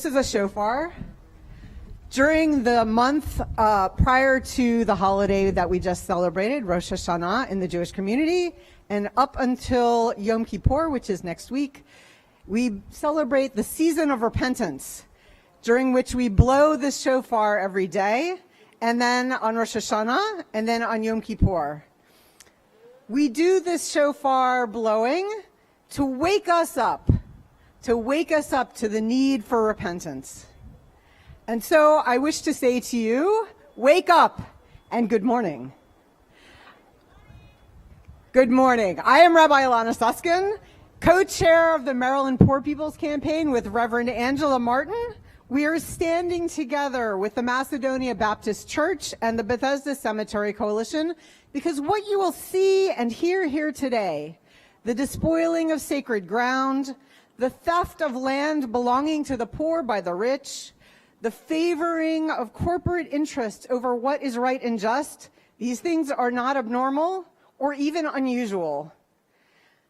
this is a shofar. During the month prior to the holiday that we just celebrated, Rosh Hashanah, in the Jewish community, and up until Yom Kippur, which is next week, we celebrate the season of repentance, during which we blow the shofar every day, and then on Rosh Hashanah, and then on Yom Kippur. We do this shofar blowing to wake us up to the need for repentance. And so I wish to say to you, wake up and good morning. Good morning. I am Rabbi Ilana Suskin, co-chair of the Maryland Poor People's Campaign with Reverend Angela Martin. We are standing together with the Macedonia Baptist Church and the Bethesda Cemetery Coalition because what you will see and hear here today, the despoiling of sacred ground, the theft of land belonging to the poor by the rich, the favoring of corporate interest over what is right and just, these things are not abnormal or even unusual.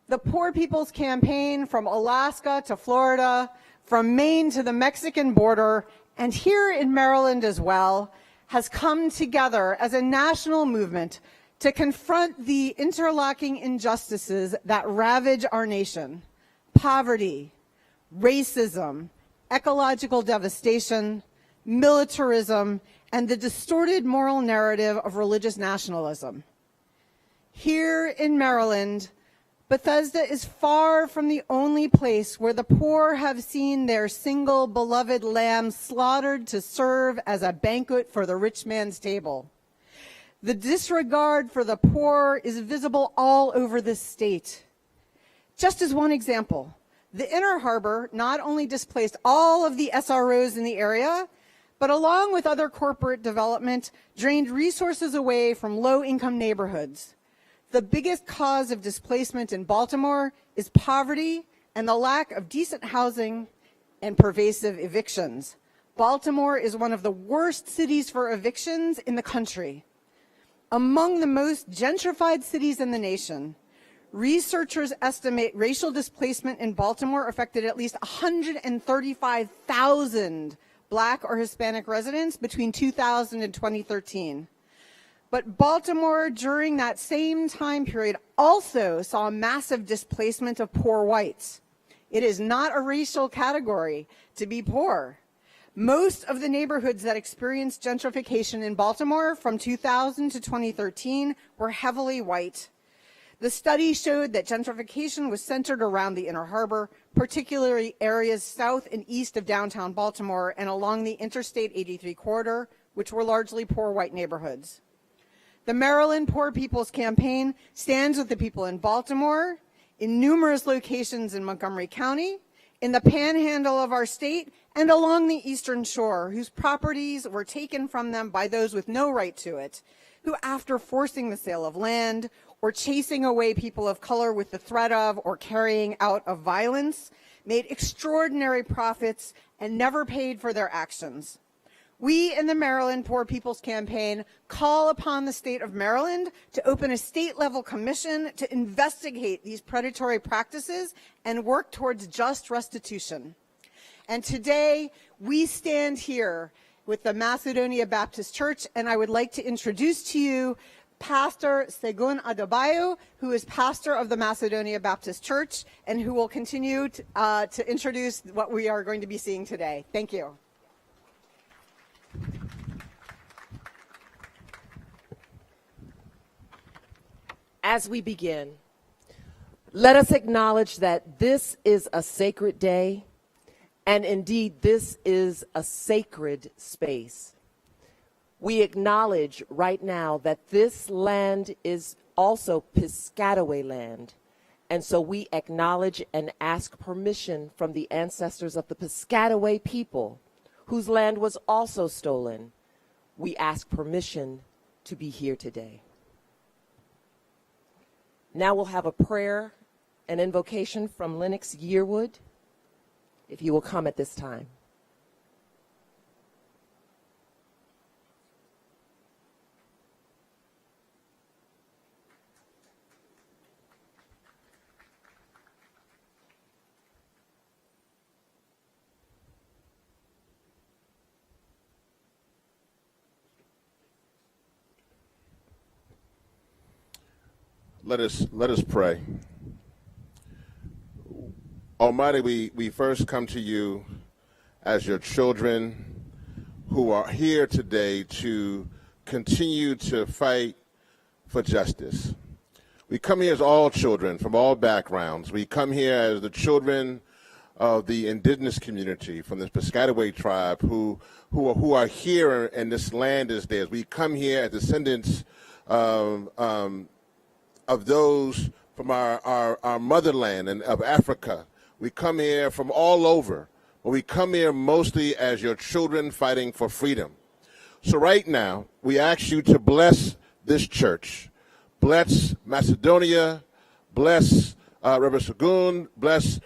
The Poor People's Campaign, from Alaska to Florida, from Maine to the Mexican border, and here in Maryland as well, has come together as a national movement to confront the interlocking injustices that ravage our nation: poverty, racism, ecological devastation, militarism, and the distorted moral narrative of religious nationalism. Here in Maryland, Bethesda is far from the only place where the poor have seen their single beloved lamb slaughtered to serve as a banquet for the rich man's table. The disregard for the poor is visible all over this state. Just as one example, the Inner Harbor not only displaced all of the SROs in the area, but along with other corporate development, drained resources away from low-income neighborhoods. The biggest cause of displacement in Baltimore is poverty and the lack of decent housing and pervasive evictions. Baltimore is one of the worst cities for evictions in the country. Among the most gentrified cities in the nation, researchers estimate racial displacement in Baltimore affected at least 135,000 Black or Hispanic residents between 2000 and 2013. But Baltimore, during that same time period, also saw massive displacement of poor whites. It is not a racial category to be poor. Most of the neighborhoods that experienced gentrification in Baltimore from 2000 to 2013 were heavily white. The study showed that gentrification was centered around the Inner Harbor, particularly areas south and east of downtown Baltimore and along the Interstate 83 corridor, which were largely poor white neighborhoods. The Maryland Poor People's Campaign stands with the people in Baltimore, in numerous locations in Montgomery County, in the panhandle of our state, and along the Eastern Shore, whose properties were taken from them by those with no right to it, who, after forcing the sale of land or chasing away people of color with the threat of or carrying out of violence, made extraordinary profits and never paid for their actions. We in the Maryland Poor People's Campaign call upon the state of Maryland to open a state-level commission to investigate these predatory practices and work towards just restitution. And today, we stand here with the Macedonia Baptist Church, and I would like to introduce to you Pastor Segun Adebayo, who is pastor of the Macedonia Baptist Church, and who will continue to introduce what we are going to be seeing today. Thank you. As we begin, let us acknowledge that this is a sacred day, and indeed this is a sacred space. We acknowledge right now that this land is also Piscataway land, and so we acknowledge and ask permission from the ancestors of the Piscataway people, whose land was also stolen. We ask permission to be here today. Now we'll have a prayer and invocation from Lennox Yearwood, if you will come at this time. Let us pray. Almighty, we first come to you as your children who are here today to continue to fight for justice. We come here as all children from all backgrounds. We come here as the children of the indigenous community from the Piscataway tribe who are here and this land is theirs. We come here as descendants of those from our motherland and of Africa. We come here from all over, but we come here mostly as your children fighting for freedom. So right now, we ask you to bless this church. Bless Macedonia, bless Reverend Sagun, bless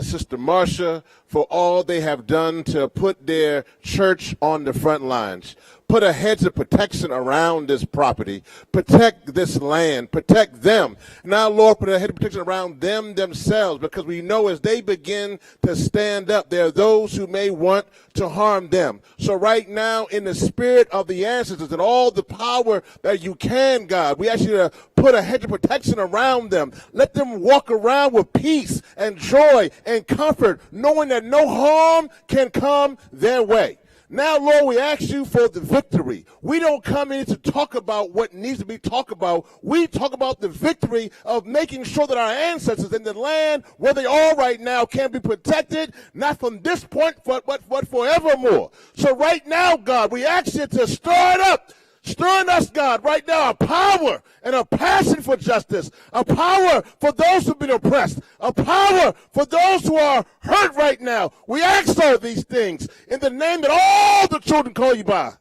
Sister Marcia for all they have done to put their church on the front lines. Put a hedge of protection around this property. Protect this land. Protect them. Now, Lord, put a hedge of protection around them themselves, because we know as they begin to stand up, there are those who may want to harm them. So right now, in the spirit of the ancestors and all the power that you can, God, we ask you to put a hedge of protection around them. Let them walk around with peace and joy and comfort, knowing that no harm can come their way. Now, Lord, we ask you for the victory. We don't come in to talk about what needs to be talked about. We talk about the victory of making sure that our ancestors in the land where they are right now can be protected, not from this point, but forevermore. So right now, God, we ask you to stir it up. Stir in us, God, right now, a power and a passion for justice, a power for those who've been oppressed, a power for those who are hurt right now. We ask all these things in the name that all the children call you by.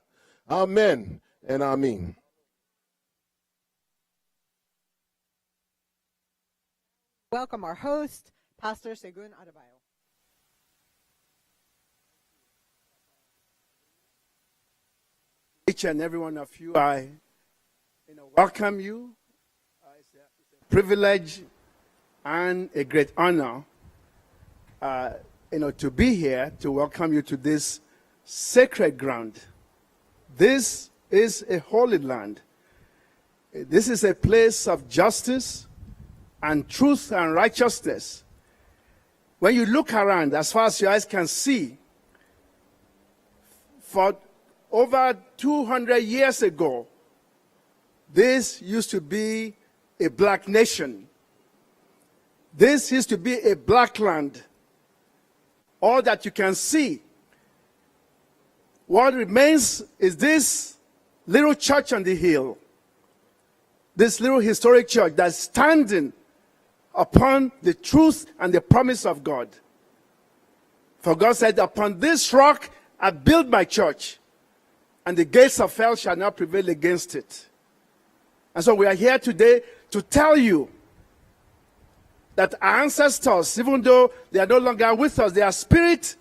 Amen and amen. Welcome our host, Pastor Segun Adebayo. Each and every one of you, I welcome you. It's a privilege and a great honor, to be here to welcome you to this sacred ground. This is a holy land. This is a place of justice and truth and righteousness. When you look around, as far as your eyes can see, for over 200 years ago, this used to be a black nation. This used to be a black land. All that you can see. What remains is this little church on the hill. This little historic church that's standing upon the truth and the promise of God. For God said, upon this rock I build my church, and the gates of hell shall not prevail against it. And so we are here today to tell you that our ancestors, even though they are no longer with us, their spirit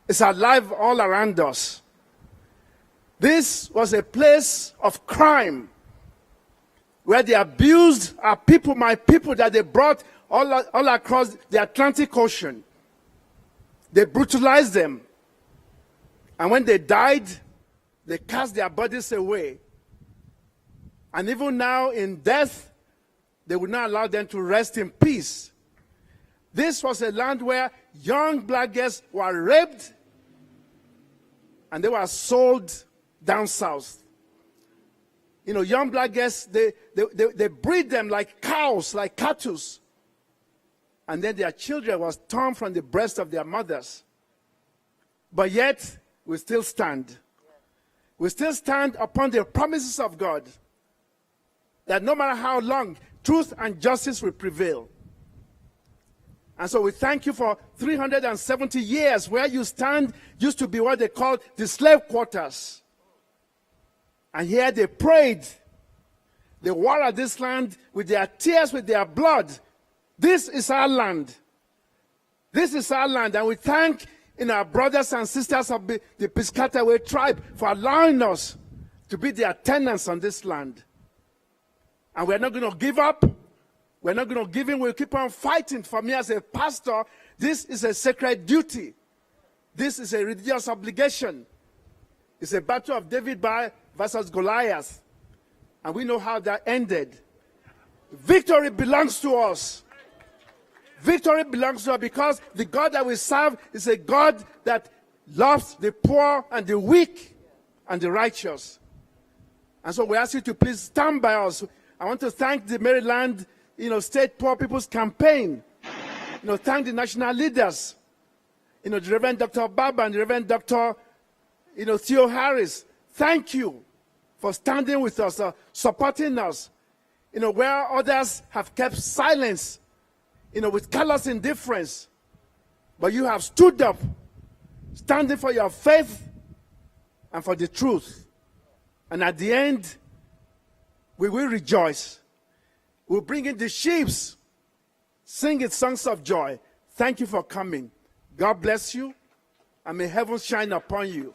is alive all around us. This was a place of crime where they abused our people, my people, that they brought all across the Atlantic Ocean. They brutalized them. And when they died, they cast their bodies away. And even now in death, they would not allow them to rest in peace. This was a land where young black girls were raped and they were sold down south. Young black girls, they breed them like cows, like cattle. And then their children was torn from the breast of their mothers. But yet, we still stand. We still stand upon the promises of God that no matter how long, truth and justice will prevail. And so we thank you for 370 years where you stand used to be what they called the slave quarters. And here they prayed. They watered this land with their tears, with their blood. This is our land. This is our land. And we thank our brothers and sisters of the Piscataway tribe for allowing us to be their tenants on this land. And we're not going to give up. We're not going to give in. We'll keep on fighting. For me as a pastor, this is a sacred duty. This is a religious obligation. It's a battle of David versus Goliath. And we know how that ended. Victory belongs to us. Victory belongs to us because the God that we serve is a God that loves the poor and the weak and the righteous. And so we ask you to please stand by us. I want to thank the Maryland, State Poor People's Campaign. Thank the national leaders. The Reverend Dr. Baba and the Reverend Dr. Theo Harris. Thank you for standing with us, supporting us. Where others have kept silence, with callous indifference. But you have stood up, standing for your faith and for the truth. And at the end, we will rejoice. We'll bring in the sheaves, singing songs of joy. Thank you for coming. God bless you, and may heaven shine upon you.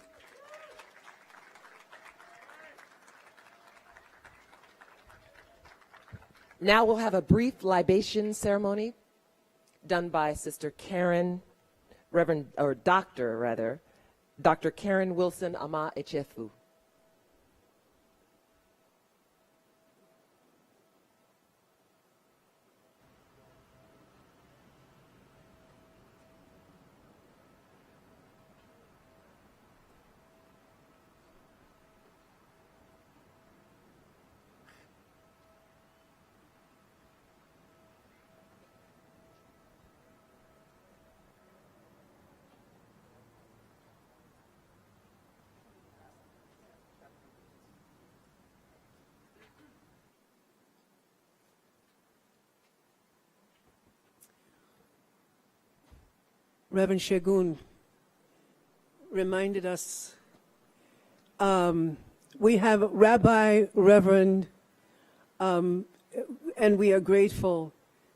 Now we'll have a brief libation ceremony done by Sister Karen, Dr. Karen Wilson Ama Echefu. Reverend Shegun reminded us, we have Rabbi, Reverend, and we are grateful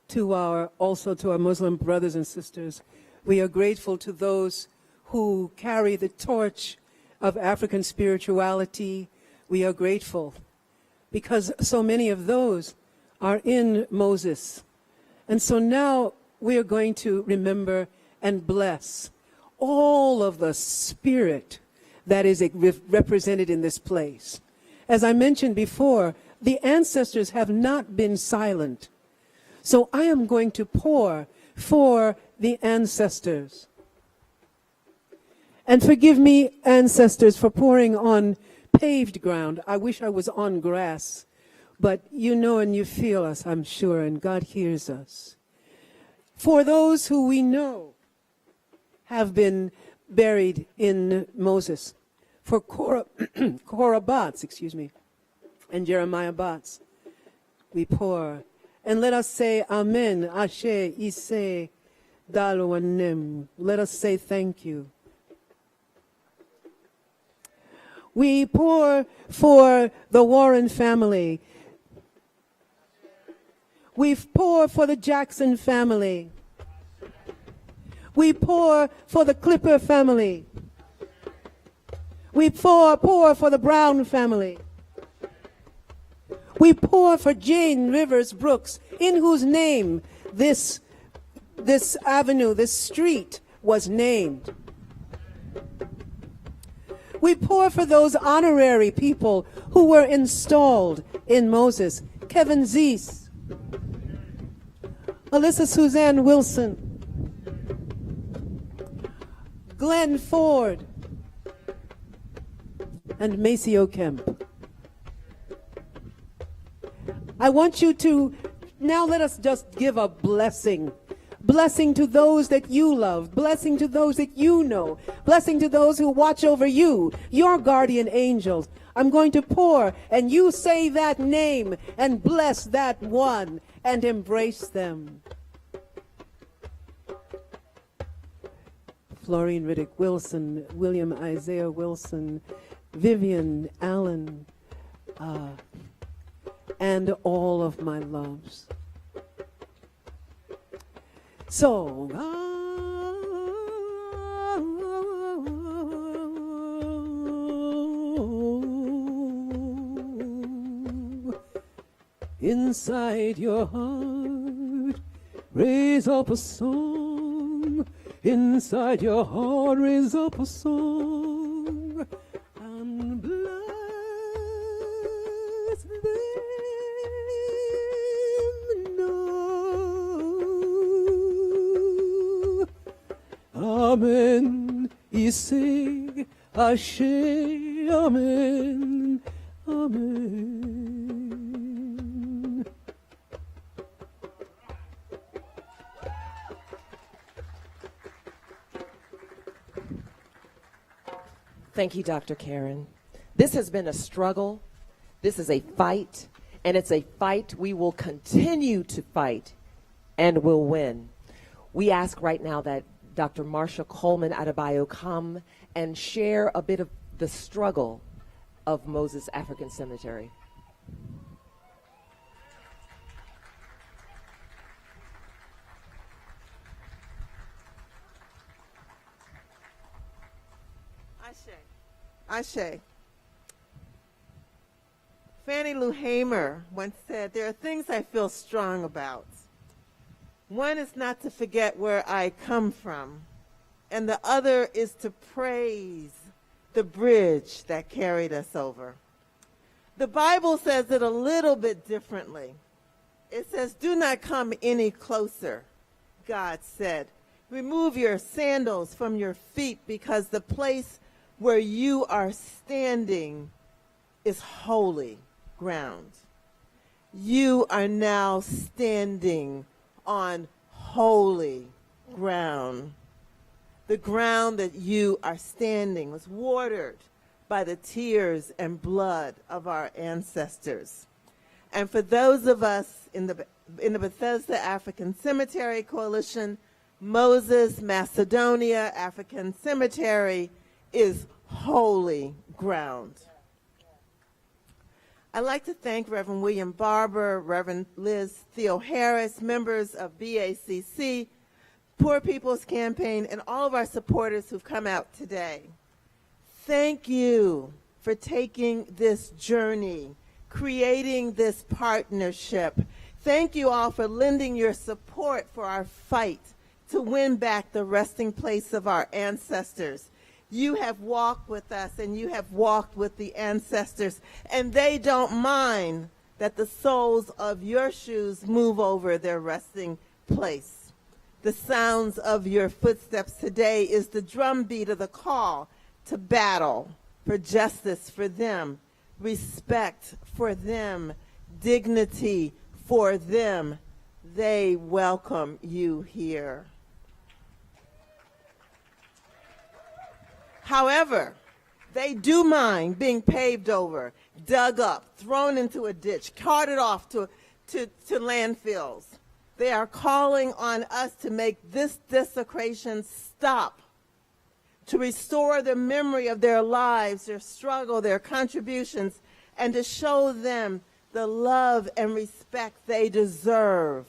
to our Muslim brothers and sisters. We are grateful to those who carry the torch of African spirituality. We are grateful because so many of those are in Moses. And so now we are going to remember and bless all of the spirit that is represented in this place. As I mentioned before, the ancestors have not been silent. So I am going to pour for the ancestors. And forgive me, ancestors, for pouring on paved ground. I wish I was on grass. But you know and you feel us, I'm sure, and God hears us. For those who we know have been buried in Moses. For Korah Batts, and Jeremiah Batts, we pour. And let us say Amen, Ashe, Ise, Dalwanem. Let us say thank you. We pour for the Warren family. We pour for the Jackson family. We pour for the Clipper family. We pour for the Brown family. We pour for Jane Rivers Brooks, in whose name this avenue, this street was named. We pour for those honorary people who were installed in Moses. Kevin Zeese, Alyssa Suzanne Wilson, Glenn Ford, and Maceo Kemp. I want you to, now let us just give a blessing. Blessing to those that you love. Blessing to those that you know. Blessing to those who watch over you, your guardian angels. I'm going to pour, and you say that name and bless that one and embrace them. Florine Riddick Wilson, William Isaiah Wilson, Vivian Allen, and all of my loves. So, inside your heart, raise up a song. Inside your heart, raise up a song and bless them. Amen. Isig Ashe. Amen. Amen. Thank you, Dr. Karen. This has been a struggle. This is a fight, and it's a fight we will continue to fight and will win. We ask right now that Dr. Marsha Coleman Adebayo come and share a bit of the struggle of Moses African Cemetery. Ashe. Fannie Lou Hamer once said, "There are things I feel strong about. One is not to forget where I come from, and the other is to praise the bridge that carried us over." The Bible says it a little bit differently. It says, "Do not come any closer," God said. "Remove your sandals from your feet, because the place where you are standing is holy ground." You are now standing on holy ground. The ground that you are standing was watered by the tears and blood of our ancestors. And for those of us in the Bethesda African Cemetery Coalition, Moses Macedonia African Cemetery is holy ground. I'd like to thank Reverend William Barber, Reverend Liz Theo Harris, members of BACC, Poor People's Campaign, and all of our supporters who've come out today. Thank you for taking this journey, creating this partnership. Thank you all for lending your support for our fight to win back the resting place of our ancestors. You have walked with us, and you have walked with the ancestors, and they don't mind that the soles of your shoes move over their resting place. The sounds of your footsteps today is the drumbeat of the call to battle for justice for them, respect for them, dignity for them. They welcome you here. However, they do mind being paved over, dug up, thrown into a ditch, carted off to landfills. They are calling on us to make this desecration stop, to restore the memory of their lives, their struggle, their contributions, and to show them the love and respect they deserve.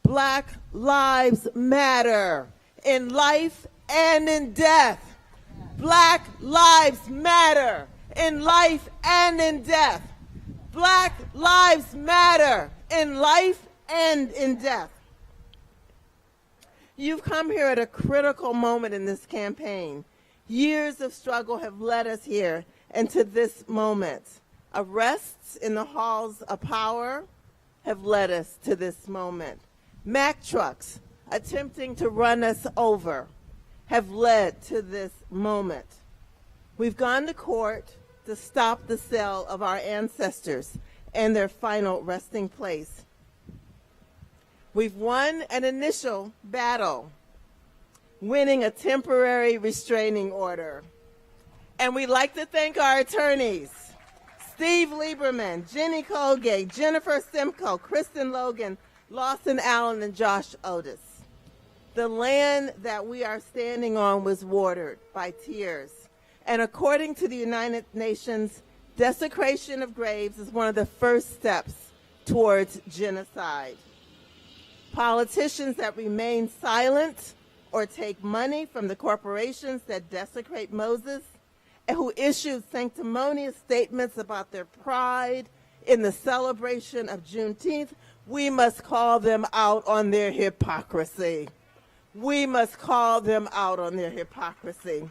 Black lives matter in life and in death. Black lives matter in life and in death. Black lives matter in life and in death. You've come here at a critical moment in this campaign. Years of struggle have led us here and to this moment. Arrests in the halls of power have led us to this moment. Mack trucks attempting to run us over have led to this moment. We've gone to court to stop the sale of our ancestors and their final resting place. We've won an initial battle, winning a temporary restraining order. And we'd like to thank our attorneys, Steve Lieberman, Jenny Colgate, Jennifer Simcoe, Kristen Logan, Lawson Allen, and Josh Otis. The land that we are standing on was watered by tears. And according to the United Nations, desecration of graves is one of the first steps towards genocide. Politicians that remain silent or take money from the corporations that desecrate Moses and who issued sanctimonious statements about their pride in the celebration of Juneteenth, we must call them out on their hypocrisy. We must call them out on their hypocrisy.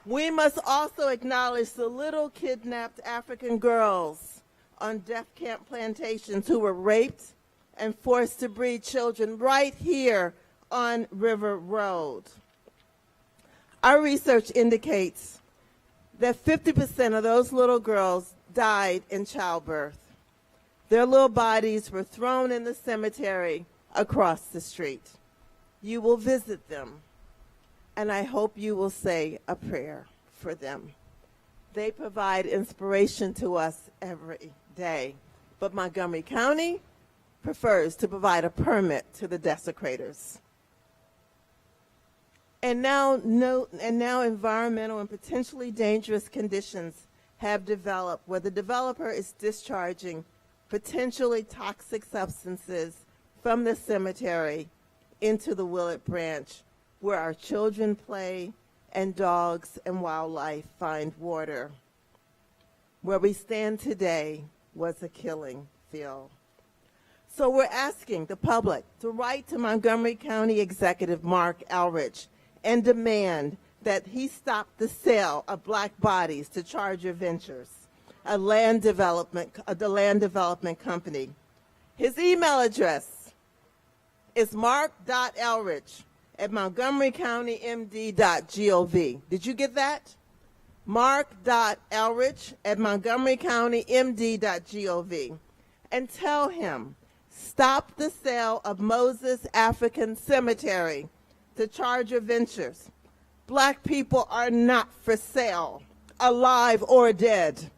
We must also acknowledge the little kidnapped African girls on death camp plantations who were raped and forced to breed children right here on River Road. Our research indicates that 50% of those little girls died in childbirth. Their little bodies were thrown in the cemetery across the street. You will visit them, and I hope you will say a prayer for them. They provide inspiration to us every day, but Montgomery County prefers to provide a permit to the desecrators. And now environmental and potentially dangerous conditions have developed where the developer is discharging potentially toxic substances from the cemetery into the Willett Branch, where our children play and dogs and wildlife find water. Where we stand today was a killing field. So we're asking the public to write to Montgomery County Executive Mark Elrich and demand that he stop the sale of black bodies to Charger Ventures, a land development company. His email address is mark.elrich@montgomerycountymd.gov. Did you get that? mark.elrich@montgomerycountymd.gov. And tell him, stop the sale of Moses African Cemetery to Charger Ventures. Black people are not for sale, alive or dead.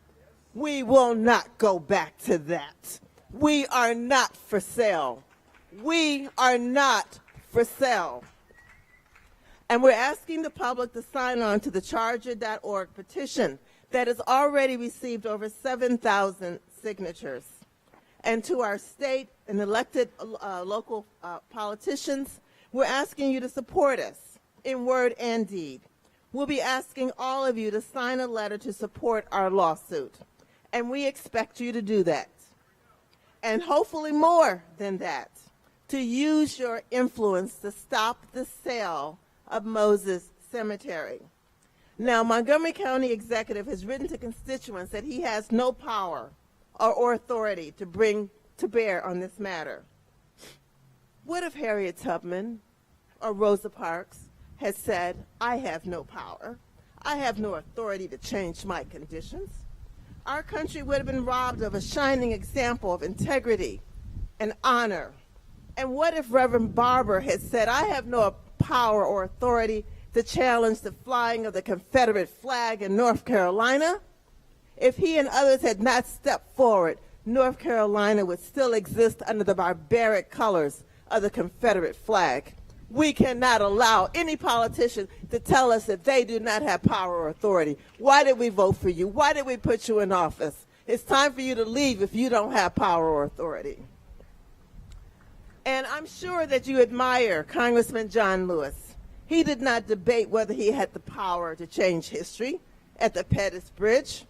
We will not go back to that. We are not for sale. We are not for sale. And we're asking the public to sign on to the charger.org petition that has already received over 7,000 signatures. And to our state and elected local politicians, we're asking you to support us in word and deed. We'll be asking all of you to sign a letter to support our lawsuit. And we expect you to do that. And hopefully more than that, to use your influence to stop the sale of Moses Cemetery. Now, Montgomery County Executive has written to constituents that he has no power or authority to bring to bear on this matter. What if Harriet Tubman or Rosa Parks had said, I have no power, I have no authority to change my conditions? Our country would have been robbed of a shining example of integrity and honor. And what if Reverend Barber had said, I have no power or authority to challenge the flying of the Confederate flag in North Carolina? If he and others had not stepped forward, North Carolina would still exist under the barbaric colors of the Confederate flag. We cannot allow any politician to tell us that they do not have power or authority. Why did we vote for you? Why did we put you in office? It's time for you to leave if you don't have power or authority. And I'm sure that you admire Congressman John Lewis. He did not debate whether he had the power to change history at the Pettus Bridge.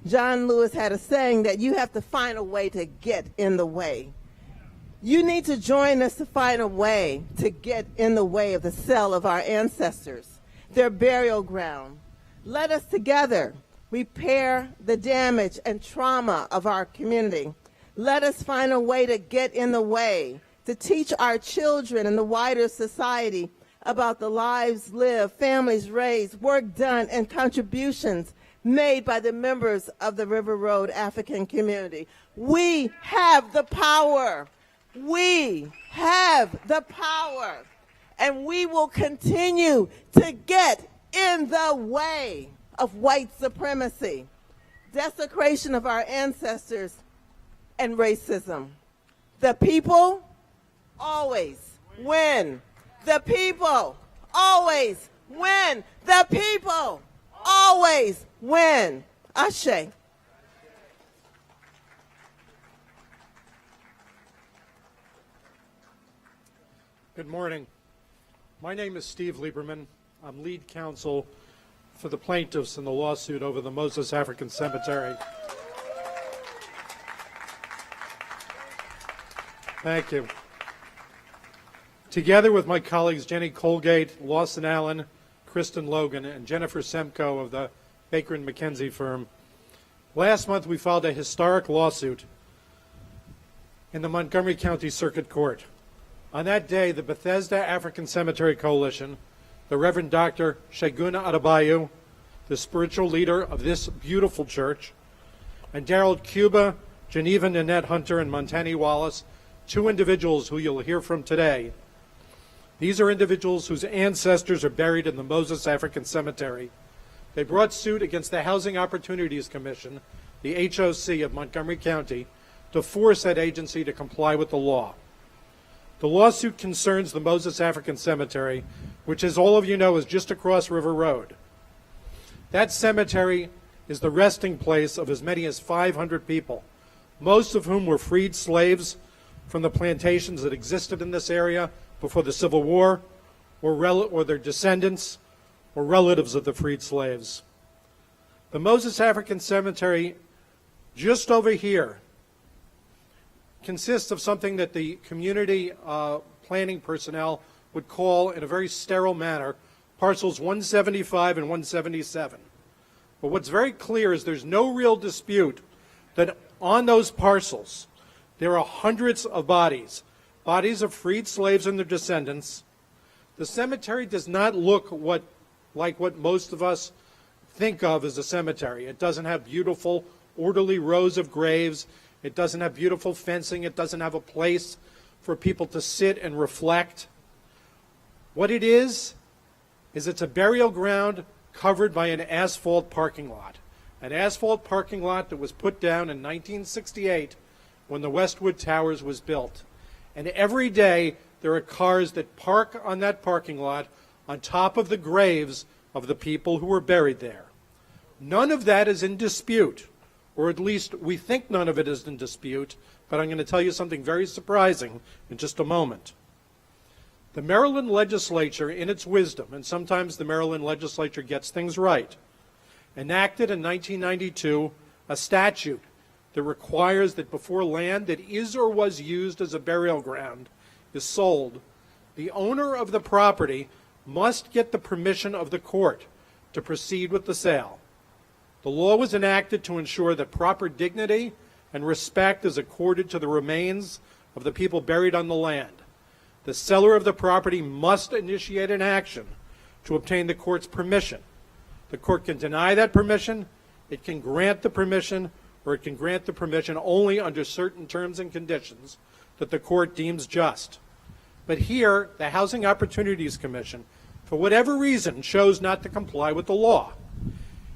John Lewis had a saying that you have to find a way to get in the way. You need to join us to find a way to get in the way of the sale of our ancestors, their burial ground. Let us together repair the damage and trauma of our community. Let us find a way to get in the way, to teach our children and the wider society about the lives lived, families raised, work done, and contributions made by the members of the River Road African community. We have the power. We have the power. And we will continue to get in the way of white supremacy, desecration of our ancestors, and racism. The people always win. The people always win. The people always win. Ashe. Good morning. My name is Steve Lieberman. I'm lead counsel for the plaintiffs in the lawsuit over the Moses African Cemetery. Thank you. Together with my colleagues Jenny Colgate, Lawson Allen, Kristen Logan, and Jennifer Semko of the Baker & McKenzie firm, last month we filed a historic lawsuit in the Montgomery County Circuit Court. On that day, the Bethesda African Cemetery Coalition, the Reverend Dr. Segun Adebayo, the spiritual leader of this beautiful church, and Daryl Cuba, Geneva Nanette Hunter, and Montani Wallace, two individuals who you'll hear from today. These are individuals whose ancestors are buried in the Moses African Cemetery. They brought suit against the Housing Opportunities Commission, the HOC of Montgomery County, to force that agency to comply with the law. The lawsuit concerns the Moses African Cemetery, which, as all of you know, is just across River Road. That cemetery is the resting place of as many as 500 people, most of whom were freed slaves from the plantations that existed in this area before the Civil War, or their descendants, or relatives of the freed slaves. The Moses African Cemetery, just over here, consists of something that the community planning personnel would call, in a very sterile manner, parcels 175 and 177. But what's very clear is there's no real dispute that on those parcels there are hundreds of bodies of freed slaves and their descendants. The cemetery does not look like what most of us think of as a cemetery. It doesn't have beautiful, orderly rows of graves. It doesn't have beautiful fencing. It doesn't have a place for people to sit and reflect. What it is it's a burial ground covered by an asphalt parking lot. An asphalt parking lot that was put down in 1968 when the Westwood Towers was built. And every day there are cars that park on that parking lot on top of the graves of the people who were buried there. None of that is in dispute, or at least we think none of it is in dispute, but I'm going to tell you something very surprising in just a moment. The Maryland legislature, in its wisdom, and sometimes the Maryland legislature gets things right, enacted in 1992 a statute that requires that before land that is or was used as a burial ground is sold, the owner of the property must get the permission of the court to proceed with the sale. The law was enacted to ensure that proper dignity and respect is accorded to the remains of the people buried on the land. The seller of the property must initiate an action to obtain the court's permission. The court can deny that permission, it can grant the permission, or it can grant the permission only under certain terms and conditions that the court deems just. But here, the Housing Opportunities Commission, for whatever reason, chose not to comply with the law.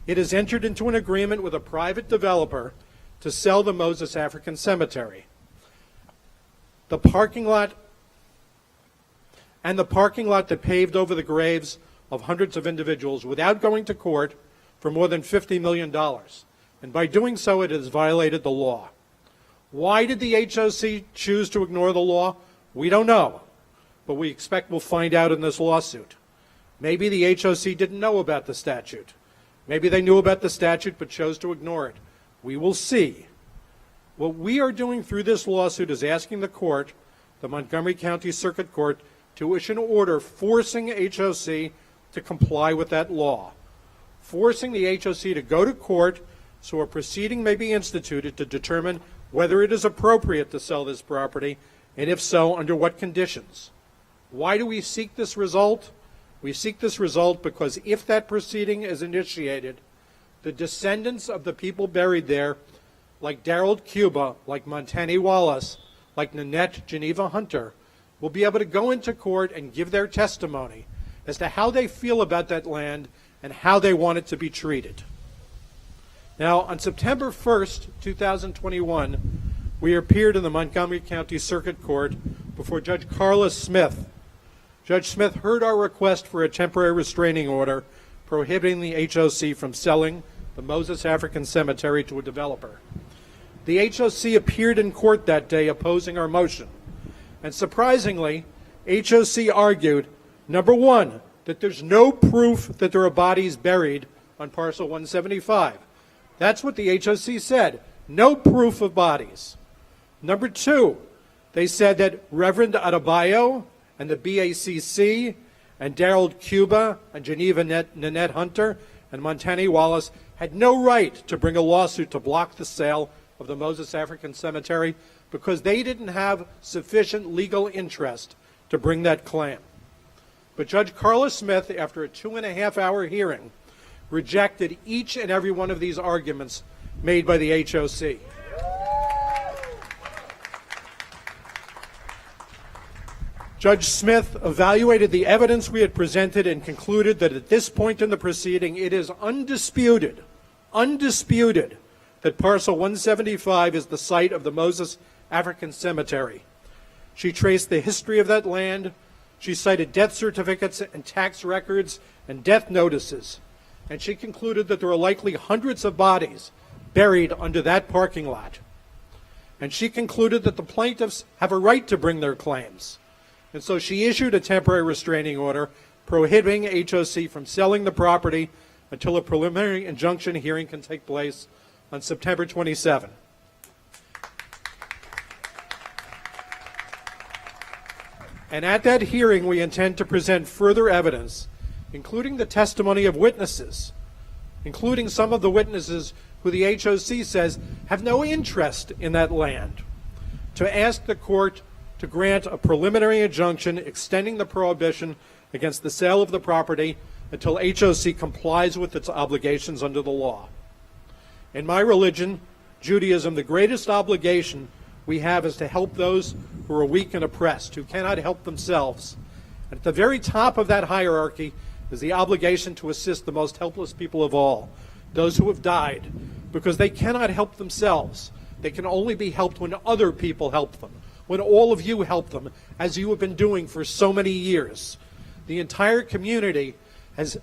It has entered into an agreement with a private developer to sell the Moses African Cemetery. The parking lot that paved over the graves of hundreds of individuals without going to court for more than $50 million. And by doing so, it has violated the law. Why did the HOC choose to ignore the law? We don't know, but we expect we'll find out in this lawsuit. Maybe the HOC didn't know about the statute. Maybe they knew about the statute but chose to ignore it. We will see. What we are doing through this lawsuit is asking the court, the Montgomery County Circuit Court, to issue an order forcing HOC to comply with that law, forcing the HOC to go to court so a proceeding may be instituted to determine whether it is appropriate to sell this property, and if so, under what conditions. Why do we seek this result? We seek this result because if that proceeding is initiated, the descendants of the people buried there, like Daryl Cuba, like Montani Wallace, like Nanette Geneva Hunter, will be able to go into court and give their testimony as to how they feel about that land and how they want it to be treated. Now, on September 1st, 2021, we appeared in the Montgomery County Circuit Court before Judge Carla Smith. Judge Smith heard our request for a temporary restraining order prohibiting the HOC from selling the Moses African Cemetery to a developer. The HOC appeared in court that day opposing our motion. And surprisingly, HOC argued, number one, that there's no proof that there are bodies buried on parcel 175. That's what the HOC said, no proof of bodies. Number two, they said that Reverend Adebayo and the BACC and Daryl Cuba and Geneva Nanette Hunter and Montani Wallace had no right to bring a lawsuit to block the sale of the Moses African Cemetery because they didn't have sufficient legal interest to bring that claim. But Judge Carla Smith, after a 2.5-hour hearing, rejected each and every one of these arguments made by the HOC. Judge Smith evaluated the evidence we had presented and concluded that at this point in the proceeding, it is undisputed that parcel 175 is the site of the Moses African Cemetery. She traced the history of that land. She cited death certificates and tax records and death notices. And she concluded that there are likely hundreds of bodies buried under that parking lot. And she concluded that the plaintiffs have a right to bring their claims. And so she issued a temporary restraining order prohibiting HOC from selling the property until a preliminary injunction hearing can take place on September 27. And at that hearing, we intend to present further evidence, including the testimony of witnesses, including some of the witnesses who the HOC says have no interest in that land, to ask the court to grant a preliminary injunction extending the prohibition against the sale of the property until HOC complies with its obligations under the law. In my religion, Judaism, the greatest obligation we have is to help those who are weak and oppressed, who cannot help themselves. And at the very top of that hierarchy is the obligation to assist the most helpless people of all, those who have died, because they cannot help themselves. They can only be helped when other people help them, when all of you help them, as you have been doing for so many years. The entire community has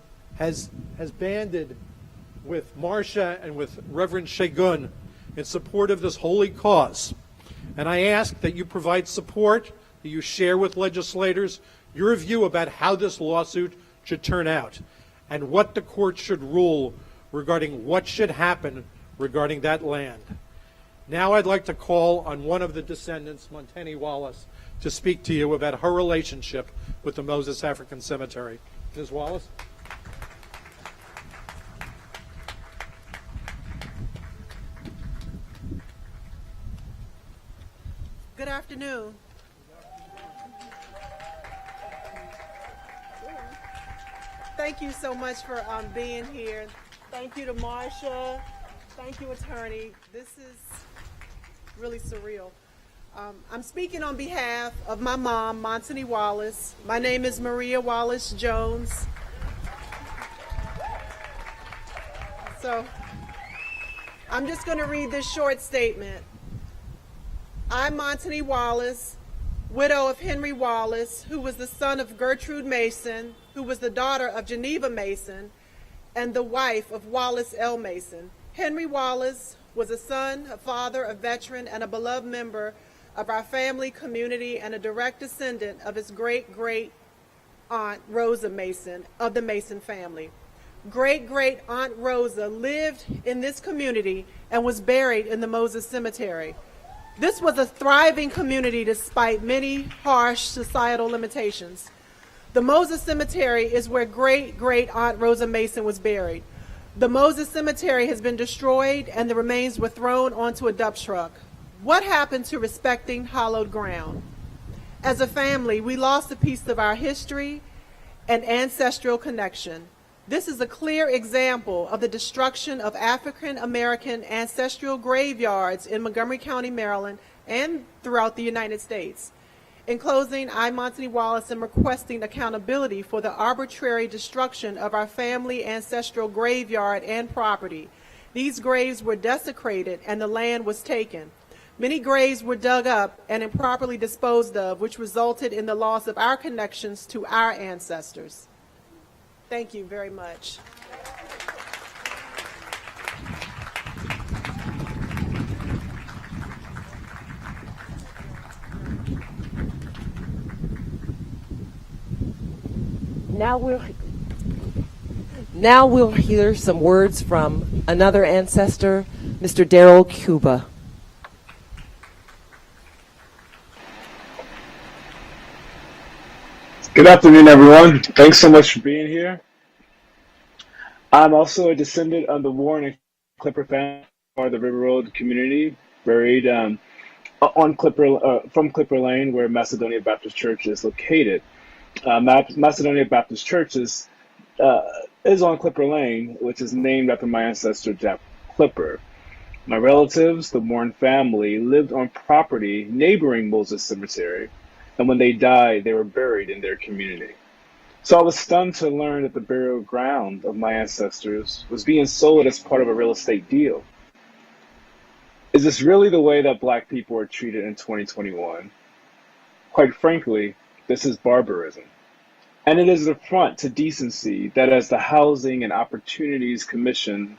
banded with Marcia and with Reverend Shagun in support of this holy cause. And I ask that you provide support, that you share with legislators your view about how this lawsuit should turn out and what the court should rule regarding what should happen regarding that land. Now I'd like to call on one of the descendants, Montani Wallace, to speak to you about her relationship with the Moses African Cemetery. Ms. Wallace? Good afternoon. Thank you so much for being here. Thank you to Marsha. Thank you, attorney. This is really surreal. I'm speaking on behalf of my mom, Montani Wallace. My name is Maria Wallace Jones. So I'm just going to read this short statement. I, Montani Wallace, widow of Henry Wallace, who was the son of Gertrude Mason, who was the daughter of Geneva Mason, and the wife of Wallace L. Mason. Henry Wallace was a son, a father, a veteran, and a beloved member of our family community and a direct descendant of his great-great-aunt Rosa Mason of the Mason family. Great-great-aunt Rosa lived in this community and was buried in the Moses Cemetery. This was a thriving community despite many harsh societal limitations. The Moses Cemetery is where great-great-aunt Rosa Mason was buried. The Moses Cemetery has been destroyed and the remains were thrown onto a dump truck. What happened to respecting hallowed ground? As a family, we lost a piece of our history and ancestral connection. This is a clear example of the destruction of African American ancestral graveyards in Montgomery County, Maryland, and throughout the United States. In closing, I, Montani Wallace, am requesting accountability for the arbitrary destruction of our family ancestral graveyard and property. These graves were desecrated and the land was taken. Many graves were dug up and improperly disposed of, which resulted in the loss of our connections to our ancestors. Thank you very much. Now we'll hear some words from another ancestor, Mr. Daryl Cuba. Good afternoon, everyone. Thanks so much for being here. I'm also a descendant of the Warren and Clipper family, part of the River Road community, buried from Clipper Lane, where Macedonia Baptist Church is located. Macedonia Baptist Church is on Clipper Lane, which is named after my ancestor Jack Clipper. My relatives, the Warren family, lived on property neighboring Moses Cemetery, and when they died, they were buried in their community. So I was stunned to learn that the burial ground of my ancestors was being sold as part of a real estate deal. Is this really the way that Black people are treated in 2021? Quite frankly, this is barbarism. And it is an affront to decency that as the Housing and Opportunities Commission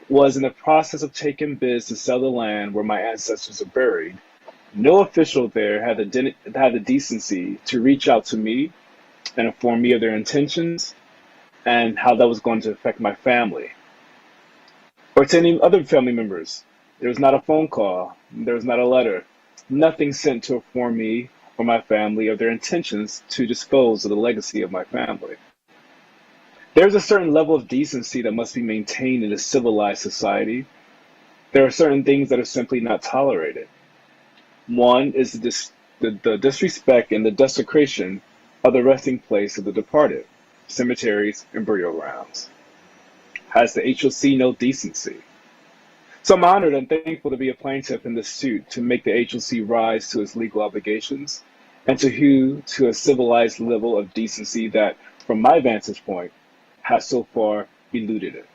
was in the process of taking bids to sell the land where my ancestors are buried, no official there had the decency to reach out to me and inform me of their intentions and how that was going to affect my family. Or to any other family members. There was not a phone call, there was not a letter, nothing sent to inform me or my family of their intentions to dispose of the legacy of my family. There's a certain level of decency that must be maintained in a civilized society. There are certain things that are simply not tolerated. One is the disrespect and the desecration of the resting place of the departed, cemeteries and burial grounds. Has the HOC no decency? So I'm honored and thankful to be a plaintiff in this suit to make the HOC rise to its legal obligations and to a civilized level of decency that, from my vantage point, has so far eluded it.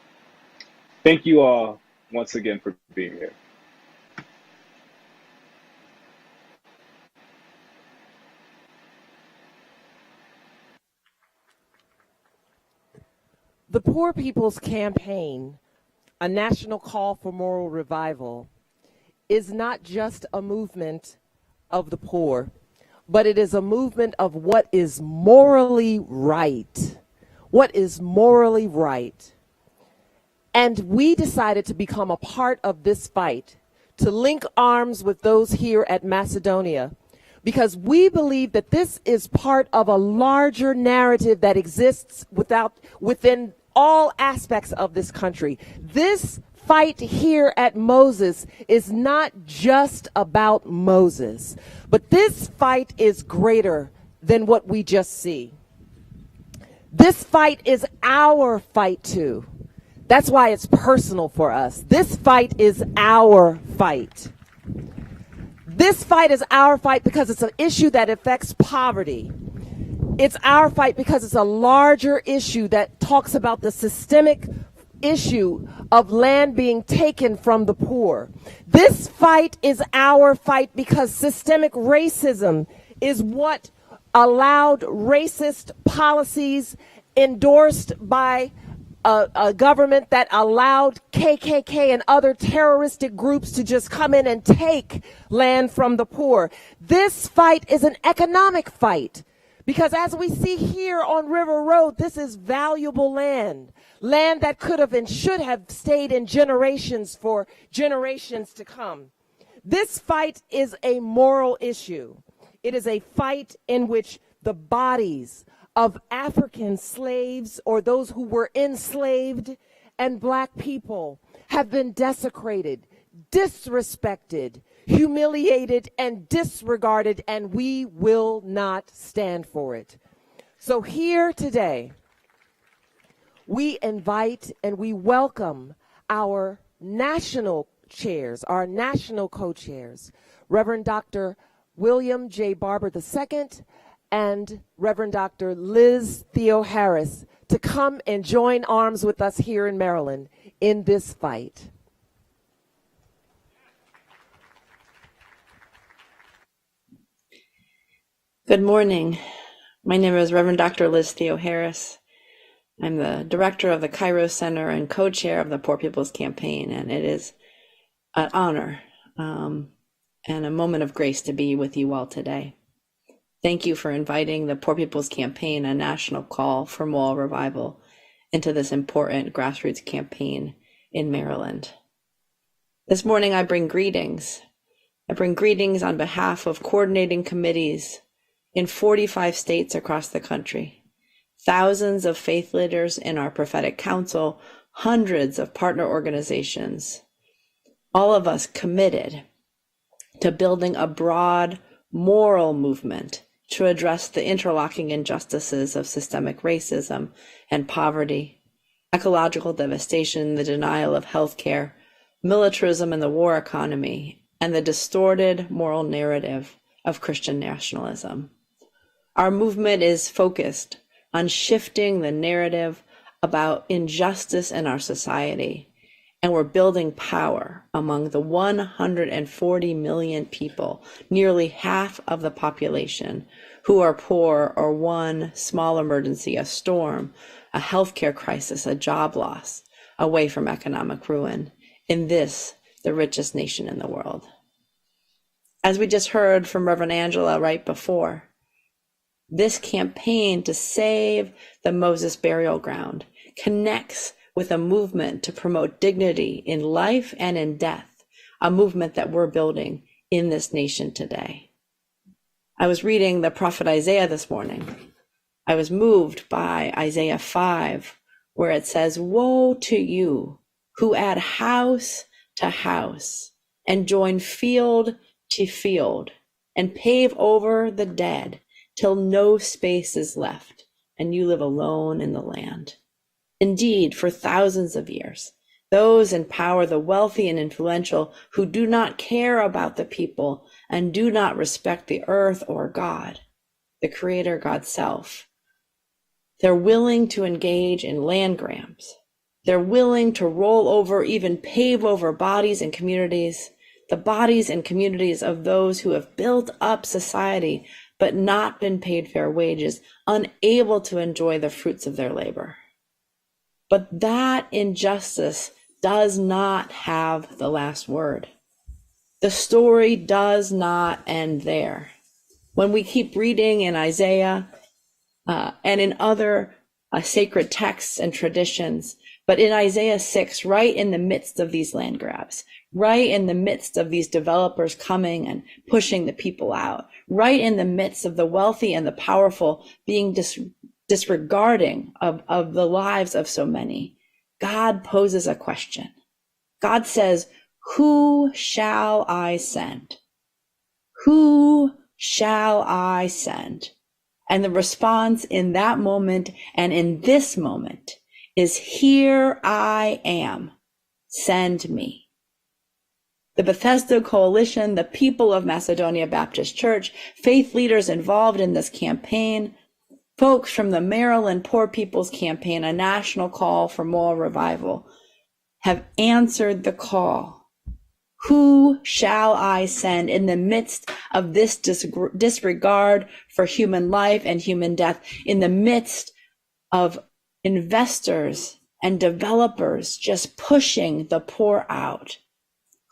Thank you all once again for being here. The Poor People's Campaign, a national call for moral revival, is not just a movement of the poor, but it is a movement of what is morally right. What is morally right. And we decided to become a part of this fight, to link arms with those here at Macedonia, because we believe that this is part of a larger narrative that exists within all aspects of this country. This fight here at Moses is not just about Moses, but this fight is greater than what we just see. This fight is our fight too. That's why it's personal for us. This fight is our fight. This fight is our fight because it's an issue that affects poverty. It's our fight because it's a larger issue that talks about the systemic issue of land being taken from the poor. This fight is our fight because systemic racism is what allowed racist policies endorsed by a government that allowed KKK and other terroristic groups to just come in and take land from the poor. This fight is an economic fight because as we see here on River Road, this is valuable land, land that could have and should have stayed in generations for generations to come. This fight is a moral issue. It is a fight in which the bodies of African slaves or those who were enslaved and Black people have been desecrated, disrespected, humiliated, and disregarded, and we will not stand for it. So here today, we invite and we welcome our national chairs, our national co-chairs, Reverend Dr. William J. Barber II and Reverend Dr. Liz Theo Harris to come and join arms with us here in Maryland in this fight. Good morning. My name is Reverend Dr. Liz Theo Harris. I'm the director of the Cairo Center and co-chair of the Poor People's Campaign, and it is an honor and a moment of grace to be with you all today. Thank you for inviting the Poor People's Campaign, a national call for moral revival, into this important grassroots campaign in Maryland. This morning I bring greetings. I bring greetings on behalf of coordinating committees in 45 states across the country, thousands of faith leaders in our prophetic council, hundreds of partner organizations, all of us committed to building a broad moral movement to address the interlocking injustices of systemic racism and poverty, ecological devastation, the denial of health care, militarism and the war economy, and the distorted moral narrative of Christian nationalism. Our movement is focused on shifting the narrative about injustice in our society, and we're building power among the 140 million people, nearly half of the population, who are poor or one small emergency, a storm, a healthcare crisis, a job loss, away from economic ruin in this, the richest nation in the world. As we just heard from Reverend Angela right before, this campaign to save the Moses burial ground connects with a movement to promote dignity in life and in death, a movement that we're building in this nation today. I was reading the prophet Isaiah this morning. I was moved by Isaiah 5, where it says, "Woe to you who add house to house and join field to field and pave over the dead till no space is left, and you live alone in the land." Indeed, for thousands of years, those in power, the wealthy and influential, who do not care about the people and do not respect the earth or God, the Creator, God's self, they're willing to engage in land grabs. They're willing to roll over, even pave over bodies and communities, the bodies and communities of those who have built up society but not been paid fair wages, unable to enjoy the fruits of their labor. But that injustice does not have the last word. The story does not end there. When we keep reading in Isaiah and in other sacred texts and traditions, but in Isaiah 6, right in the midst of these land grabs, right in the midst of these developers coming and pushing the people out, right in the midst of the wealthy and the powerful being disregarding of the lives of so many, God poses a question. God says, "Who shall I send? Who shall I send?" And the response in that moment and in this moment is, "Here I am, send me." The Bethesda Coalition, the people of Macedonia Baptist Church, faith leaders involved in this campaign, folks from the Maryland Poor People's Campaign, a national call for moral revival, have answered the call. Who shall I send in the midst of this disregard for human life and human death, in the midst of investors and developers just pushing the poor out?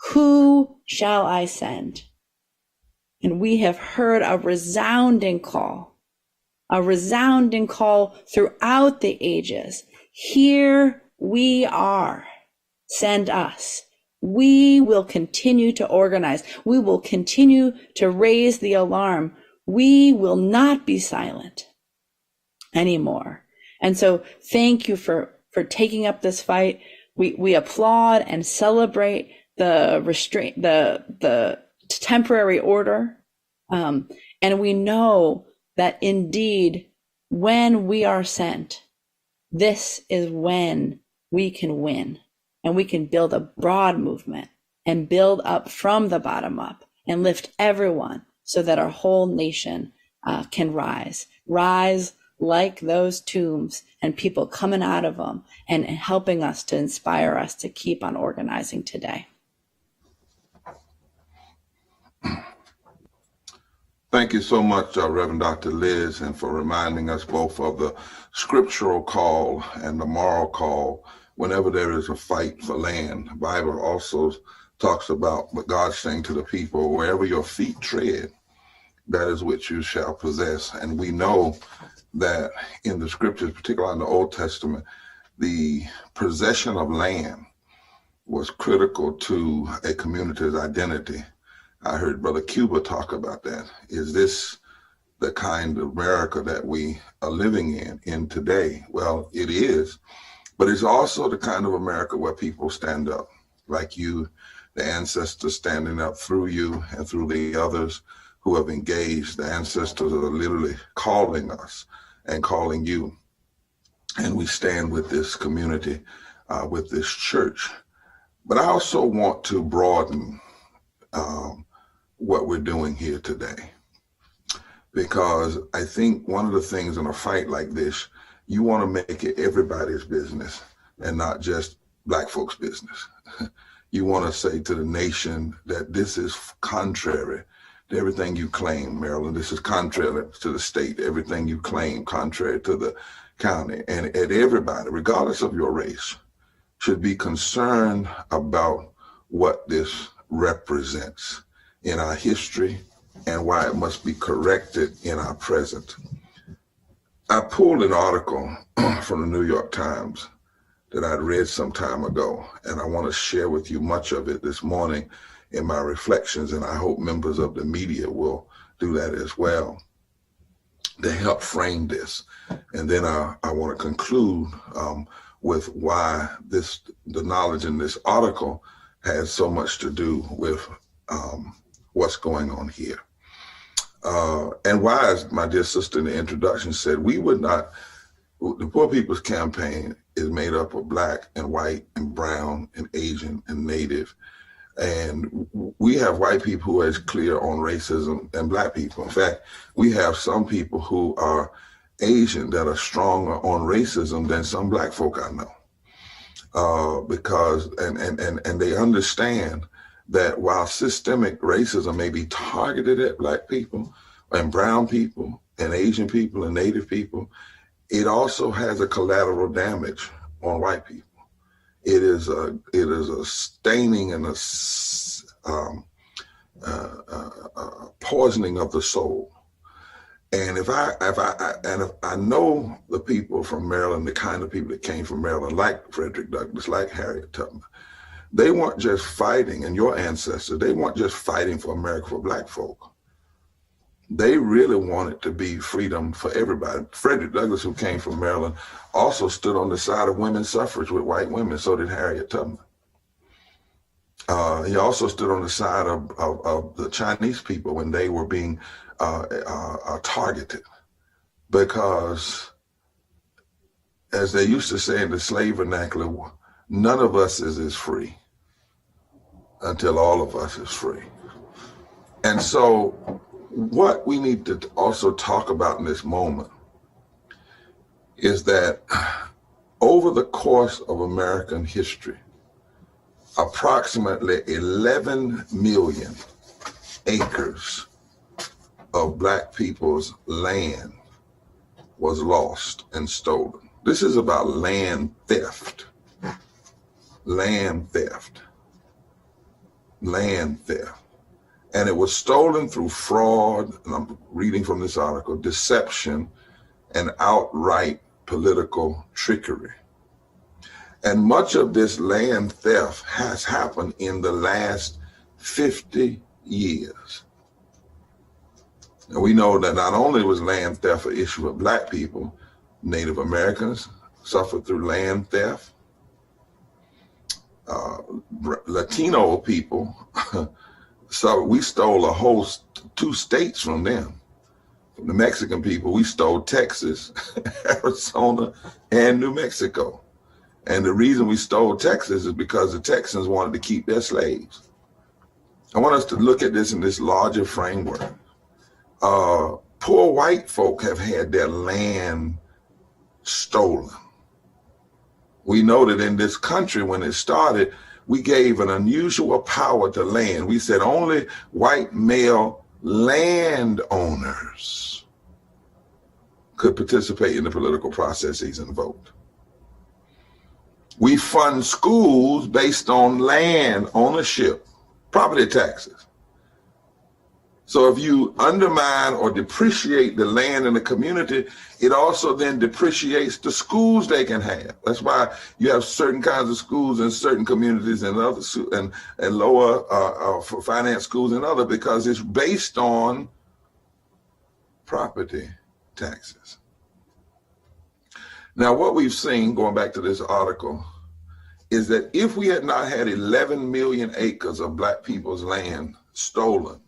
Who shall I send? And we have heard a resounding call throughout the ages. Here we are. Send us. We will continue to organize. We will continue to raise the alarm. We will not be silent anymore. And so thank you for taking up this fight. We applaud and celebrate the temporary order. And we know that indeed, when we are sent, this is when we can win, and we can build a broad movement and build up from the bottom up and lift everyone so that our whole nation can rise like those tombs and people coming out of them and helping us to inspire us to keep on organizing today. Thank you so much, Reverend Dr. Liz, and for reminding us both of the scriptural call and the moral call whenever there is a fight for land. The Bible also talks about what God's saying to the people, wherever your feet tread, that is what you shall possess. And we know that in the scriptures, particularly in the Old Testament, the possession of land was critical to a community's identity. I heard Brother Cuba talk about that. Is this the kind of America that we are living in today? Well, it is, but it's also the kind of America where people stand up, like you, the ancestors standing up through you and through the others who have engaged. The ancestors are literally calling us and calling you. And we stand with this community, with this church. But I also want to broaden what we're doing here today, because I think one of the things in a fight like this, you want to make it everybody's business and not just Black folks' business. You want to say to the nation that this is contrary to everything you claim, Maryland. This is contrary to the state, everything you claim, contrary to the county. And everybody, regardless of your race, should be concerned about what this represents in our history and why it must be corrected in our present. I pulled an article from the New York Times that I'd read some time ago, and I want to share with you much of it this morning in my reflections, and I hope members of the media will do that as well to help frame this. And then I want to conclude with why the knowledge in this article has so much to do with what's going on here. And why, as my dear sister in the introduction said, the Poor People's Campaign is made up of Black and white and brown and Asian and Native. And we have white people who are as clear on racism than Black people. In fact, we have some people who are Asian that are stronger on racism than some Black folk I know. Because they understand that while systemic racism may be targeted at Black people and brown people and Asian people and Native people, it also has a collateral damage on white people. It is a staining and a poisoning of the soul. And if I know the people from Maryland, the kind of people that came from Maryland, like Frederick Douglass, like Harriet Tubman, they weren't just fighting, and your ancestors, they weren't just fighting for America for Black folk. They really wanted to be freedom for everybody. Frederick Douglass, who came from Maryland, also stood on the side of women's suffrage with white women. So did Harriet Tubman. He also stood on the side of the Chinese people when they were being targeted, because, as they used to say in the slave vernacular, none of us is free until all of us is free. And so what we need to also talk about in this moment is that over the course of American history, approximately 11 million acres of Black people's land was lost and stolen. This is about land theft. Land theft. Land theft. And it was stolen through fraud, and I'm reading from this article, deception, and outright political trickery. And much of this land theft has happened in the last 50 years. And we know that not only was land theft an issue of Black people, Native Americans suffered through land theft. Latino people, so we stole a whole 2 states from them. From the Mexican people, we stole Texas, Arizona, and New Mexico. And the reason we stole Texas is because the Texans wanted to keep their slaves. I want us to look at this in this larger framework. Poor white folk have had their land stolen. We know that in this country, when it started, we gave an unusual power to land. We said only white male landowners could participate in the political processes and vote. We fund schools based on land ownership, property taxes. So if you undermine or depreciate the land in the community, it also then depreciates the schools they can have. That's why you have certain kinds of schools in certain communities and other and lower for finance schools and other, because it's based on property taxes. Now, what we've seen, going back to this article, is that if we had not had 11 million acres of Black people's land stolen,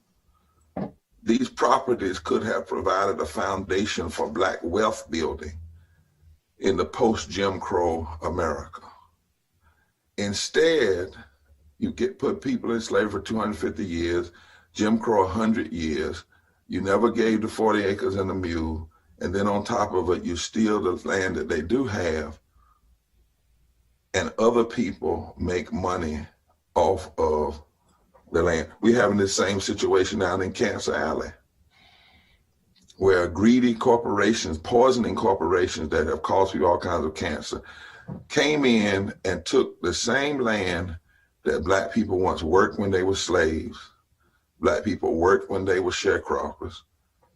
these properties could have provided a foundation for black wealth building in the post-Jim Crow America. Instead, you put people in slavery for 250 years, Jim Crow 100 years, you never gave the 40 acres and the mule, and then on top of it, you steal the land that they do have, and other people make money off of the land. We're having this same situation down in Cancer Alley, where greedy corporations, poisoning corporations that have caused people all kinds of cancer, came in and took the same land that black people once worked when they were slaves, black people worked when they were sharecroppers,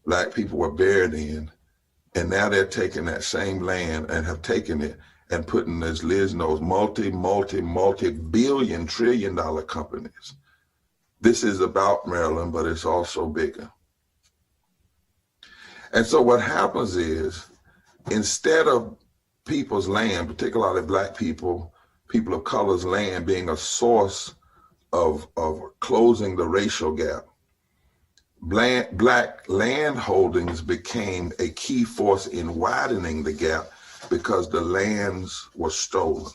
black people were buried in, and now they're taking that same land and have taken it and putting, as Liz knows, multi-billion, trillion-dollar companies. This is about Maryland, but it's also bigger. And so what happens is, instead of people's land, particularly black people, people of color's land being a source of closing the racial gap, black land holdings became a key force in widening the gap because the lands were stolen.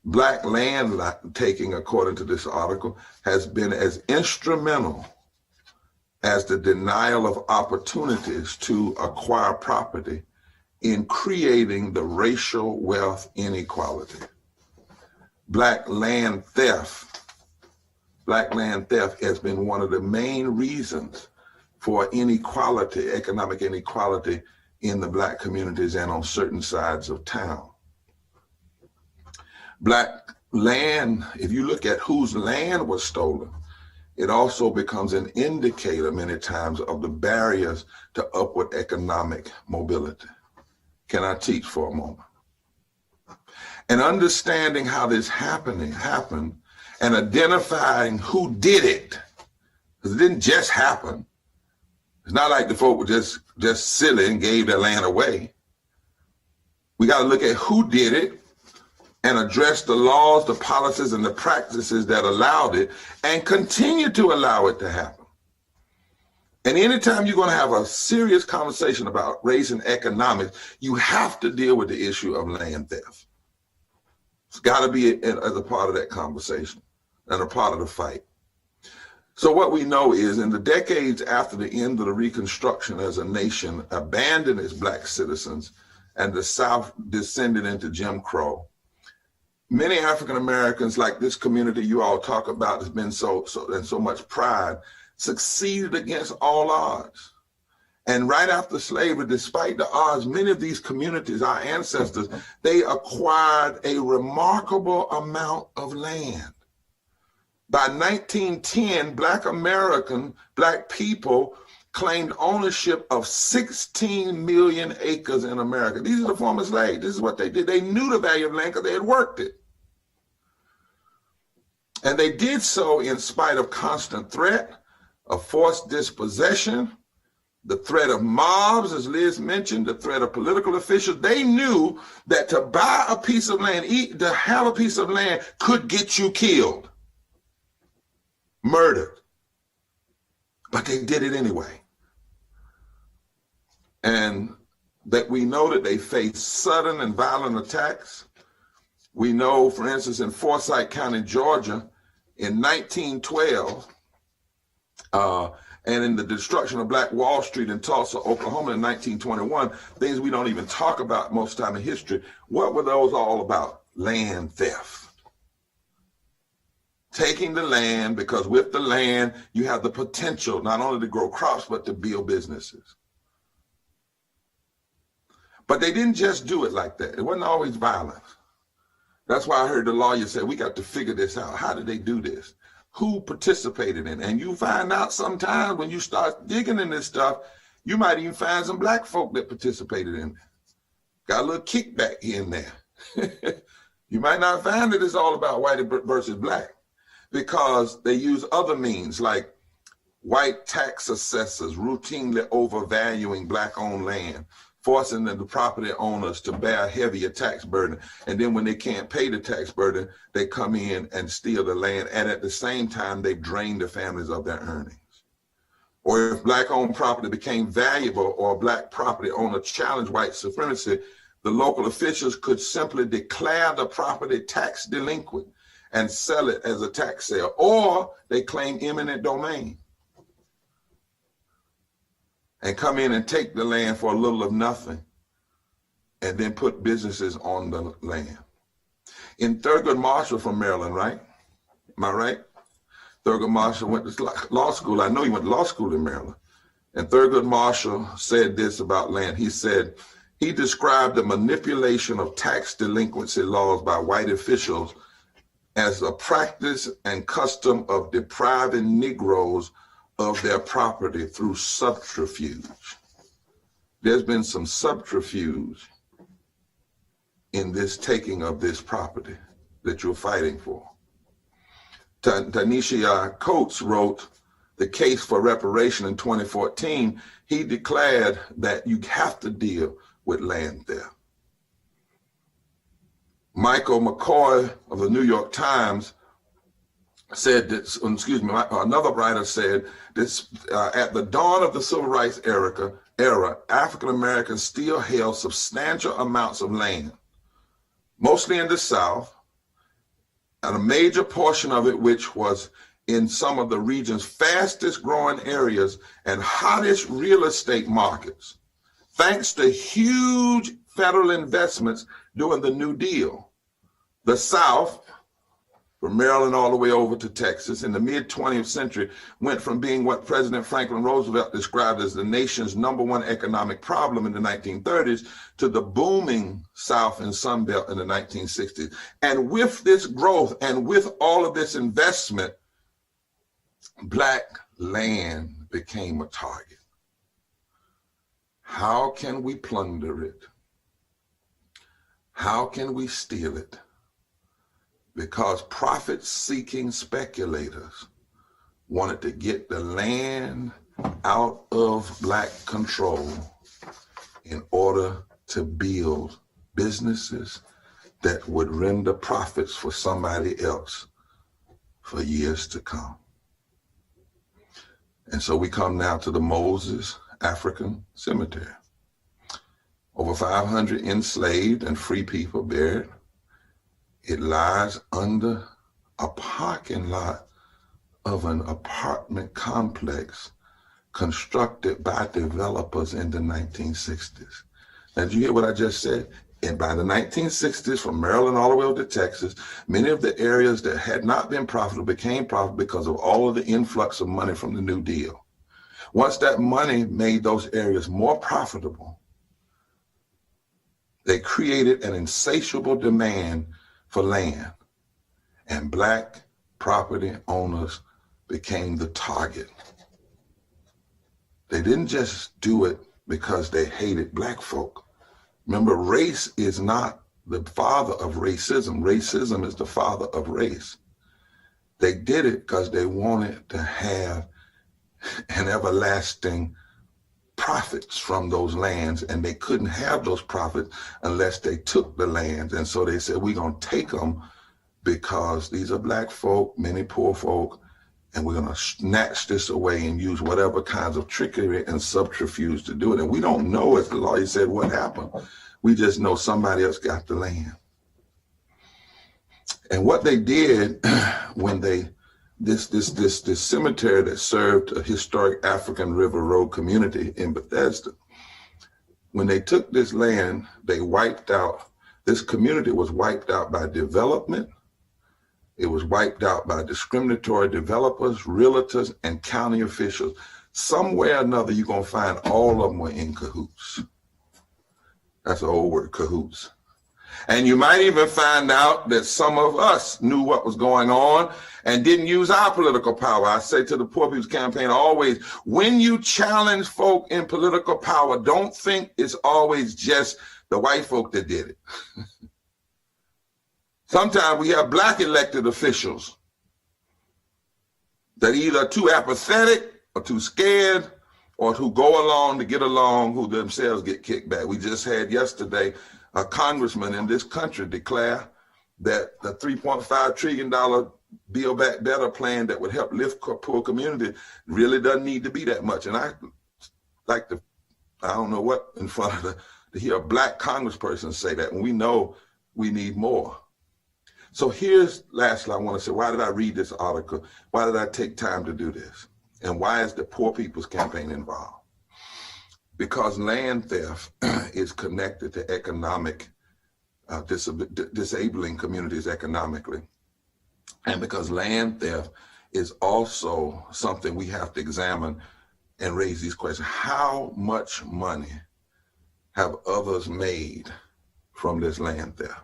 Black land taking, according to this article, has been as instrumental as the denial of opportunities to acquire property in creating the racial wealth inequality. Black land theft has been one of the main reasons for inequality, economic inequality in the black communities and on certain sides of town. Black land, if you look at whose land was stolen, it also becomes an indicator many times of the barriers to upward economic mobility. Can I teach for a moment? And understanding how this happened and identifying who did it, because it didn't just happen. It's not like the folk were just silly and gave their land away. We got to look at who did it and address the laws, the policies, and the practices that allowed it and continue to allow it to happen. And anytime you're going to have a serious conversation about race and economics, you have to deal with the issue of land theft. It's got to be as a part of that conversation and a part of the fight. So what we know is, in the decades after the end of the Reconstruction, as a nation abandoned its black citizens and the South descended into Jim Crow, many African Americans, like this community you all talk about, has been so much pride, succeeded against all odds. And right after slavery, despite the odds, many of these communities, our ancestors, they acquired a remarkable amount of land. By 1910, black people claimed ownership of 16 million acres in America. These are the former slaves. This is what they did. They knew the value of land because they had worked it. And they did so in spite of constant threat, of forced dispossession, the threat of mobs, as Liz mentioned, the threat of political officials. They knew that to buy a piece of land, to have a piece of land could get you killed, murdered. But they did it anyway. And that we know that they faced sudden and violent attacks. We know, for instance, in Forsyth County, Georgia, in 1912, and in the destruction of Black Wall Street in Tulsa, Oklahoma in 1921, things we don't even talk about most time in history. What were those all about? Land theft. Taking the land, because with the land, you have the potential not only to grow crops, but to build businesses. But they didn't just do it like that. It wasn't always violence. That's why I heard the lawyer say, we got to figure this out. How did they do this? Who participated in it? And you find out sometimes when you start digging in this stuff, you might even find some black folk that participated in it. Got a little kickback here and there. You might not find that it's all about white versus black, because they use other means like white tax assessors routinely overvaluing black-owned land, forcing the property owners to bear a heavier tax burden. And then when they can't pay the tax burden, they come in and steal the land. And at the same time, they drain the families of their earnings. or if black-owned property became valuable or a black property owner challenged white supremacy, the local officials could simply declare the property tax delinquent and sell it as a tax sale, or they claim eminent domain and come in and take the land for a little of nothing and then put businesses on the land. In Thurgood Marshall from Maryland, right? Am I right? Thurgood Marshall went to law school. I know he went to law school in Maryland. And Thurgood Marshall said this about land. He said, he described the manipulation of tax delinquency laws by white officials as a practice and custom of depriving Negroes of their property through subterfuge. There's been some subterfuge in this taking of this property that you're fighting for. Tanisha Coates wrote the case for reparation in 2014. He declared that you have to deal with land theft. Michael McCoy of the New York Times said that, another writer said this, at the dawn of the Civil Rights era, African Americans still held substantial amounts of land, mostly in the South, and a major portion of it which was in some of the region's fastest growing areas and hottest real estate markets, thanks to huge federal investments during the New Deal. The South, from Maryland all the way over to Texas, in the mid-20th century, went from being what President Franklin Roosevelt described as the nation's #1 economic problem in the 1930s to the booming South and Sun Belt in the 1960s. And with this growth and with all of this investment, black land became a target. How can we plunder it? How can we steal it? Because profit-seeking speculators wanted to get the land out of black control in order to build businesses that would render profits for somebody else for years to come. And so we come now to the Moses African Cemetery. Over 500 enslaved and free people buried. It lies under a parking lot of an apartment complex constructed by developers in the 1960s. Now, did you hear what I just said? And by the 1960s, from Maryland all the way over to Texas, many of the areas that had not been profitable became profitable because of all of the influx of money from the New Deal. Once that money made those areas more profitable, they created an insatiable demand for land, and black property owners became the target. They didn't just do it because they hated black folk. Remember, race is not the father of racism. Racism is the father of race. They did it because they wanted to have an everlasting profits from those lands, and they couldn't have those profits unless they took the lands. And so they said, we're going to take them because these are black folk, many poor folk, and we're going to snatch this away and use whatever kinds of trickery and subterfuge to do it. And we don't know, as the lawyer said, what happened. We just know somebody else got the land. And what they did when they this cemetery that served a historic African River Road community in Bethesda, when they took this land, they wiped out, this community was wiped out by development. It was wiped out by discriminatory developers, realtors, and county officials. Somewhere or another, you're going to find all of them were in cahoots. That's an old word, cahoots. And you might even find out that some of us knew what was going on and didn't use our political power. I say to the Poor People's Campaign always, when you challenge folk in political power, don't think it's always just the white folk that did it. Sometimes we have black elected officials that either are too apathetic or too scared or who go along to get along, who themselves get kicked back. We just had yesterday a congressman in this country declare that the $3.5 trillion Build Back Better plan that would help lift poor community really doesn't need to be that much. And I like to, I don't know what in front of to hear a black congressperson say that when we know we need more. So here's, lastly, I want to say, why did I read this article? Why did I take time to do this? And why is the Poor People's Campaign involved? Because land theft is connected to economic, disabling communities economically. And because land theft is also something we have to examine and raise these questions. How much money have others made from this land theft?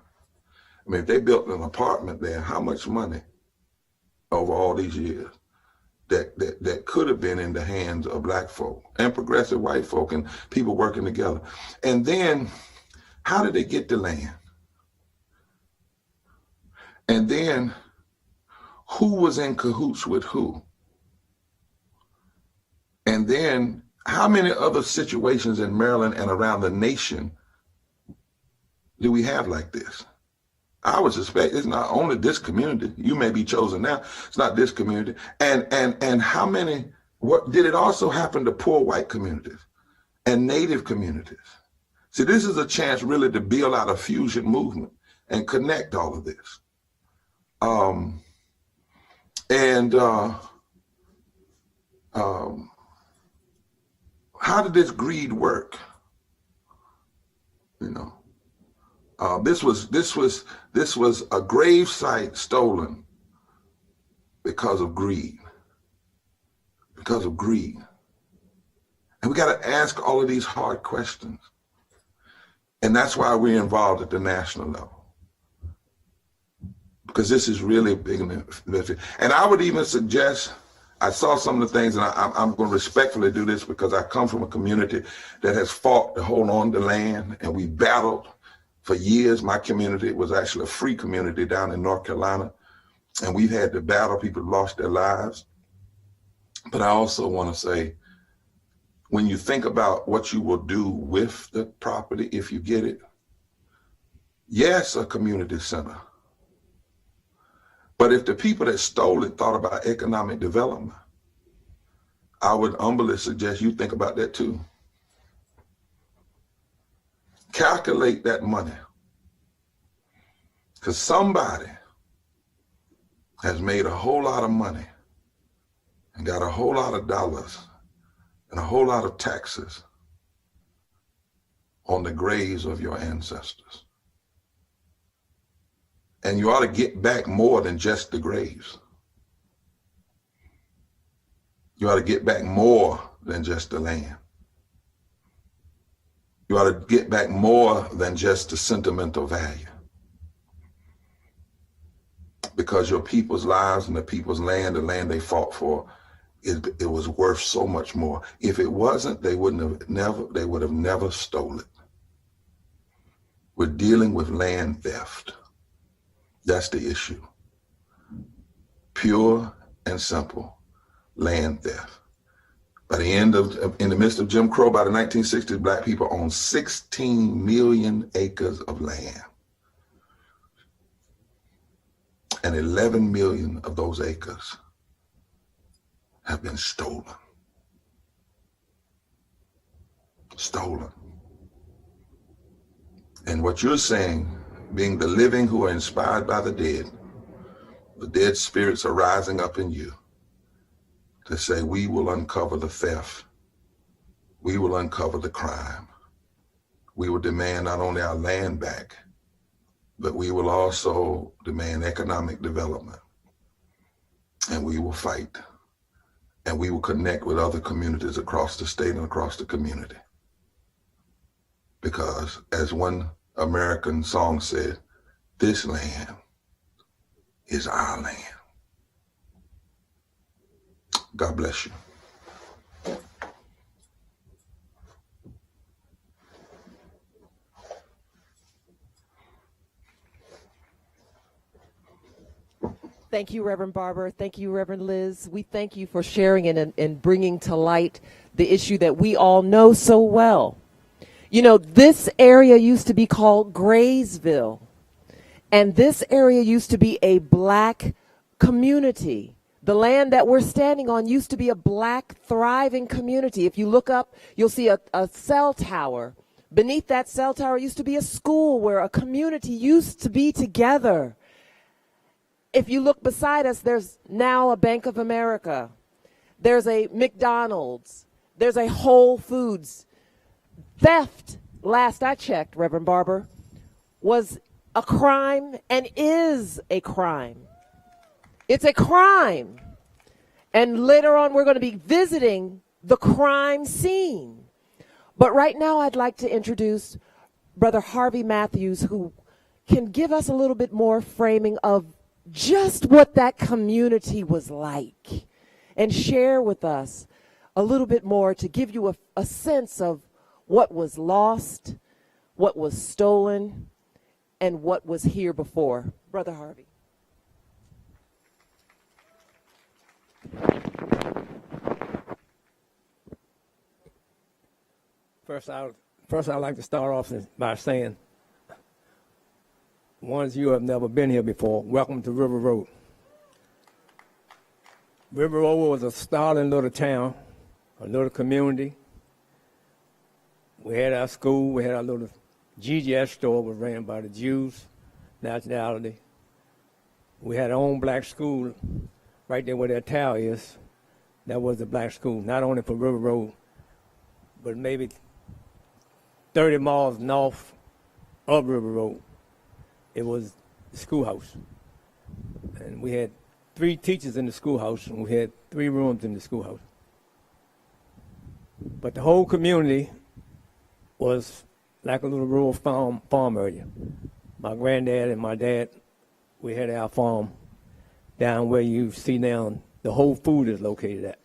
I mean, if they built an apartment there, how much money over all these years that could have been in the hands of black folk and progressive white folk and people working together? And then how did they get the land? And then who was in cahoots with who? And then how many other situations in Maryland and around the nation do we have like this? I would suspect it's not only this community. You may be chosen now. It's not this community. And how many, what did it also happen to poor white communities and Native communities? See, this is a chance really to build out a fusion movement and connect all of this. How did this greed work? You know, this was a grave site stolen because of greed. Because of greed. And we got to ask all of these hard questions. And that's why we're involved at the national level. Because this is really big. And I would even suggest, I saw some of the things, and I'm going to respectfully do this because I come from a community that has fought to hold on to land, and we battled for years. My community was actually a free community down in North Carolina, and we've had to battle. People lost their lives. But I also want to say, when you think about what you will do with the property if you get it, yes, a community center. But if the people that stole it thought about economic development, I would humbly suggest you think about that too. Calculate that money. Because somebody has made a whole lot of money and got a whole lot of dollars and a whole lot of taxes on the graves of your ancestors. And you ought to get back more than just the graves. You ought to get back more than just the land. You ought to get back more than just the sentimental value. Because your people's lives and the people's land, the land they fought for, it was worth so much more. If it wasn't, they would have never stole it. We're dealing with land theft. That's the issue. Pure and simple land theft. By the end in the midst of Jim Crow, by the 1960s, black people owned 16 million acres of land. And 11 million of those acres have been stolen. Stolen. And what you're saying, being the living who are inspired by the dead spirits are rising up in you to say, we will uncover the theft. We will uncover the crime. We will demand not only our land back, but we will also demand economic development. And we will fight. And we will connect with other communities across the state and across the community. Because as one American song said, this land is our land. God bless you. Thank you, Reverend Barber. Thank you, Reverend Liz. We thank you for sharing and bringing to light the issue that we all know so well. You know, this area used to be called Graysville, and this area used to be a black community. The land that we're standing on used to be a black, thriving community. If you look up, you'll see a cell tower. Beneath that cell tower used to be a school where a community used to be together. If you look beside us, there's now a Bank of America. There's a McDonald's. There's a Whole Foods. Theft, last I checked, Reverend Barber, was a crime and is a crime. It's a crime. And later on, we're going to be visiting the crime scene. But right now, I'd like to introduce Brother Harvey Matthews, who can give us a little bit more framing of just what that community was like and share with us a little bit more to give you a sense of what was lost, what was stolen, and what was here before. Brother Harvey. First, I'd like to start off by saying, ones you have never been here before, welcome to River Road. River Road was a startling little town, a little community. We had our school, we had our little GGS store, was ran by the Jews, nationality. We had our own black school right there where that tower is. That was the black school, not only for River Road, but maybe 30 miles north of River Road. It was the schoolhouse. And we had 3 teachers in the schoolhouse, and we had 3 rooms in the schoolhouse. But the whole community was like a little rural farm area. My granddad and my dad, we had our farm down where you see now the Whole Food is located at.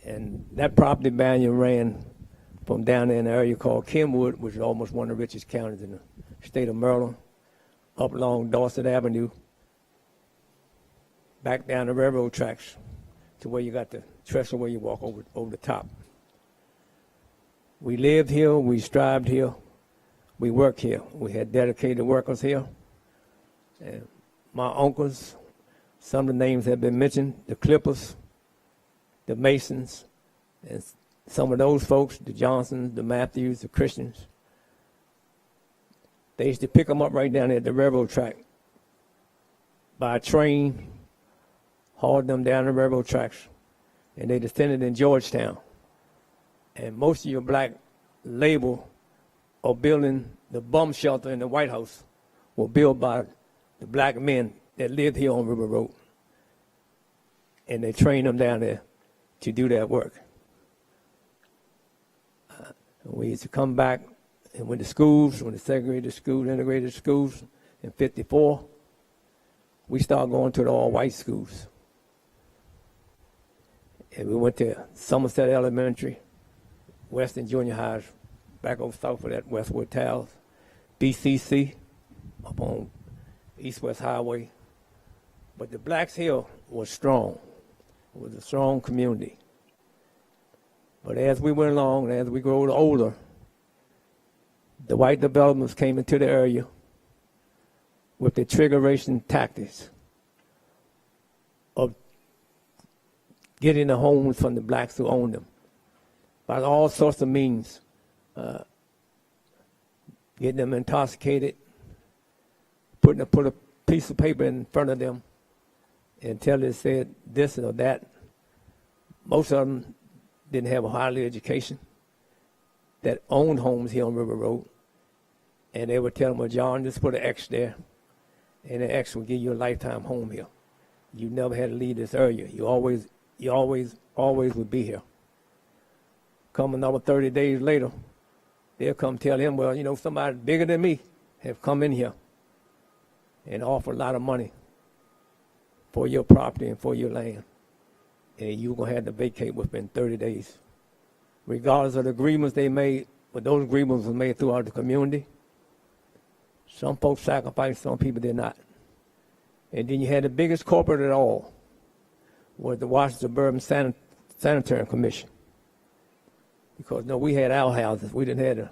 And that property value ran from down there in the area called Kenwood, which is almost one of the richest counties in the state of Maryland, up along Dorset Avenue, back down the railroad tracks to where you got the trestle where you walk over the top. We lived here, we strived here, we worked here. We had dedicated workers here. And my uncles, some of the names have been mentioned, the Clippers, the Masons, and some of those folks, the Johnsons, the Matthews, the Christians. They used to pick them up right down there at the railroad track by train, hauled them down the railroad tracks, and they descended in Georgetown. And most of your black labor of building the bum shelter in the White House were built by the black men that lived here on River Road. And they trained them down there to do that work. We used to come back and when the schools, when the segregated schools, integrated schools in 54, we started going to the all-white schools. And we went to Somerset Elementary, Western Junior Highs, back over south of that Westwood Towers, BCC, up on East-West Highway. But the blacks here was strong. It was a strong community. But as we went along, and as we grew older, the white developments came into the area with the triggeration tactics of getting the homes from the blacks who owned them by all sorts of means, getting them intoxicated, put a piece of paper in front of them until they said this or that. Most of them didn't have a higher education that owned homes here on River Road. And they would tell them, well, John, just put an X there, and the X will give you a lifetime home here. You never had to leave this area. You always would be here. Come another 30 days later, they'll come tell him, well, you know, somebody bigger than me have come in here and offer a lot of money for your property and for your land. And you're going to have to vacate within 30 days. Regardless of the agreements they made, but those agreements were made throughout the community. Some folks sacrificed, some people did not. And then you had the biggest corporate at all, was the Washington Suburban Sanitary Commission. Because, no, we had our houses. We didn't have the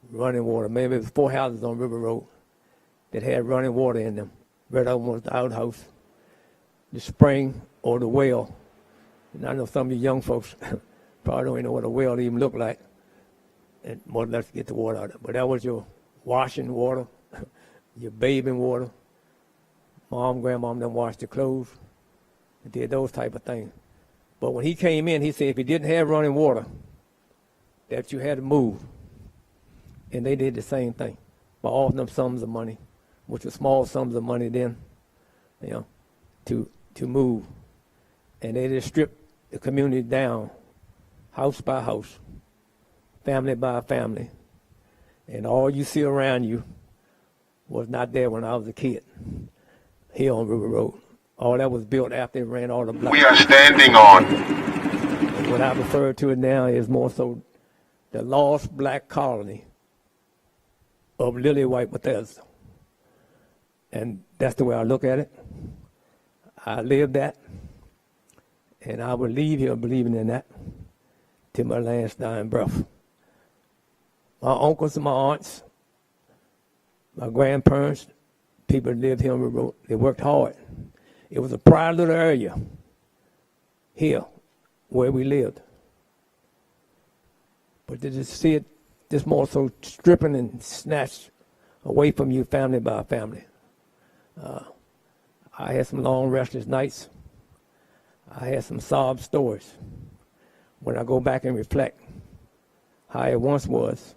running water. Maybe it was 4 houses on River Road that had running water in them. right out was the outhouse, the spring or the well. And I know some of you young folks probably don't even know what a well even looked like. And more or less get the water out of it. But that was your washing water, your bathing water. Mom, grandmom, them washed your clothes. And did those type of things. But when he came in, he said if you didn't have running water, that you had to move. And they did the same thing by offering them sums of money, which were small sums of money then, to move. And they just stripped the community down, house by house, family by family. And all you see around you was not there when I was a kid, here on River Road. All that was built after they ran all the blocks. We are standing on. And what I refer to it now is more so the lost black colony of Lily White Bethesda. And that's the way I look at it. I live that. And I will leave here believing in that till my last dying breath. My uncles and my aunts, my grandparents, people that lived here on the road, they worked hard. It was a private little area here where we lived. But to just see it just more so stripping and snatched away from you family by family. I had some long restless nights. I had some sob stories when I go back and reflect how it once was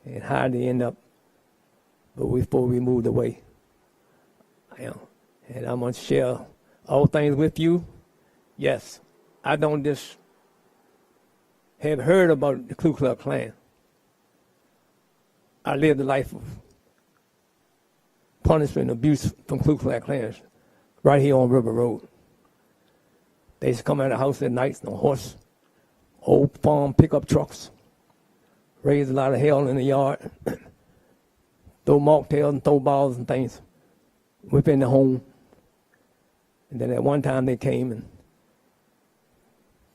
and how they end up before we moved away. And I'm going to share all things with you. Yes, I don't just have heard about the Ku Klux Klan. I lived a life of punishment and abuse from Ku Klux Klans right here on River Road. They used to come out of the house at night on horse, old farm pickup trucks, raise a lot of hell in the yard, throw mocktails and throw balls and things within the home. And then at one time they came and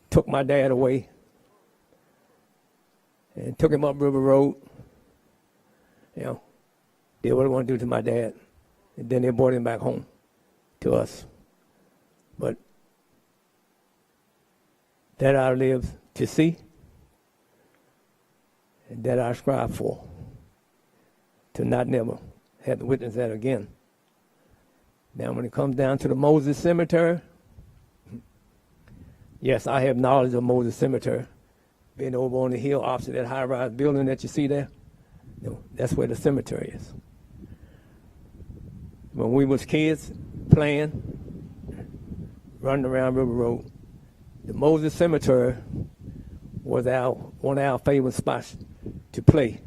took my dad away and took him up River Road. Did what they want to do to my dad. And then they brought him back home to us. But that I live to see, and that I strive for, to not never have to witness that again. Now, when it comes down to the Moses Cemetery, yes, I have knowledge of Moses Cemetery. Being over on the hill opposite that high-rise building that you see there, that's where the cemetery is. When we was kids playing, running around River Road, the Moses Cemetery was one of our favorite spots to play.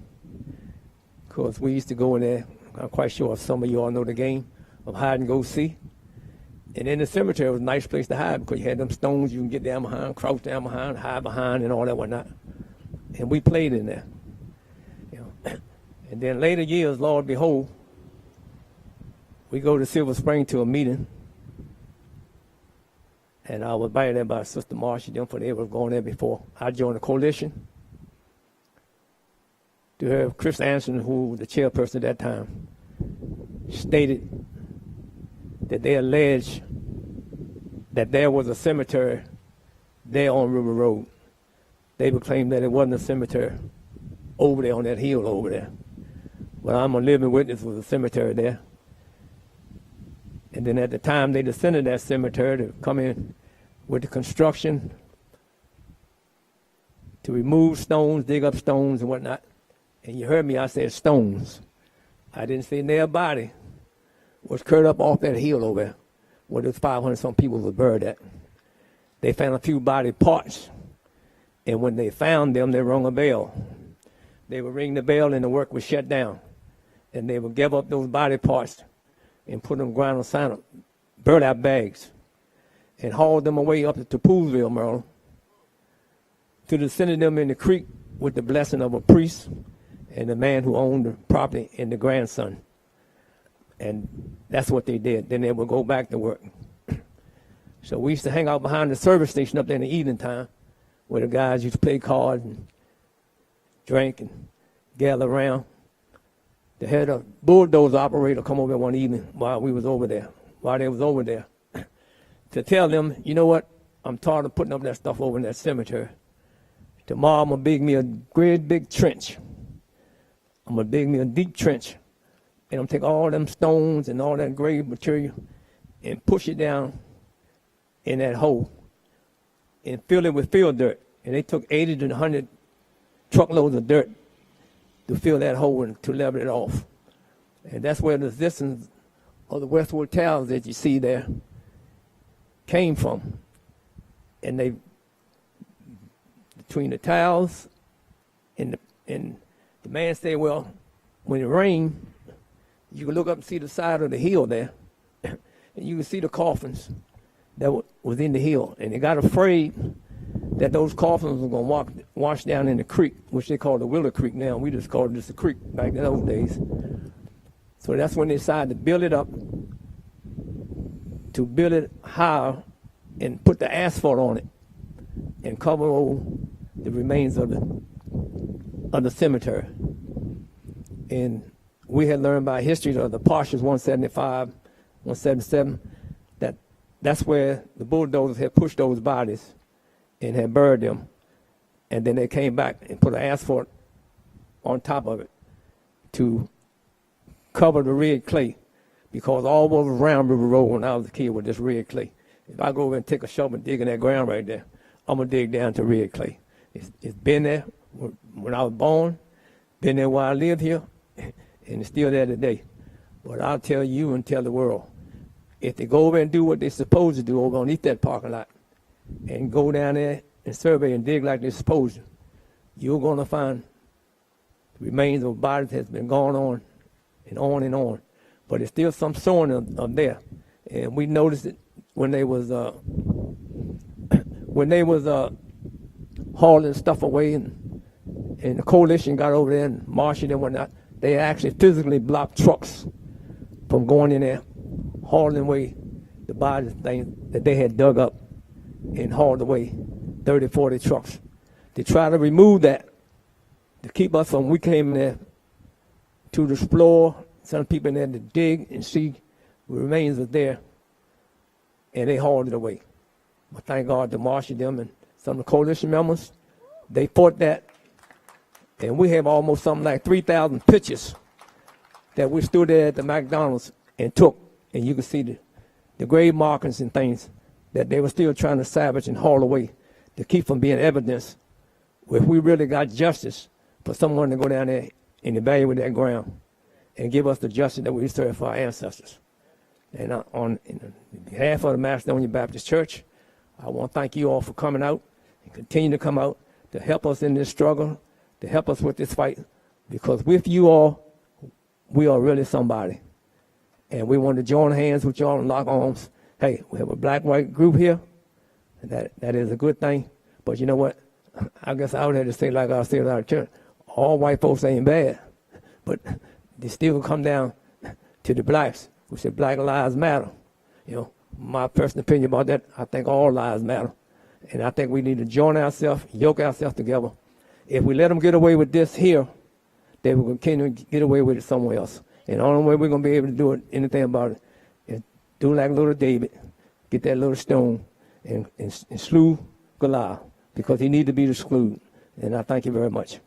Because we used to go in there, I'm quite sure some of you all know the game of hide and go see. And in the cemetery was a nice place to hide because you had them stones you can get down behind, crouch down behind, hide behind, and all that whatnot. And we played in there. And then later years, Lord behold, we go to Silver Spring to a meeting. And I was invited there by Sister Marcia, them for they were going there before I joined the coalition. To her, Chris Anderson, who was the chairperson at that time, stated that they alleged that there was a cemetery there on River Road. They would claim that it wasn't a cemetery over there on that hill over there. But I'm a living witness was a cemetery there. And then at the time they descended that cemetery to come in with the construction to remove stones, dig up stones and whatnot. And you heard me, I said stones. I didn't say their body was curled up off that hill over there where those 500 some people were buried at. They found a few body parts. And when they found them, they rung a bell. They would ring the bell and the work was shut down. And they would give up those body parts and put them ground on sign, burlap bags, and haul them away up to Poolsville, Maryland, to send them in the creek with the blessing of a priest and the man who owned the property and the grandson. And that's what they did. Then they would go back to work. So we used to hang out behind the service station up there in the evening time where the guys used to play cards and drink and gather around. They had a bulldozer operator come over one evening while they was over there, to tell them, you know what, I'm tired of putting up that stuff over in that cemetery. Tomorrow I'm going to dig me a great big trench. I'm going to dig me a deep trench. And I'm going to take all them stones and all that grave material and push it down in that hole and fill it with field dirt. And they took 80 to 100 truckloads of dirt to fill that hole and to level it off. And that's where the existence of the Westwood Towers that you see there came from. And they, between the tiles and the man said, well, when it rained, you can look up and see the side of the hill there, and you can see the coffins that was in the hill. And they got afraid that those coffins were going to wash down in the creek, which they call the Willow Creek now. We just called it just a creek back in those days. So that's when they decided to build it up, to build it higher and put the asphalt on it and cover over the remains of the cemetery. And we had learned by history of the Parshas 175, 177, that's where the bulldozers had pushed those bodies and had buried them. And then they came back and put an asphalt on top of it to cover the red clay, because all over around River Road when I was a kid was just red clay. If I go over and take a shovel and dig in that ground right there, I'm going to dig down to red clay. It's been there when I was born, been there while I lived here, and it's still there today. But I'll tell you and tell the world, if they go over and do what they're supposed to do over underneath that parking lot and go down there and survey and dig like they're supposed to, you're going to find the remains of bodies that's been going on and on and on. But there's still some showing of there. And we noticed it when they was hauling stuff away, and the coalition got over there and marshaled and whatnot. They actually physically blocked trucks from going in there, hauling away the bodies things that they had dug up and hauled away, 30, 40 trucks. They try to remove that to keep us from, we came in there to explore, some people in there to dig and see the remains are there, and they hauled it away. But thank God to marshal them and some of the coalition members, they fought that. And we have almost something like 3,000 pictures that we stood there at the McDonald's and took. And you can see the grave markings and things that they were still trying to salvage and haul away to keep from being evidence. If we really got justice for someone to go down there and evaluate that ground and give us the justice that we deserve for our ancestors. And on behalf of the Macedonian Baptist Church, I want to thank you all for coming out and continue to come out to help us in this struggle, to help us with this fight, because with you all, we are really somebody. And we want to join hands with y'all and lock arms. Hey, we have a black-white group here, and that is a good thing. But you know what? I guess I would have to say, like I said out of church, all white folks ain't bad, but they still come down to the blacks who say Black Lives Matter. You know, my personal opinion about that, I think all lives matter. And I think we need to join ourselves, yoke ourselves together. If we let them get away with this here, they will continue to get away with it somewhere else. And the only way we're going to be able to do anything about it is do like little David, get that little stone and slew Goliath, because he needed to be excluded. And I thank you very much.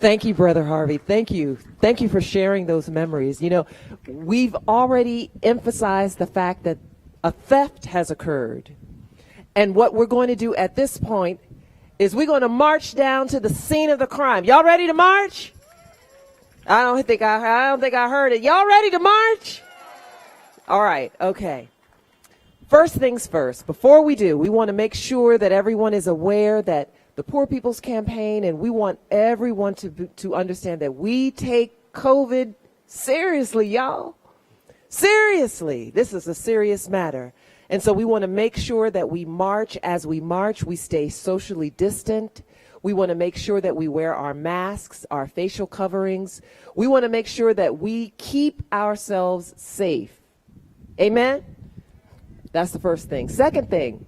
Thank you, Brother Harvey. Thank you. Thank you for sharing those memories. You know, we've already emphasized the fact that a theft has occurred. And what we're going to do at this point is we're going to march down to the scene of the crime. Y'all ready to march? I don't think I heard it. Y'all ready to march? All right. Okay. First things first. Before we do, we want to make sure that everyone is aware that the Poor People's Campaign, and we want everyone to understand that we take COVID seriously, y'all. Seriously. This is a serious matter. And so we want to make sure that we march. As we march, we stay socially distant. We want to make sure that we wear our masks, our facial coverings. We want to make sure that we keep ourselves safe. Amen? That's the first thing. Second thing,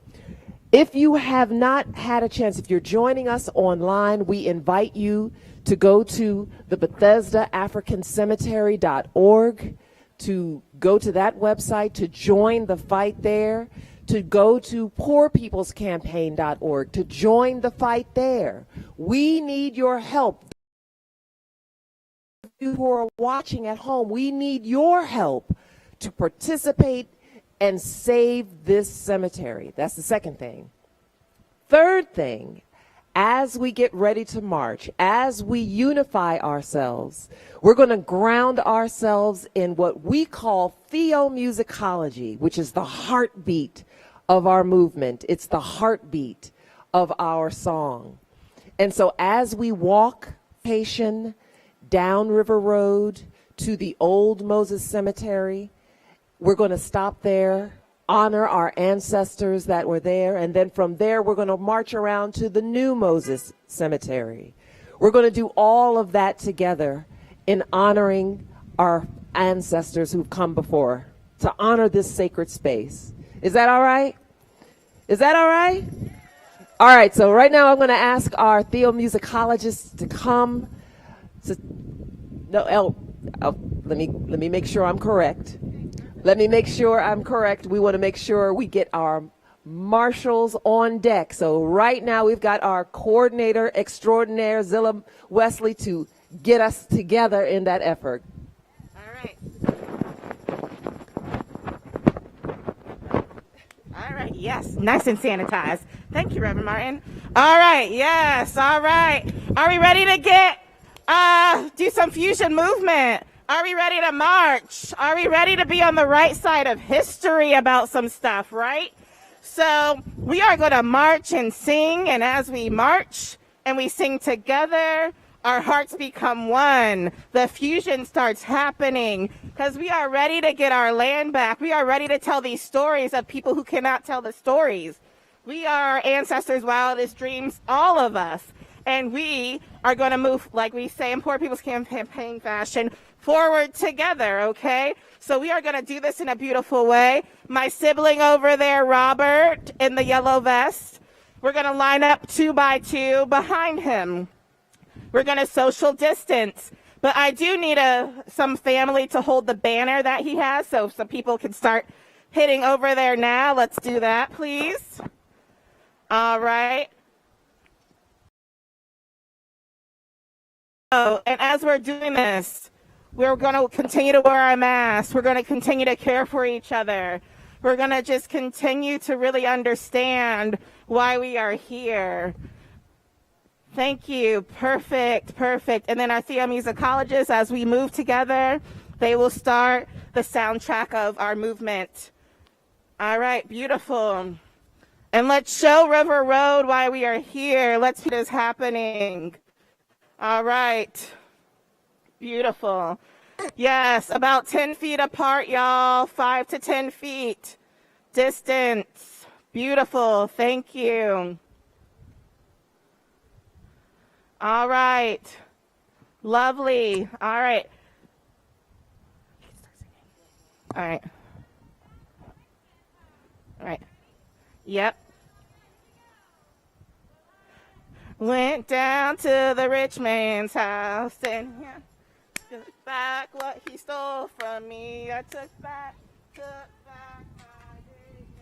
if you have not had a chance, if you're joining us online, we invite you to go to the Bethesda African Cemetery.org, to go to that website, to join the fight there, to go to poorpeoplescampaign.org, to join the fight there. We need your help. You who are watching at home, we need your help to participate and save this cemetery. That's the second thing. Third thing, as we get ready to march, as we unify ourselves, we're going to ground ourselves in what we call theomusicology, which is the heartbeat of our movement. It's the heartbeat of our song. And so as we walk Haitian down River Road to the old Moses Cemetery, we're going to stop there, honor our ancestors that were there, and then from there we're going to march around to the new Moses Cemetery. We're going to do all of that together in honoring our ancestors who've come before, to honor this sacred space. Is that all right? Is that all right? All right, so right now I'm going to ask our theomusicologists to come. Let me make sure I'm correct. Let me make sure I'm correct. We want to make sure we get our marshals on deck. So right now we've got our coordinator extraordinaire, Zilla Wesley, to get us together in that effort. All right. All right, yes, nice and sanitized. Thank you, Reverend Martin. All right, yes, all right. Are we ready to do some fusion movement? Are we ready to march? Are we ready to be on the right side of history about some stuff, right? So we are going to march and sing, and as we march and we sing together, our hearts become one. The fusion starts happening because we are ready to get our land back. We are ready to tell these stories of people who cannot tell the stories. We are our ancestors' wildest dreams, all of us. And we are going to move, like we say in Poor People's Campaign fashion, forward together, okay? So we are going to do this in a beautiful way. My sibling over there, Robert, in the yellow vest, we're going to line up 2 by 2 behind him. We're going to social distance. But I do need some family to hold the banner that he has, so some people can start hitting over there now. Let's do that, please. All right. Oh, and as we're doing this, we're going to continue to wear our masks. We're going to continue to care for each other. We're going to just continue to really understand why we are here. Thank you. Perfect, perfect. And then our theomusicologists, as we move together, they will start the soundtrack of our movement. All right, beautiful. And let's show River Road why we are here. Let's see what is happening. All right. Beautiful. Yes, about 10 feet apart, y'all. 5 to 10 feet distance. Beautiful. Thank you. All right. Lovely. All right. All right. All right. Yep. Went down to the rich man's house and took back what he stole from me. I took back my dignity.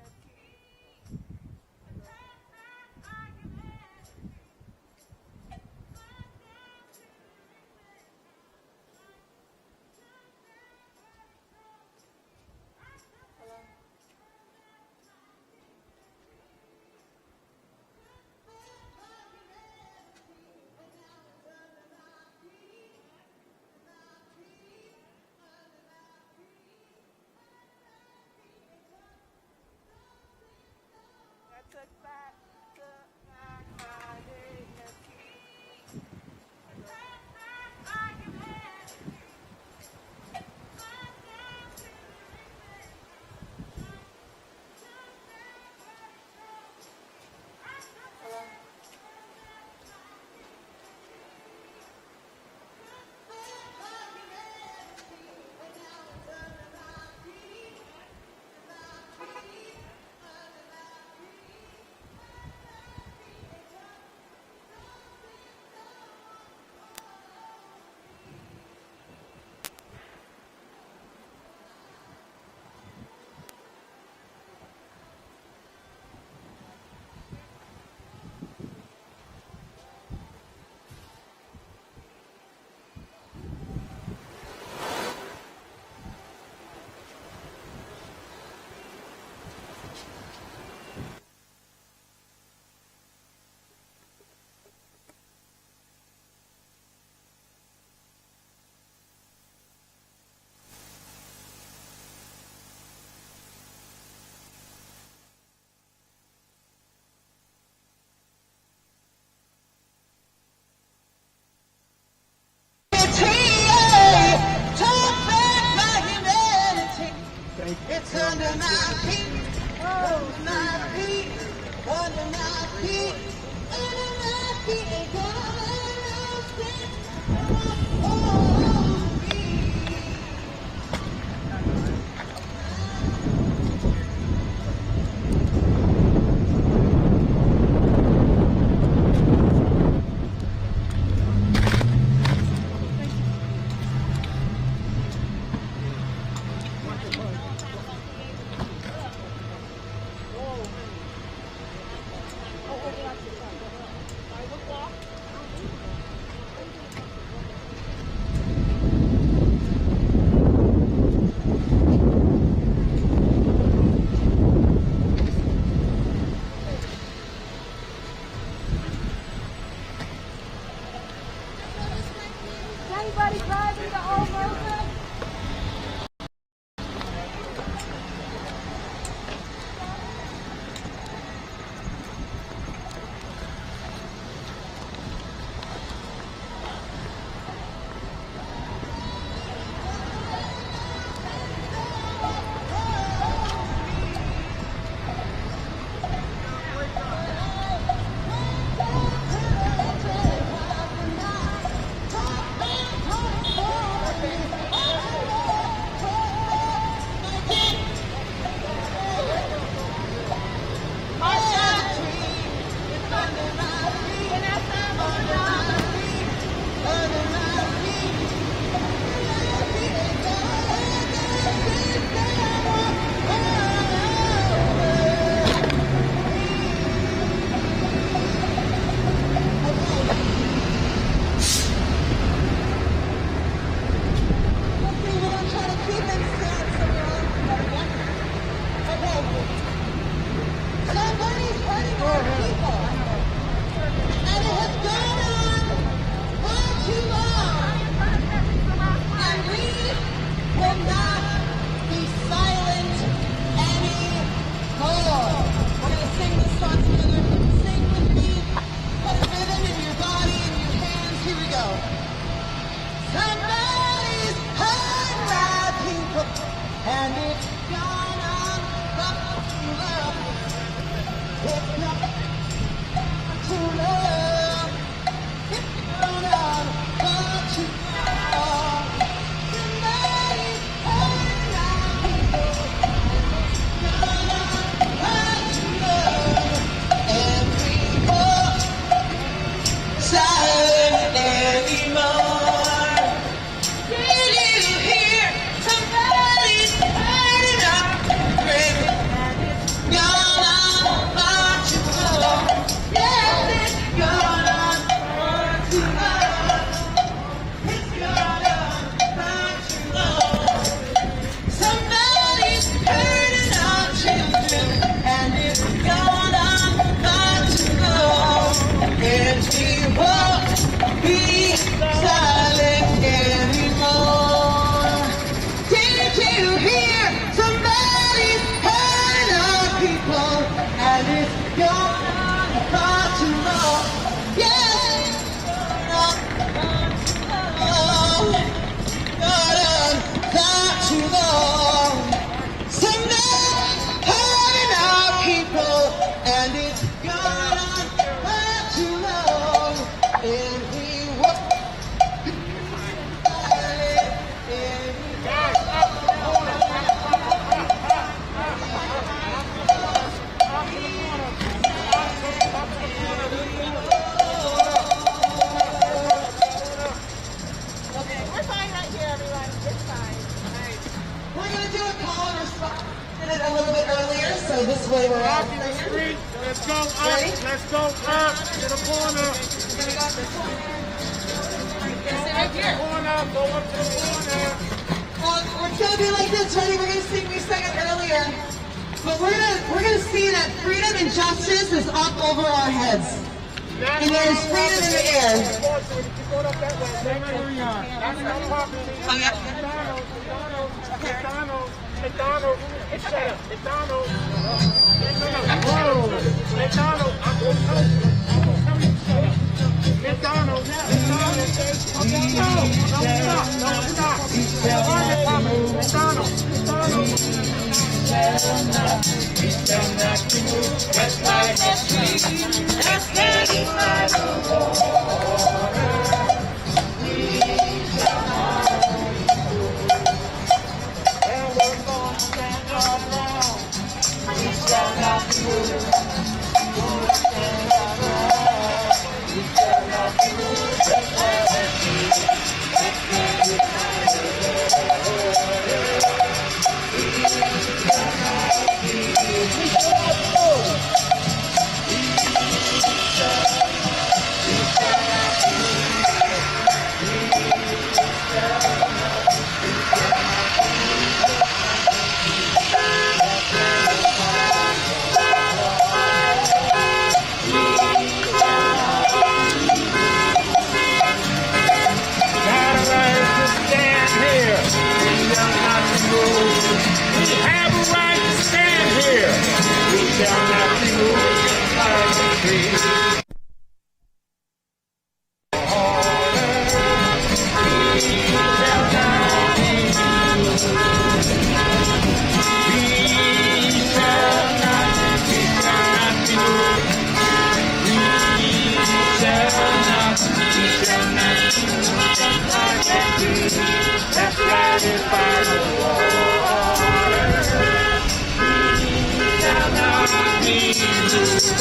St.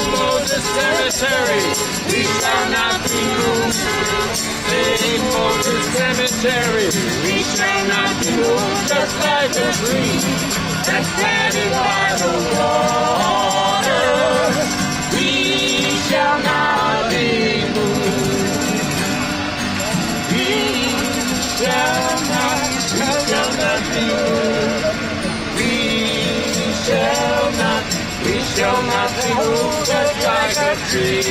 Moses Cemetery, we shall not be moved. St. Moses Cemetery, we shall not be moved. Just like a tree that's planted by the water, we shall not be moved. We shall not be moved. We shall not be moved, just like a tree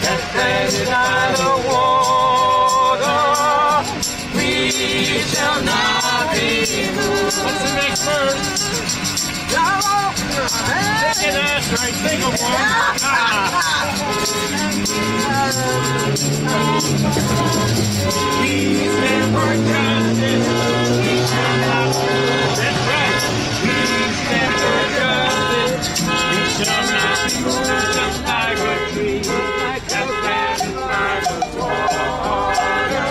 that's planted by the water. We shall not be moved. What's the next verse? Take that's right, think of one. We stand for justice. We shall not be moved. That's right. We stand for justice. We shall not be moved, just like a tree that's planted by the water.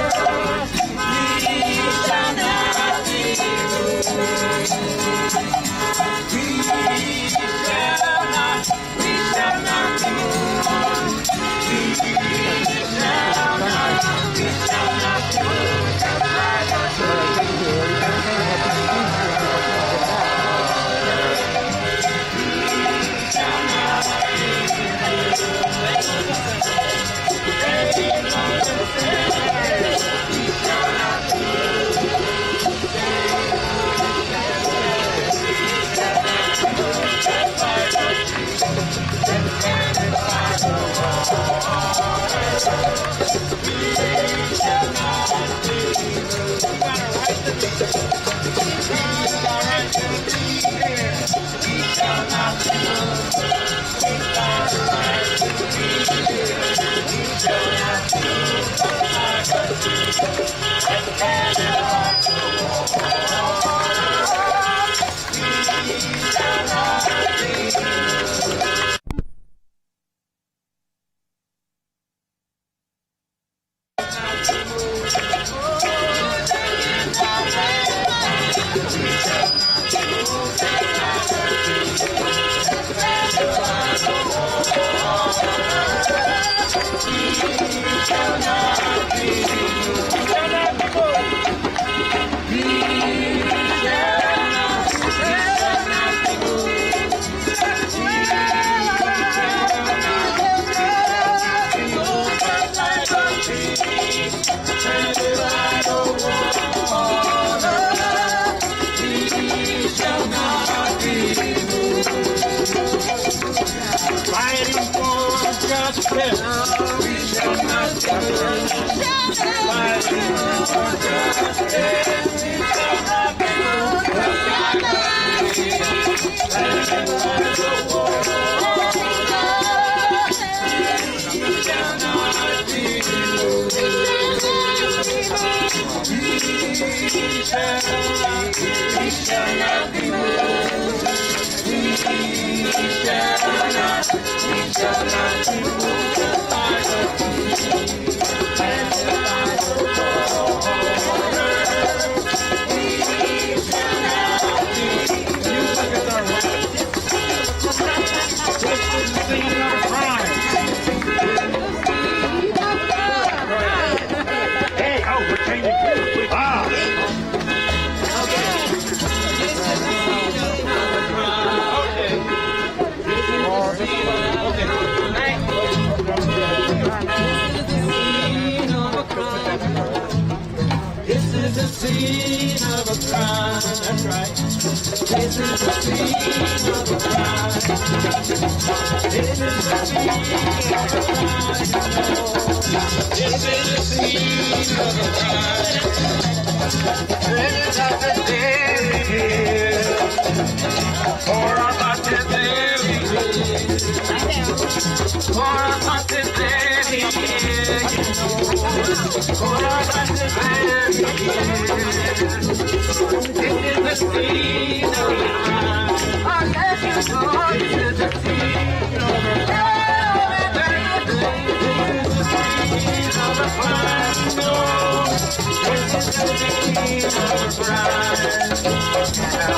We shall not be moved. We shall not be moved. We shall not be moved, just like a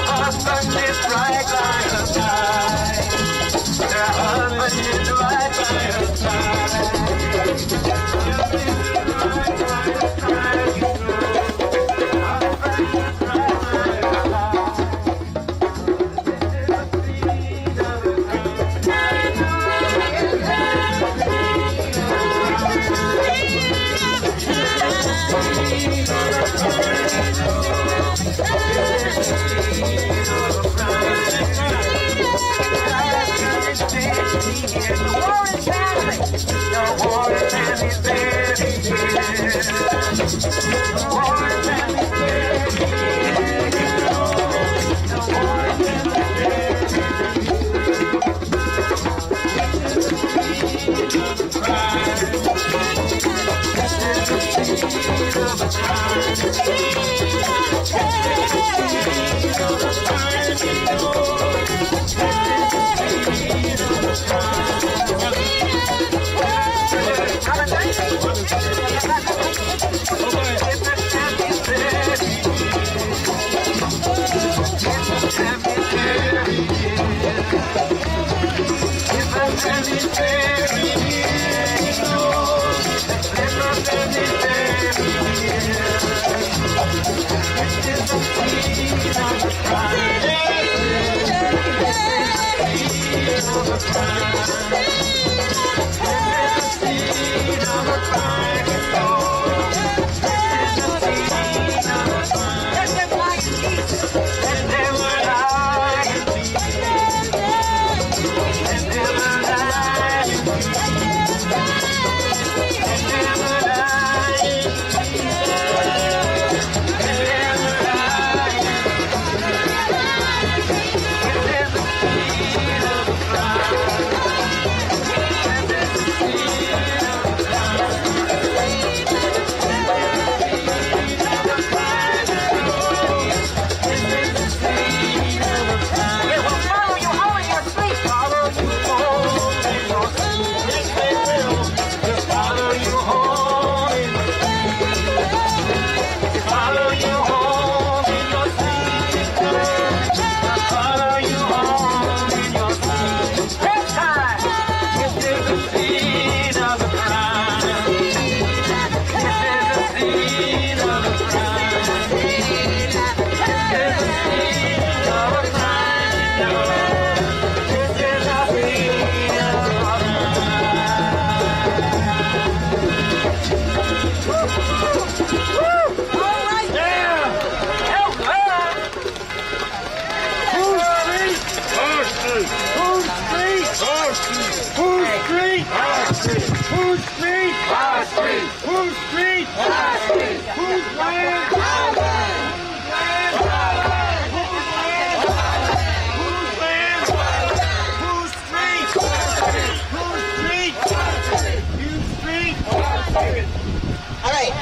Our sun is bright like a star.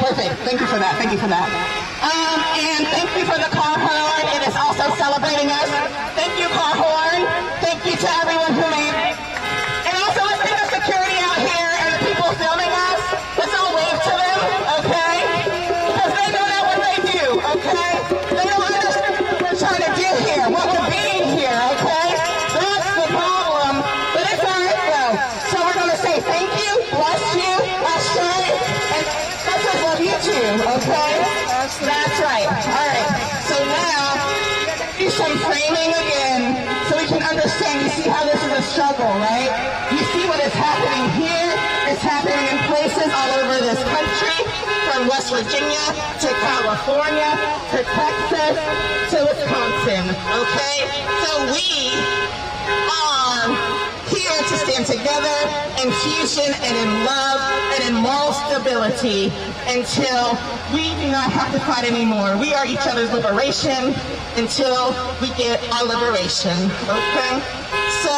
Perfect. Thank you for that. Thank you for that. And thank you for the car horn. It is also celebrating us. Thank you, car horn. Thank you to everyone who made it. And also, let's get the security out here and the people filming us. Let's all wave to them, okay? Because they don't know what they do, okay? They don't understand what we're trying to do here, what we're being here, okay? That's the problem. But it's all right, though. So we're going to say thank you, bless you, Ashe, and love you too, okay? That's right. All right. So now, do some framing again so we can understand. You see how this is a struggle, right? You see what is happening here. It's happening in places all over this country, from West Virginia to California to Texas to Wisconsin, okay? So we are here to stand together in fusion and in love and in moral stability until we do not have to fight anymore. We are each other's liberation until we get our liberation, okay? So,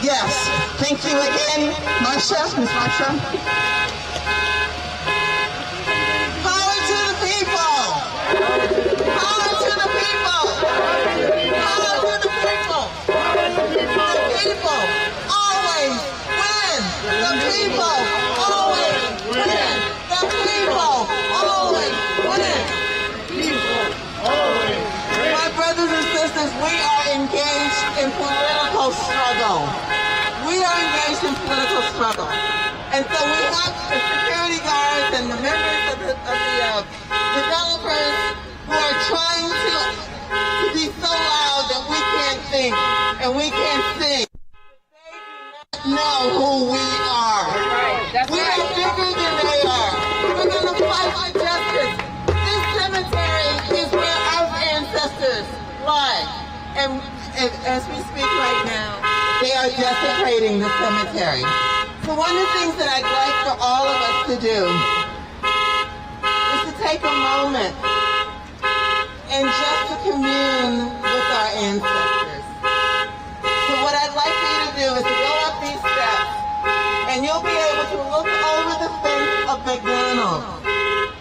yes, thank you again, Marsha, Ms. Marsha. Power to the people! Power to the people! Power to the people! The people always win! The people always win! The people always win! My brothers and sisters, we are engaged in political struggle. We are engaged in political struggle. And so we have the security guards and the members of the developers who are trying to be so loud that we can't think and we can't sing. They do not know who we are. We are bigger than they are. We're going to fight for justice. This cemetery is where our ancestors lie. And as we speak right now, they are are desecrating the cemetery. So one of the things that I'd like for all of us to do is to take a moment and just to commune with our ancestors. So what I'd like for you to do is to go up these steps, and you'll be able to look over the fence of McDonald's,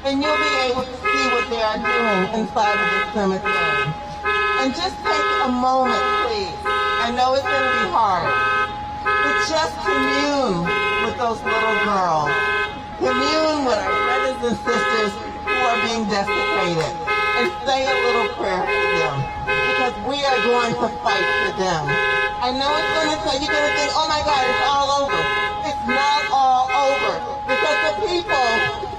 and you'll be able to see what they are doing inside of the cemetery. And just take a moment, please. I know it's going to be hard, but just commune with those little girls. Commune with our brothers and sisters who are being desecrated, and say a little prayer for them, because we are going to fight for them. I know it's going to say, you're going to think, oh my God, it's all over. It's not all over, because the people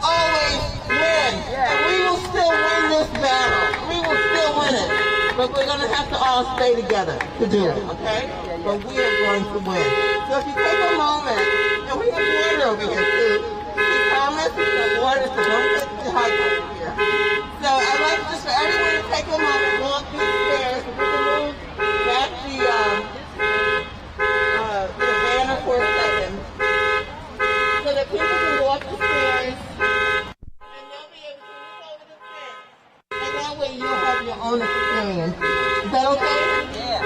always win, and we will still win this battle. We will still win it. But we're going to have to all stay together to do it, okay? But we are going to win. So if you take a moment, and we have water over here too. We promise the water, so don't get dehydrated here. So I'd like just for everyone to take a moment, go up these stairs, and we can move back the banner for a second, so that people can go up the stairs, and they'll be able to look over the fence. And that way you'll have your own experience. Is that okay? Yeah.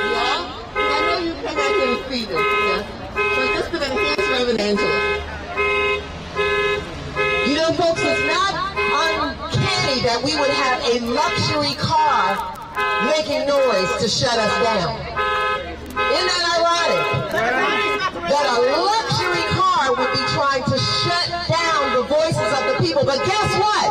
I know you came out here to see this, yes? So just for that, here's Reverend Angela. You know, folks, it's not uncanny that we would have a luxury car making noise to shut us down. Isn't that ironic? That a luxury car would be trying to shut down the voices of the people. But guess what?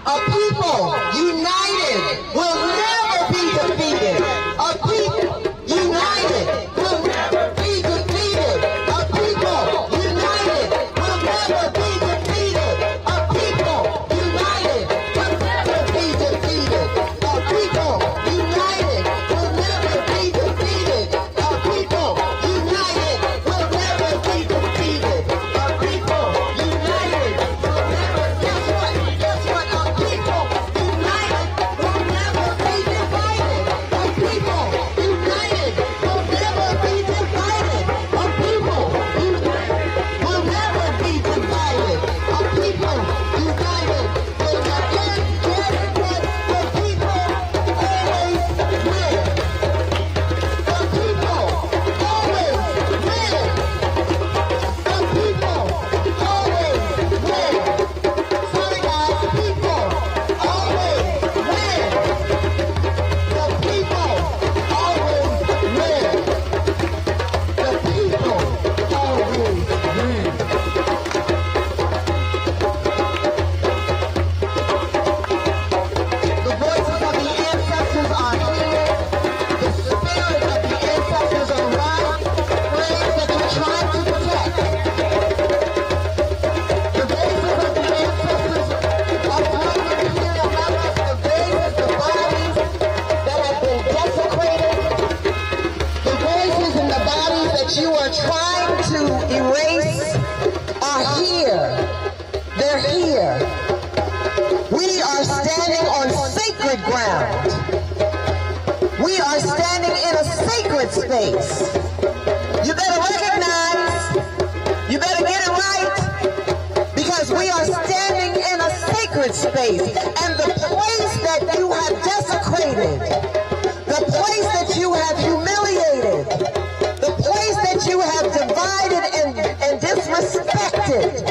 A people united will never be defeated. A people united will never be defeated. A people united will never be defeated. A people united will never be defeated. A people united will never be defeated. A people united will never be defeated. A people united will never. Guess what? Guess what? A people united will never be divided. A people united will never be divided. A people united will never be divided. A people united will never. The people always win. The people always win. The people always win. Sorry guys, people always win. The people always win. The people always win. The voices of the ancestors are here. The spirit of the ancestors are right. Graves that you're trying to protect. The voices of the ancestors are bringing here among us the graves, the bodies that have been desecrated. The voices and the bodies that you are trying to erase are here. They're here. We are standing on sacred ground. We are standing in a sacred space. You better recognize, you better get it right, because we are standing in a sacred space. And the place that you have desecrated, the place that you have humiliated, the place that you have divided and disrespected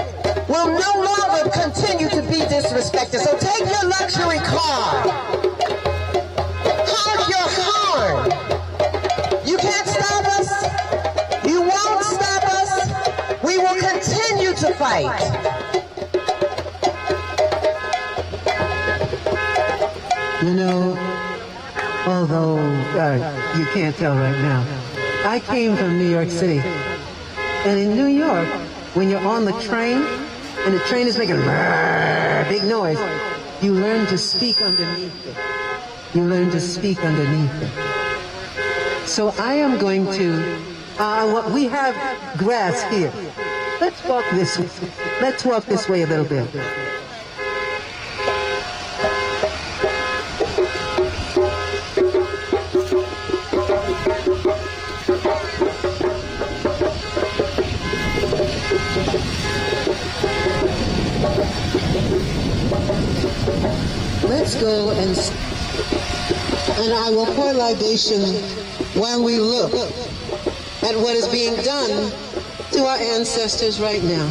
will no longer continue to be disrespected. So take your luxury car. Honk your horn. You can't stop us. You won't stop us. We will continue to fight. You know, although you can't tell right now, I came from New York City. And in New York, when you're on the train, and the train is making a big noise, you learn to speak underneath it. You learn to speak underneath it. So I am going to, we have grass here. Let's walk this way. Let's walk this way a little bit. go and I will pour libation while we look at what is being done to our ancestors right now.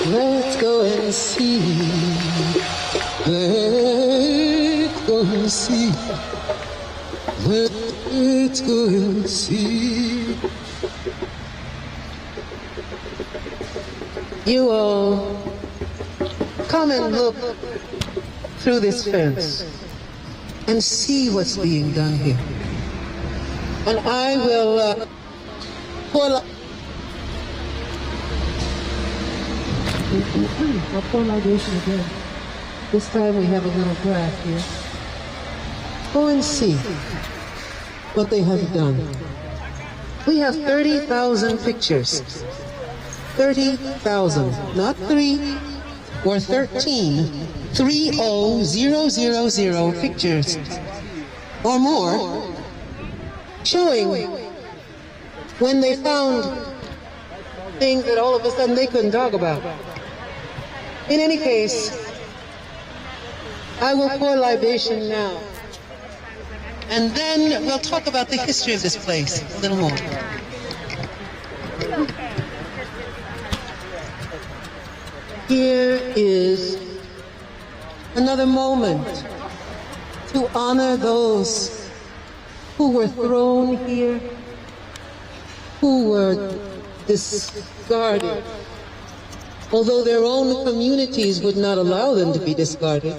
Let's go and see. Let's go and see. Let's go and see. You all come and look through this fence and see what's being done here. And I will pour I'll pour libation again. This time we have a little graph here. Go and see what they have done. We have 30,000 pictures. 30,000, not 3 or 13, 30,000 pictures or more, showing when they found things that all of a sudden they couldn't talk about. In any case, I will pour libation now, and then we'll talk about the history of this place a little more. Here is another moment to honor those who were thrown here, who were discarded, although their own communities would not allow them to be discarded.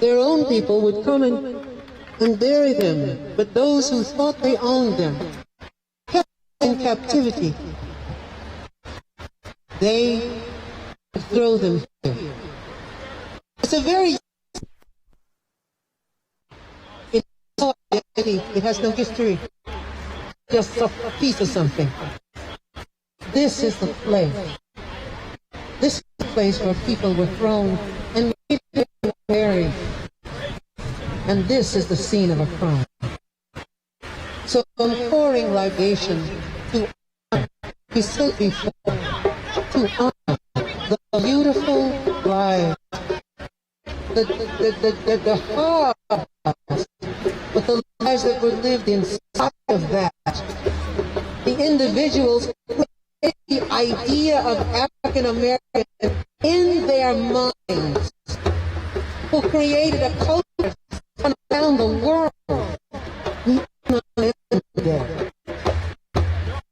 Their own people would come and bury them, but those who thought they owned them, kept in captivity, they throw them here. It's a very... It has no history, just a piece of something. This is the place. This is the place where people were thrown and buried. And this is the scene of a crime. So I'm pouring libation to honor, we stood before, to honor the beautiful lives, the hard lives, but the lives that were lived inside of that. The individuals who put the idea of African American in their minds, who created a culture around the world. We cannot live there.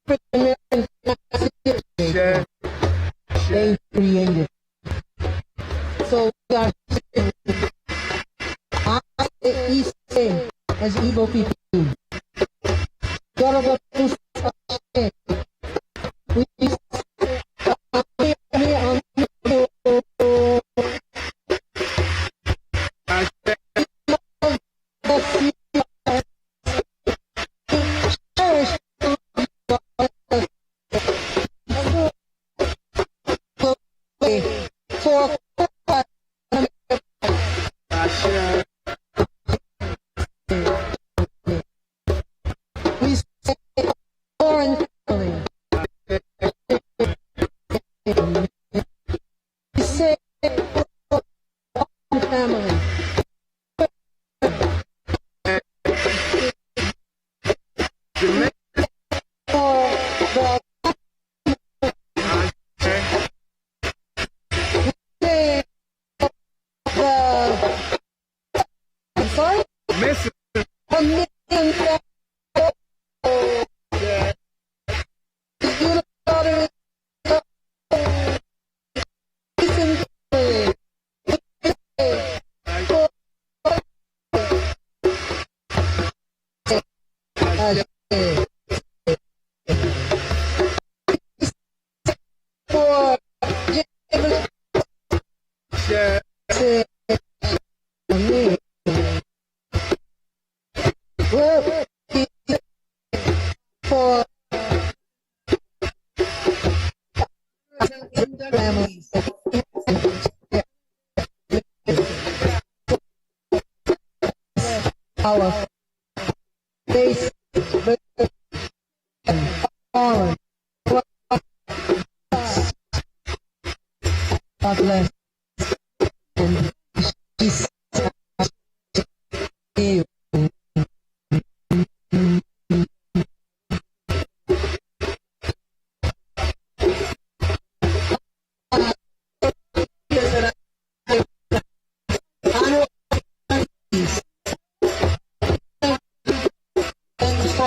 African American they created. So we are East as Igbo people do. Yoruba people we our face, foreign,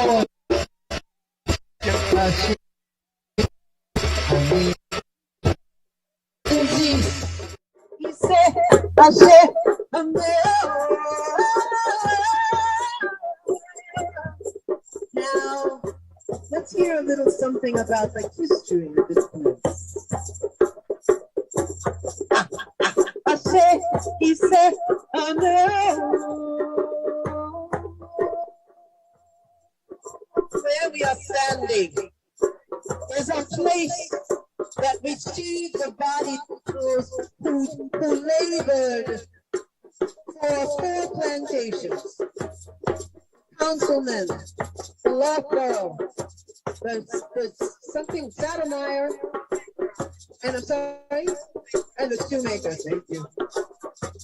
Lord. He said, I said, now, let's hear a little something about the history of this place. I said, he said, where we are standing is a place that received the body of those who labored for full plantations. Councilmen, the Loughborough, there's something, Saddlemeyer, and I'm sorry, and the Shoemaker, thank you.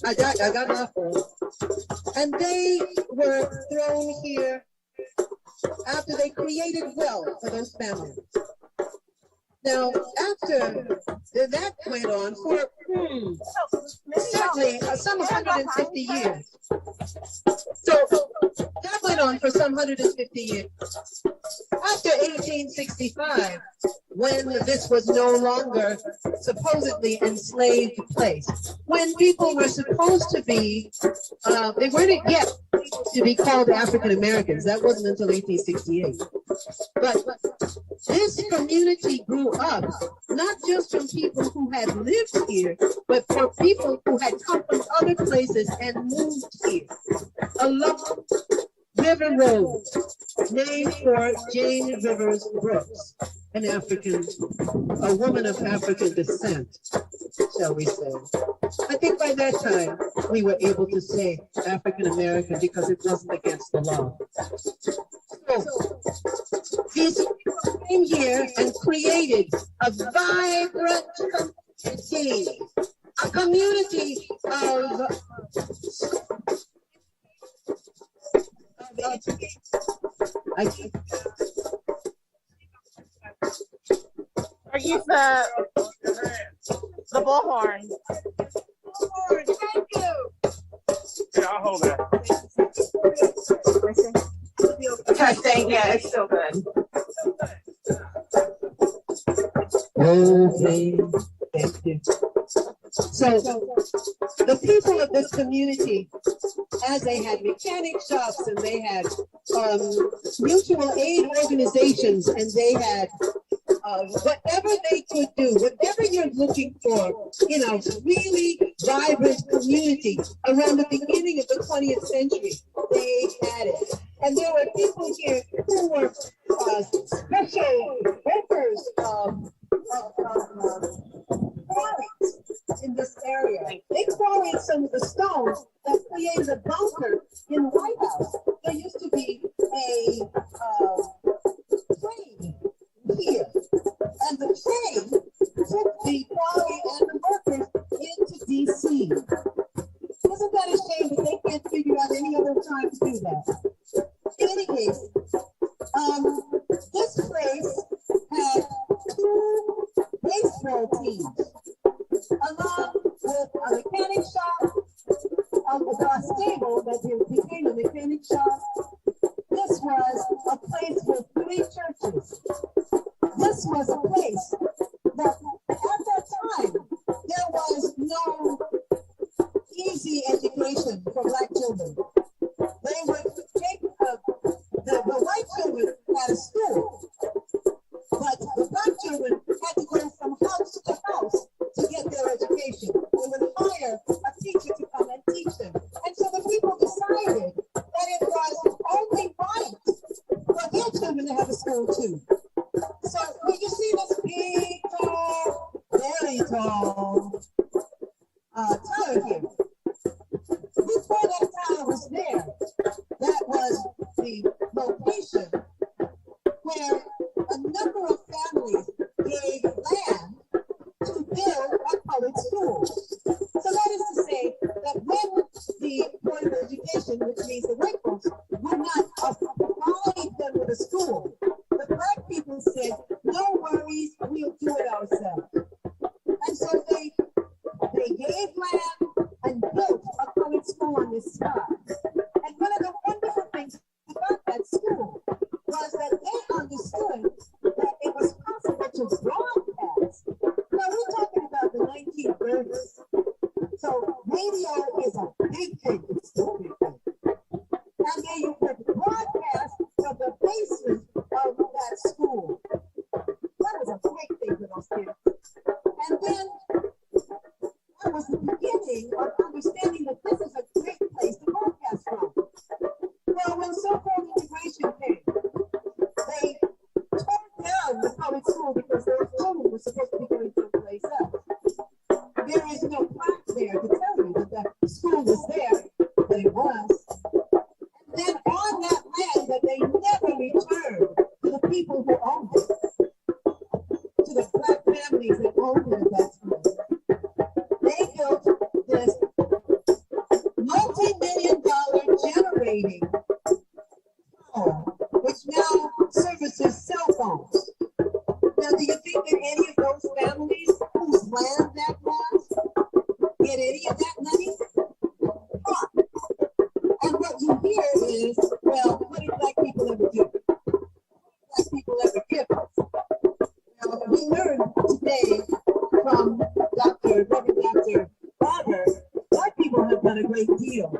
I got Loughborough. And they were thrown here after they created wealth for those families. Now, after that went on for certainly some 150 years. So that went on for some 150 years. After 1865, when this was no longer supposedly enslaved place, when people were supposed to be, they weren't yet to be called African Americans. That wasn't until 1868. But this community grew up not just from people who had lived here, but for people who had come from other places and moved here along River Road, named for Jane Rivers Brooks, a woman of African descent, shall we say. I think by that time we were able to say African American because it wasn't against the law. So these people came here and created a vibrant community, a community of Or use the bullhorn. Thank you. Yeah, I'll hold that. Testing, yeah, it's still good. Okay. Thank you. So the people of this community, as they had mechanic shops and they had mutual aid organizations and they had whatever they could do, whatever you're looking for in a really vibrant community around the beginning of the 20th century, they had it. And there were people here who were special workers quarries in this area. They quarried some of the stones that created a bunker in the White House. There used to be a train here, and the train took the quarry and the workers into D.C. Isn't that a shame that they can't figure out any other time to do that? In any case, this place had 2 baseball teams, along with a mechanic shop, a stable that became a mechanic shop. This was a place with 3 churches. This was a place that at that time there was no easy education for Black children. They would take the white children had a school, but the Black children had to go from house to house to get their education. They would hire a teacher to come and teach them. And so the people decided that it was only right for their children to have a school too. So when you see this big, tall, very tall tower here, before that tower was there, that was the location where a number of families gave land to build a public school. So that is to say that when the Board of Education, which means the white folks, would not provide them with a school, the Black people said, no worries, we'll do it ourselves. And so they gave land and built a public school on this spot. And one of the wonderful things about that school was circulating phone, which now services cell phones. Now, do you think that any of those families whose land that was get any of that money? Huh. And what you hear is, well, what did black people ever do? Black people ever give us? Now, we learned today from Reverend Dr. Barber, black people have done a great deal.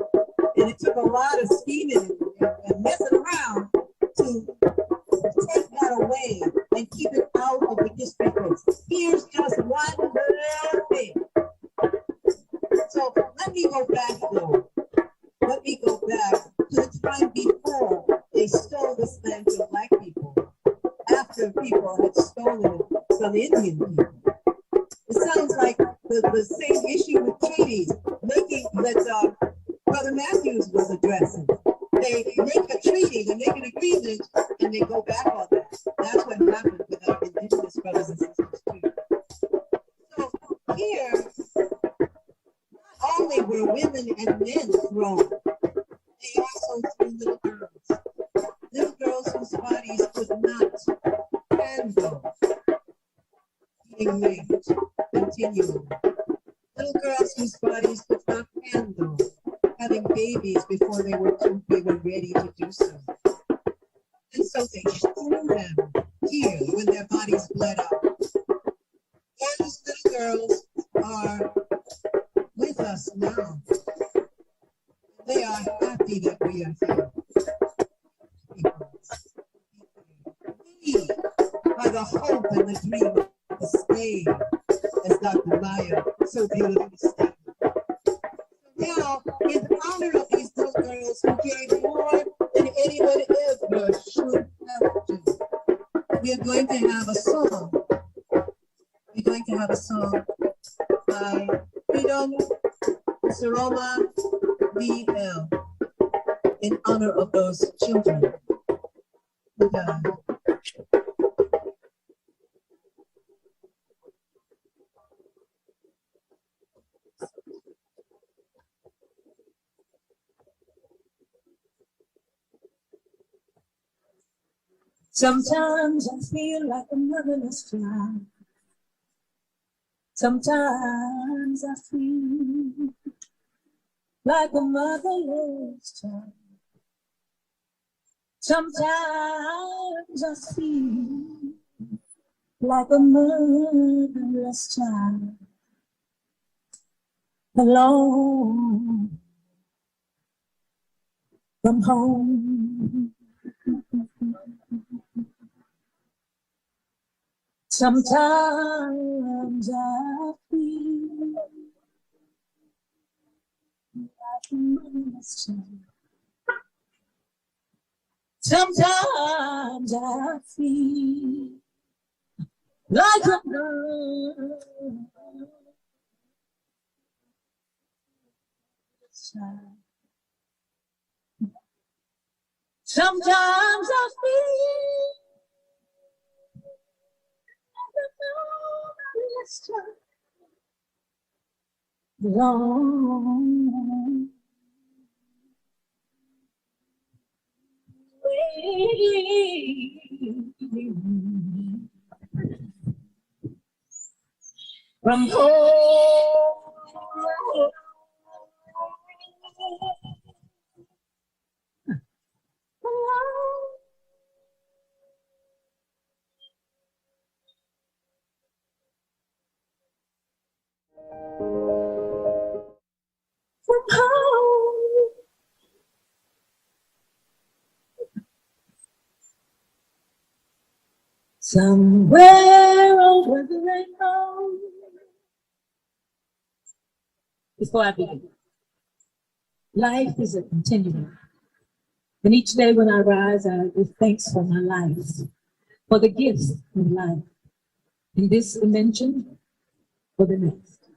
And it took a lot of scheming and messing around to take that away and keep it out of the history books. Here's just one little thing. So let me go back though. Let me go back to the time before they stole this land from black people, after people had stolen it from Indian people. It sounds like the same issue with treaties, making that Brother Matthews was addressing. They make a treaty, they make an agreement, and they go back on that. That's what happened with our indigenous brothers and sisters too. So here, not only were women and men thrown, they also threw little girls whose bodies could not handle being raped continually. Little girls whose bodies could not handle having babies before they were ready to do so. And so they threw them here when their bodies bled out. Those little girls are with us now. They are happy that we are here. We are the hope and the dream of the slave, as Dr. Maya so beautifully stated. Now, in honor of these little girls who gave more than anyone ever should have to, we are going to have a song. We're going to have a song by Freedom Saroma B.L. in honor of those children who died. Sometimes I feel like a motherless child. Sometimes I feel like a motherless child. Sometimes I feel like a motherless child. Alone from home. Sometimes I feel like a motherless child. Sometimes I feel like a motherless child. Sometimes I feel let's long way from home. From home. Somewhere over the rainbow. Before I begin, life is a continuum. And each day when I rise, I give thanks for my life, for the gifts of life, in this dimension, for the next.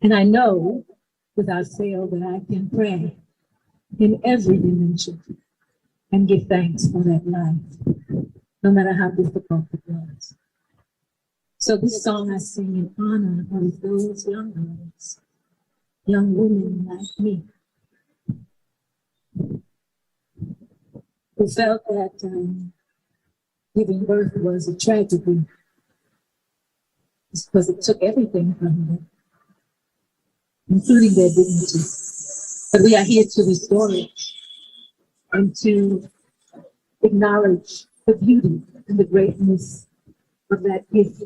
And I know without fail that I can pray in every dimension and give thanks for that life, no matter how difficult it was. So this song I sing in honor of those young girls, young women like me, who felt that giving birth was a tragedy because it took everything from them, including their dignity. But we are here to restore it and to acknowledge the beauty and the greatness of that gift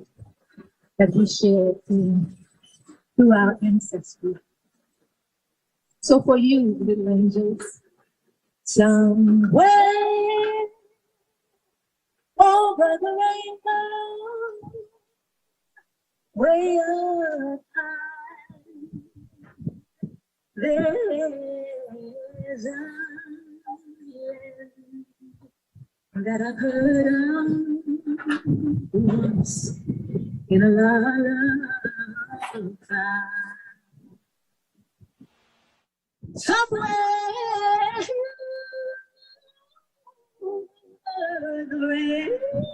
that we shared through our ancestry. So for you, little angels, somewhere over the rainbow, way up high, there's a land that I've heard of once in a lullaby. Somewhere over the rainbow,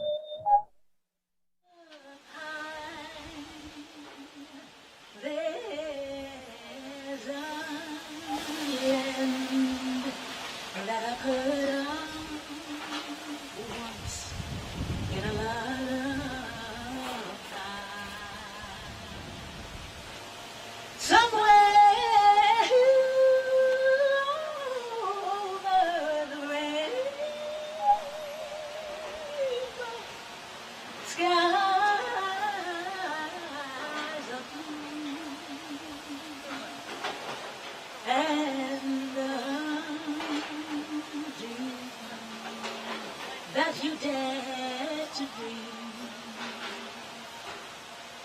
there's a land that I've heard of once in a lullaby. Somewhere over the rainbow skies of blue, and the dream that you dare to dream,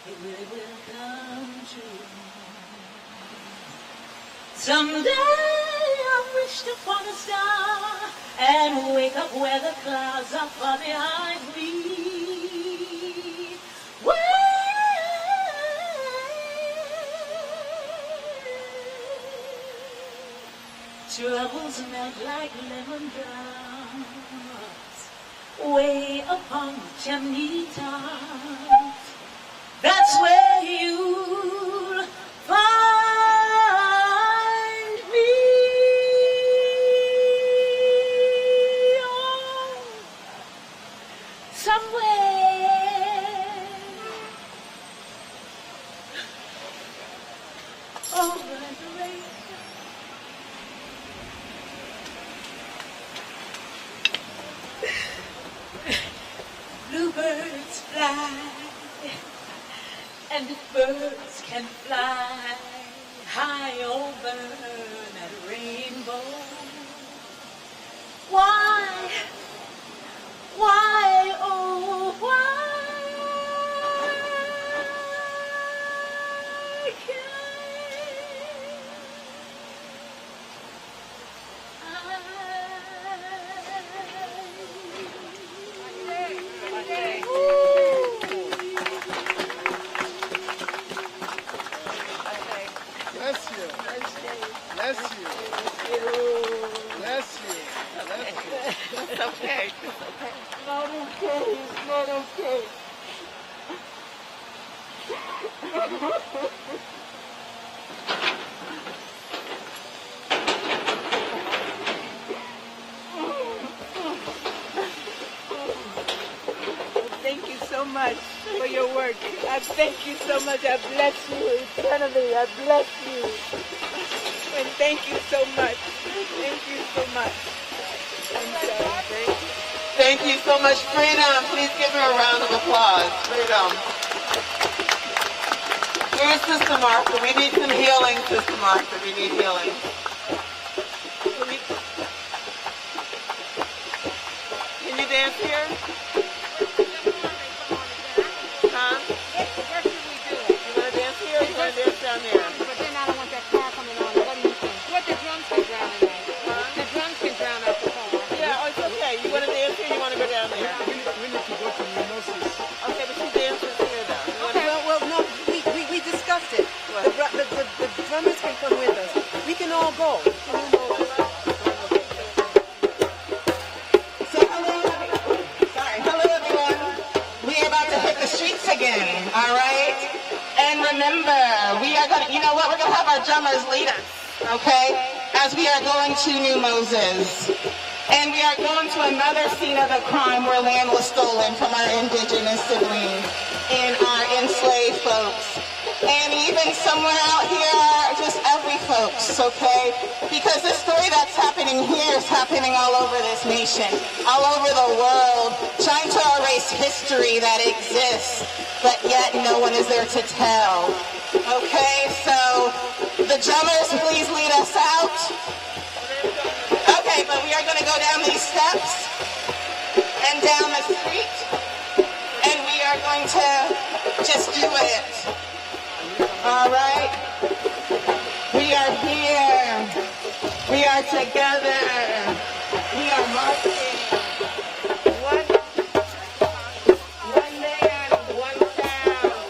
it really will come true. Someday I'll reach upon a star and wake up where the clouds are far behind me. Troubles melt like lemon drops way upon the chimney top. That's where you'll find me. Oh, somewhere over the rainbow. Bluebirds fly, and if birds can fly high over that rainbow, why, oh, why can't Bless you. Bless you. Bless you. Bless you. It's okay. It's okay. Not okay. It's not okay. Thank you so much for your work. I thank you so much. I bless you eternally. I bless you. And thank you so much. Thank you so much. Thank you so much, Freedom. Please give her a round of applause. Freedom. Here's Sister Martha. We need some healing, Sister Martha. We need healing. Can you dance here? Huh? You want to dance here or you want to dance down there? But then I don't want that car coming on. What do you think? What the drums can drown in that? The drums can drown out the car. Yeah, oh, it's okay. You want to dance here or you want to go down there? We need to go to Mimosas. Okay, but she dances here though. Okay. Well, no, we discussed it. The drummers can come with us. We can all go. Hello everyone. We are about to hit the streets again, all right? And remember, we are going to, you know what, we're going to have our drummers lead us, okay? as we are going to New Moses. And we are going to another scene of the crime where land was stolen from our indigenous siblings and our enslaved folks. And even somewhere out here are just every folks, okay? Because the story that's happening here is happening all over this nation, all over the world, trying to erase history that exists, but yet no one is there to tell. Okay, so the drummers, please lead us out. Okay, but we are going to go down these steps and down the street, and we are going to just do it. All right? We are here. We are together. We are marching. One man, one sound.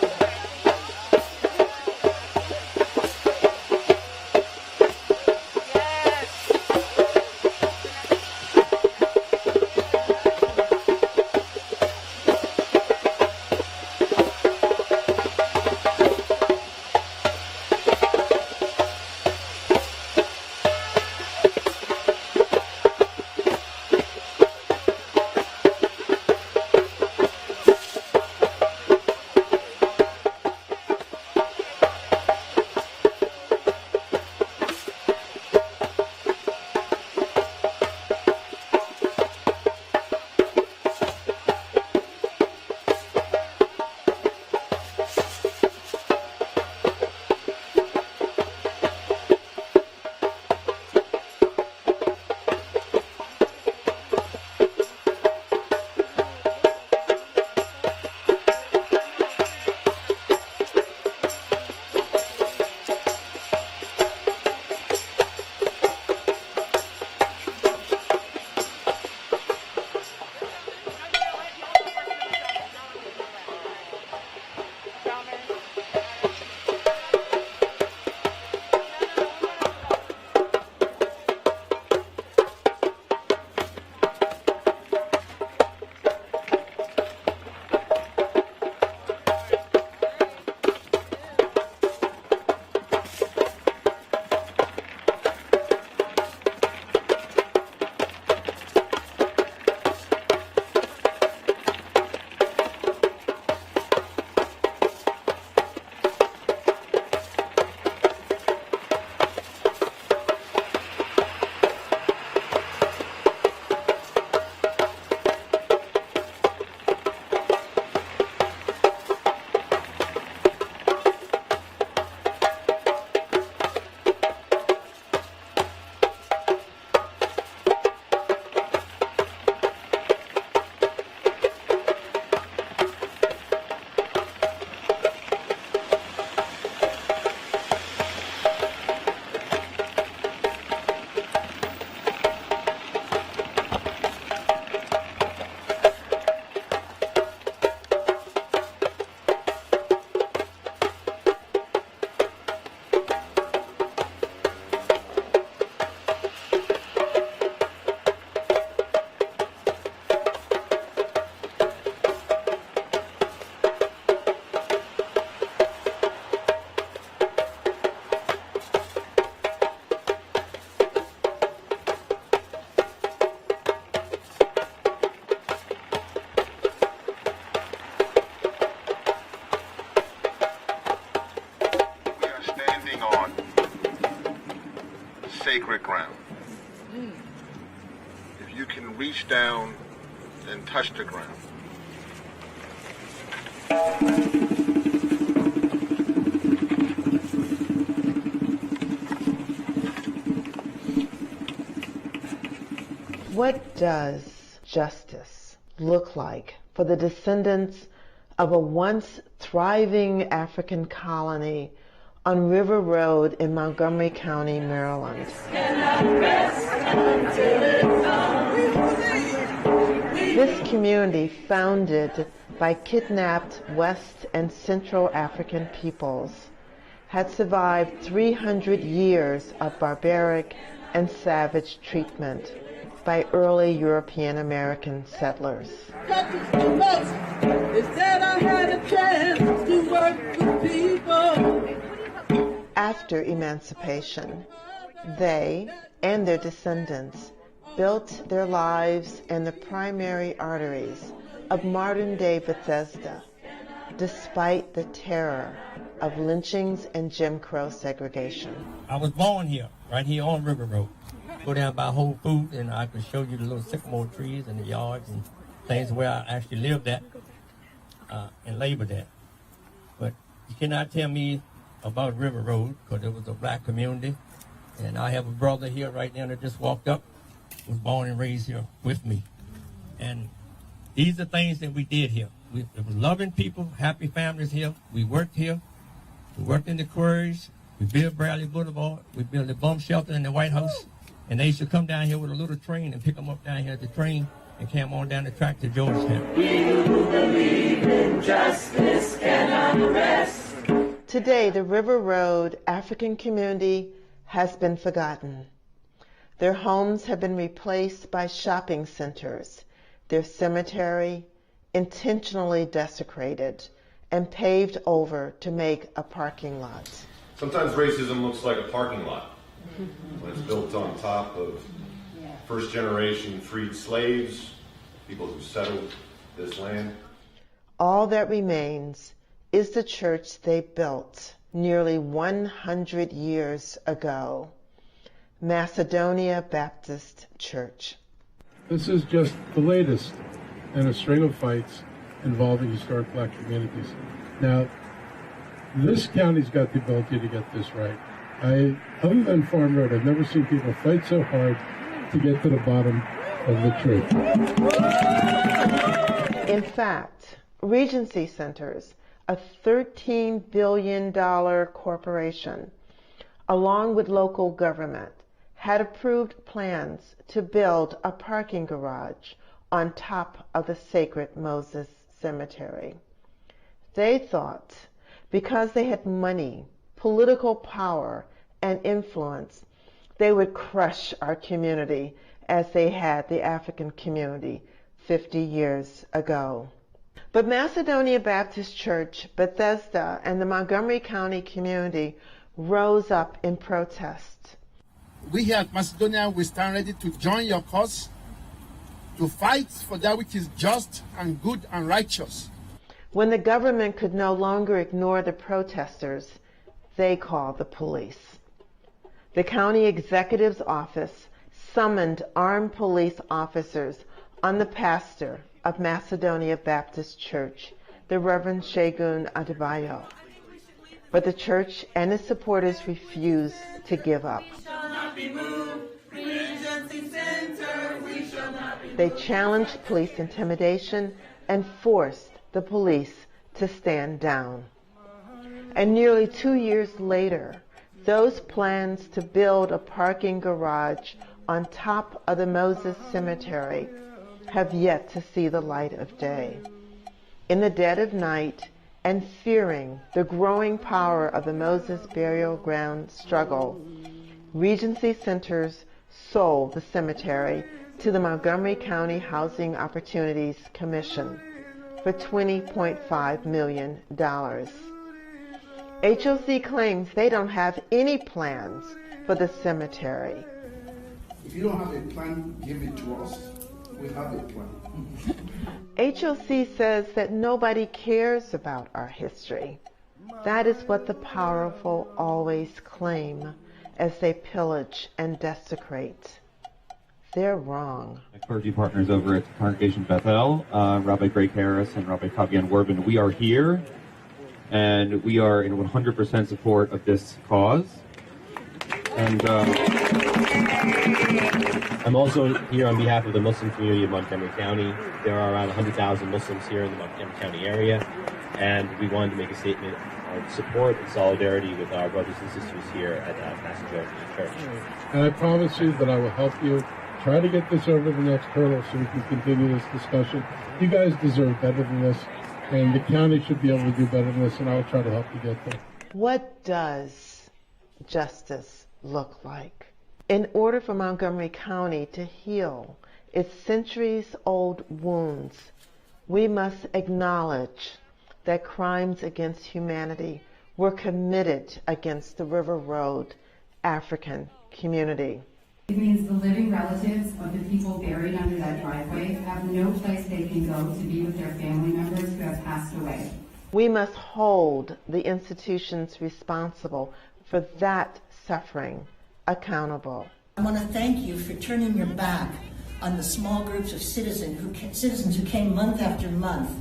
sacred ground. If you can reach down and touch the ground. What does justice look like for the descendants of a once thriving African colony on River Road in Montgomery County, Maryland? This community, founded by kidnapped West and Central African peoples, had survived 300 years of barbaric and savage treatment by early European American settlers. After emancipation, They and their descendants built their lives in the primary arteries of modern-day Bethesda, despite the terror of lynchings and Jim Crow segregation. I was born here, right here on River Road. Go down by Whole Foods and I can show you the little sycamore trees and the yards and things where I actually lived at and labored at. But you cannot tell me about River Road because it was a black community. And I have a brother here right now that just walked up, was born and raised here with me. And these are things that we did here. We were loving people, happy families here. We worked here. We worked in the quarries. We built Bradley Boulevard. We built the bum shelter in the White House. And they used to come down here with a little train and pick them up down here at the train and came on down the track to Georgetown. We who believe in justice cannot rest. Today, the River Road African community has been forgotten. Their homes have been replaced by shopping centers, their cemetery intentionally desecrated and paved over to make a parking lot. Sometimes racism looks like a parking lot when it's built on top of first generation freed slaves, people who settled this land. All that remains is the church they built nearly 100 years ago, Macedonia Baptist Church. This is just the latest in a string of fights involving historic black communities. Now, this county's got the ability to get this right. Other than Farm Road, I've never seen people fight so hard to get to the bottom of the truth. In fact, Regency Centers, a $13 billion corporation, along with local government, had approved plans to build a parking garage on top of the sacred Moses Cemetery. They thought because they had money, political power, and influence, they would crush our community as they had the African community 50 years ago. But Macedonia Baptist Church, Bethesda, and the Montgomery County community rose up in protest. We here at Macedonia, we stand ready to join your cause, to fight for that which is just and good and righteous. When the government could no longer ignore the protesters, they called the police. The county executive's office summoned armed police officers on the pastor of Macedonia Baptist Church, the Reverend Shegun Adebayo. But the church and its supporters refused to give up. They challenged police intimidation and forced the police to stand down. And nearly 2 years later, those plans to build a parking garage on top of the Moses Cemetery have yet to see the light of day. In the dead of night, and fearing the growing power of the Moses burial ground struggle, Regency Centers sold the cemetery to the Montgomery County Housing Opportunities Commission for $20.5 million. HOC claims they don't have any plans for the cemetery. If you don't have a plan, give it to us. We have a plan. HOC says that nobody cares about our history. That is what the powerful always claim as they pillage and desecrate. They're wrong. My clergy partners over at the Congregation Bethel, Rabbi Greg Harris and Rabbi Fabian Werbin, we are here, and we are in 100% support of this cause. And I'm also here on behalf of the Muslim community of Montgomery County. There are around 100,000 Muslims here in the Montgomery County area, and we wanted to make a statement of support and solidarity with our brothers and sisters here at Macedonia Church. And I promise you that I will help you try to get this over the next hurdle so we can continue this discussion. You guys deserve better than this, and the county should be able to do better than this, and I'll try to help you get there. What does justice look like? In order for Montgomery County to heal its centuries-old wounds, we must acknowledge that crimes against humanity were committed against the River Road African community. It means the living relatives of the people buried under that driveway have no place they can go to be with their family members who have passed away. We must hold the institutions responsible for that suffering accountable. I want to thank you for turning your back on the small groups of citizens who came month after month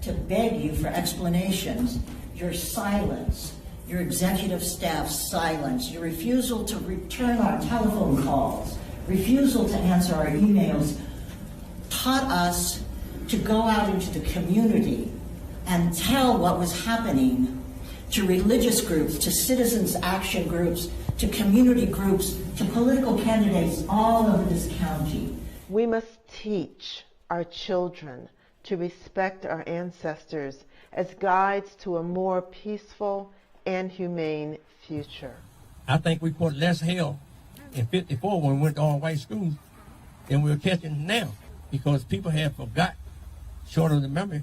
to beg you for explanations. Your silence, your executive staff's silence, your refusal to return our telephone calls, refusal to answer our emails, taught us to go out into the community and tell what was happening to religious groups, to citizens' action groups, to community groups, to political candidates all over this county. We must teach our children to respect our ancestors as guides to a more peaceful and humane future. I think we put less hell in 54 when we went to all white schools than we're catching now, because people have forgot, short of the memory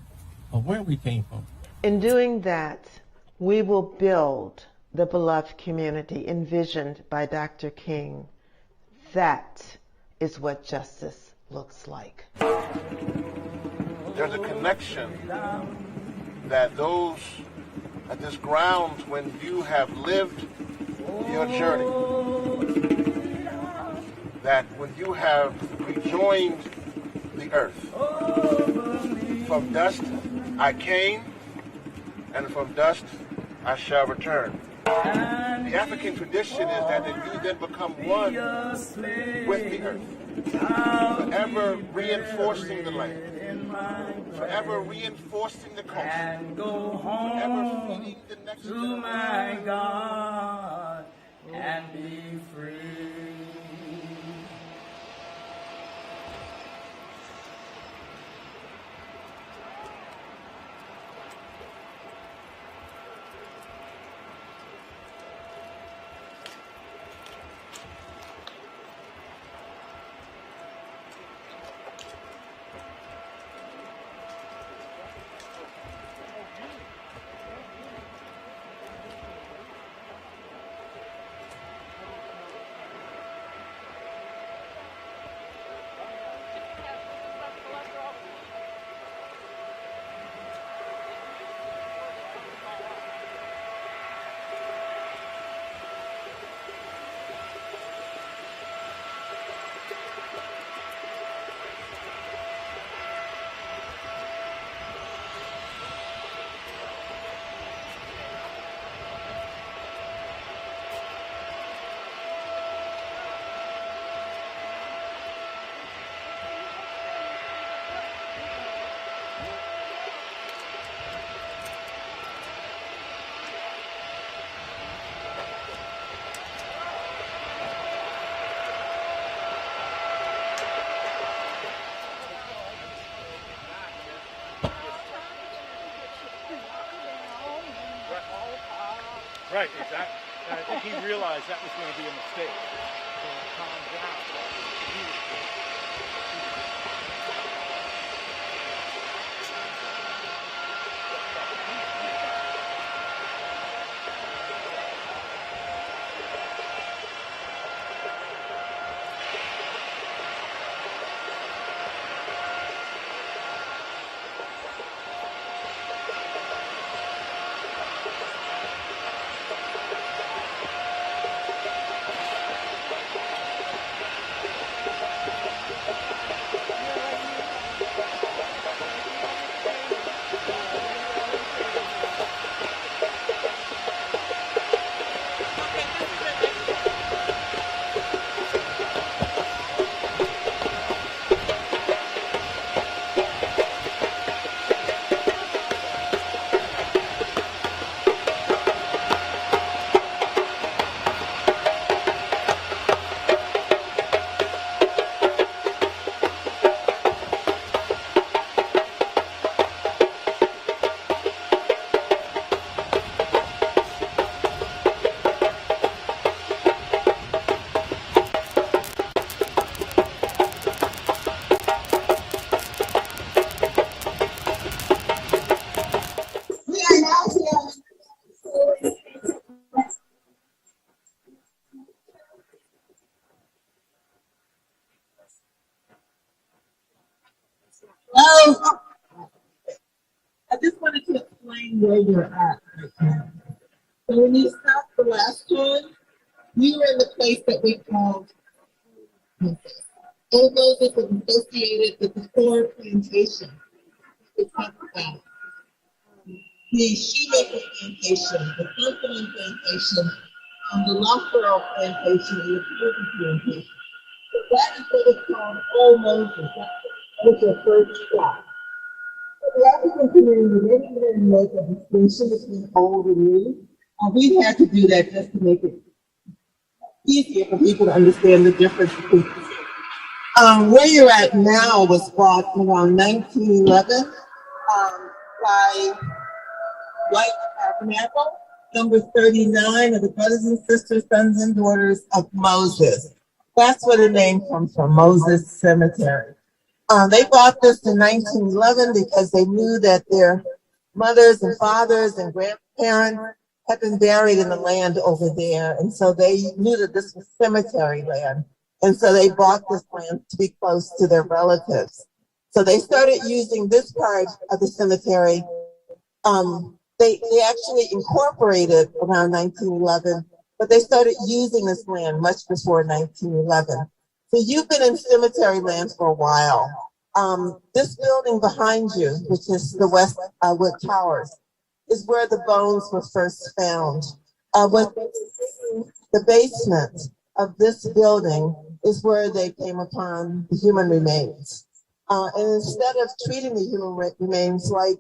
of where we came from. In doing that, we will build the beloved community envisioned by Dr. King. That is what justice looks like. There's a connection that those at this ground, when you have lived your journey, that when you have rejoined the earth, from dust I came, and from dust I shall return. The African tradition is that you then become one with the earth, forever reinforcing the land, forever reinforcing the culture, and go home forever feeding the next to my God and be free. Right, exactly. And I think he realized that was going to be a mistake. So he calmed down. I just wanted to explain where you're at right now. So when you stopped the last time, you were in the place that we called Old Moses was associated with the Thor plantation. We talked about the shoemaker plantation, the Counsel plantation, the Loughborough plantation, and the Plaintiffs plantation. So that is what is called Old Moses. That was your first stop. The African community, they didn't really make a distinction between old and new. We had to do that just to make it easier for people to understand the difference between the two. Where you're at now was bought around 1911 by white tabernacle, number 39 of the Brothers and Sisters, Sons and Daughters of Moses. That's where the name comes from, Moses Cemetery. They bought this in 1911 because they knew that their mothers and fathers and grandparents had been buried in the land over there. And so they knew that this was cemetery land. And so they bought this land to be close to their relatives. So they started using this part of the cemetery. They actually incorporated around 1911, but they started using this land much before 1911. So you've been in cemetery land for a while. This building behind you, which is the Westwood Towers, is where the bones were first found. The basement of this building is where they came upon the human remains. And instead of treating the human remains like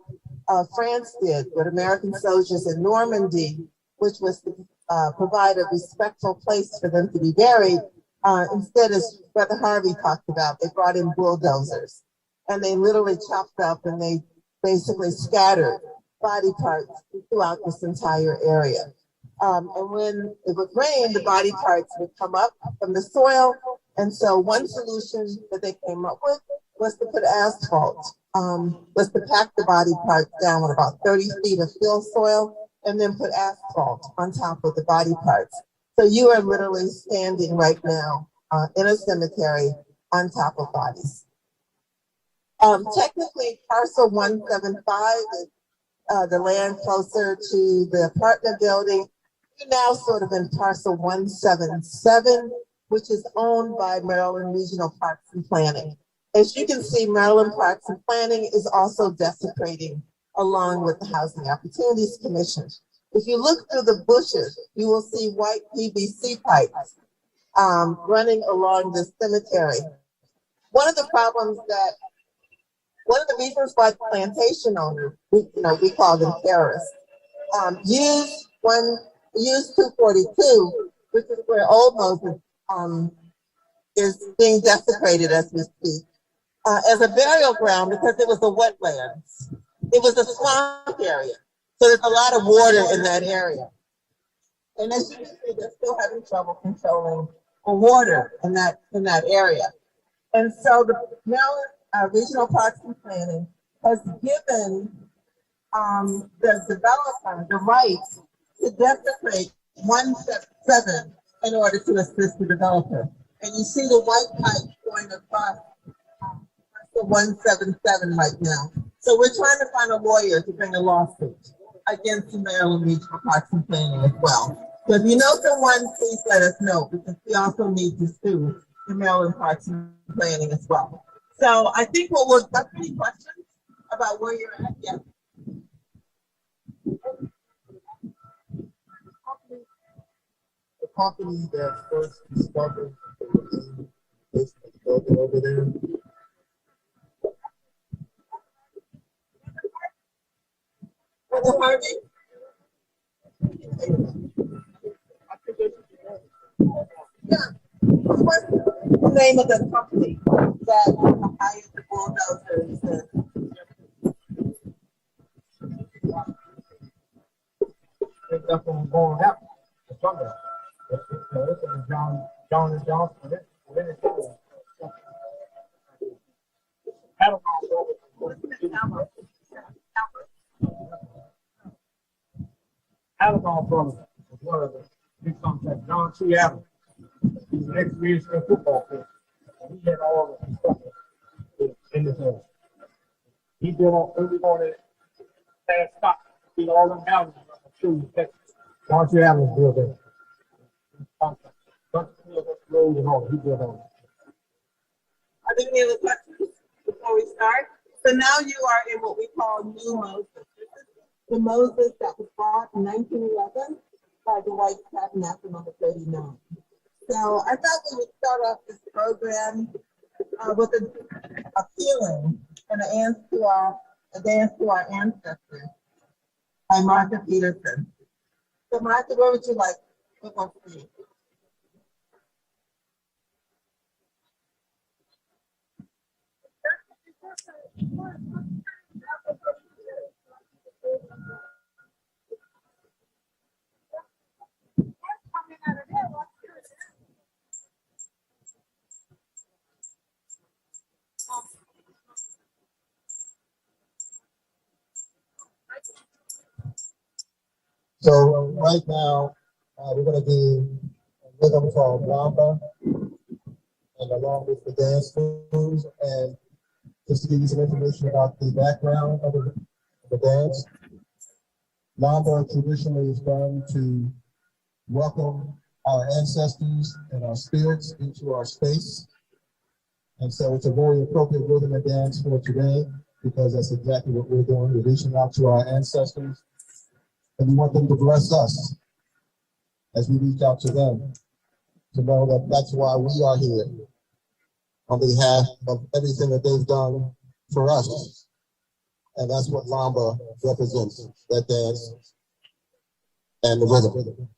France did with American soldiers in Normandy, which was to provide a respectful place for them to be buried, instead, as Brother Harvey talked about, they brought in bulldozers. And they literally chopped up and they basically scattered body parts throughout this entire area. And when it would rain, the body parts would come up from the soil. And so one solution that they came up with was to put asphalt, was to pack the body parts down with about 30 feet of fill soil and then put asphalt on top of the body parts. So you are literally standing right now in a cemetery on top of bodies. Technically, parcel 175 is the land closer to the apartment building. You're now sort of in parcel 177, which is owned by Maryland Regional Parks and Planning. As you can see, Maryland Parks and Planning is also desecrating along with the Housing Opportunities Commission. If you look through the bushes, you will see white PVC pipes running along this cemetery. One of the reasons why plantation owners, we call them terrorists, use 242, which is where Old Moses is being desecrated as we speak, as a burial ground because it was a wetlands. It was a swamp area. So there's a lot of water in that area. And as you can see, they're still having trouble controlling the water in that area. And so the Maryland Regional Parks and Planning has given the developer the right to desecrate 177 in order to assist the developer. And you see the white pipe going across the 177 right now. So we're trying to find a lawyer to bring a lawsuit against the Maryland Regional Parks and Planning as well. So if you know someone, please let us know because we also need to sue the Maryland Parks and Planning as well. So I think what we'll got any questions about where you're at? Yeah. The company that first discovered this building over there. Brother Harvey? Yeah. What's the name of the company that hired the bulldozers? It's definitely going up. It's from there. It's John and Johnson. Alabama Brothers was one of the big contacts. John C. Adams. He's an ex-Michigan football coach. And he had all of the stuff in this area. He built on early morning last spot. Built all them houses. I'm sure you catch. Why don't you have him build it? Road and all. He built on it. Are there any other questions before we start? So now you are in what we call New Moses. This is the Moses that was brought in 1911 by the White Tabernacle number 39. So I thought we would start off this program with a feeling and a dance to our ancestors by Martha Peterson. So Martha, what would you like to see? So right now, we're going to do a rhythm called Lamba, and along with the dance moves, and just to give you some information about the background of the dance. Lamba traditionally is done to welcome our ancestors and our spirits into our space. And so it's a very appropriate rhythm and dance for today, because that's exactly what we're doing. We're reaching out to our ancestors, and we want them to bless us as we reach out to them, to know that that's why we are here, on behalf of everything that they've done for us. And that's what Lamba represents, that dance and the rhythm.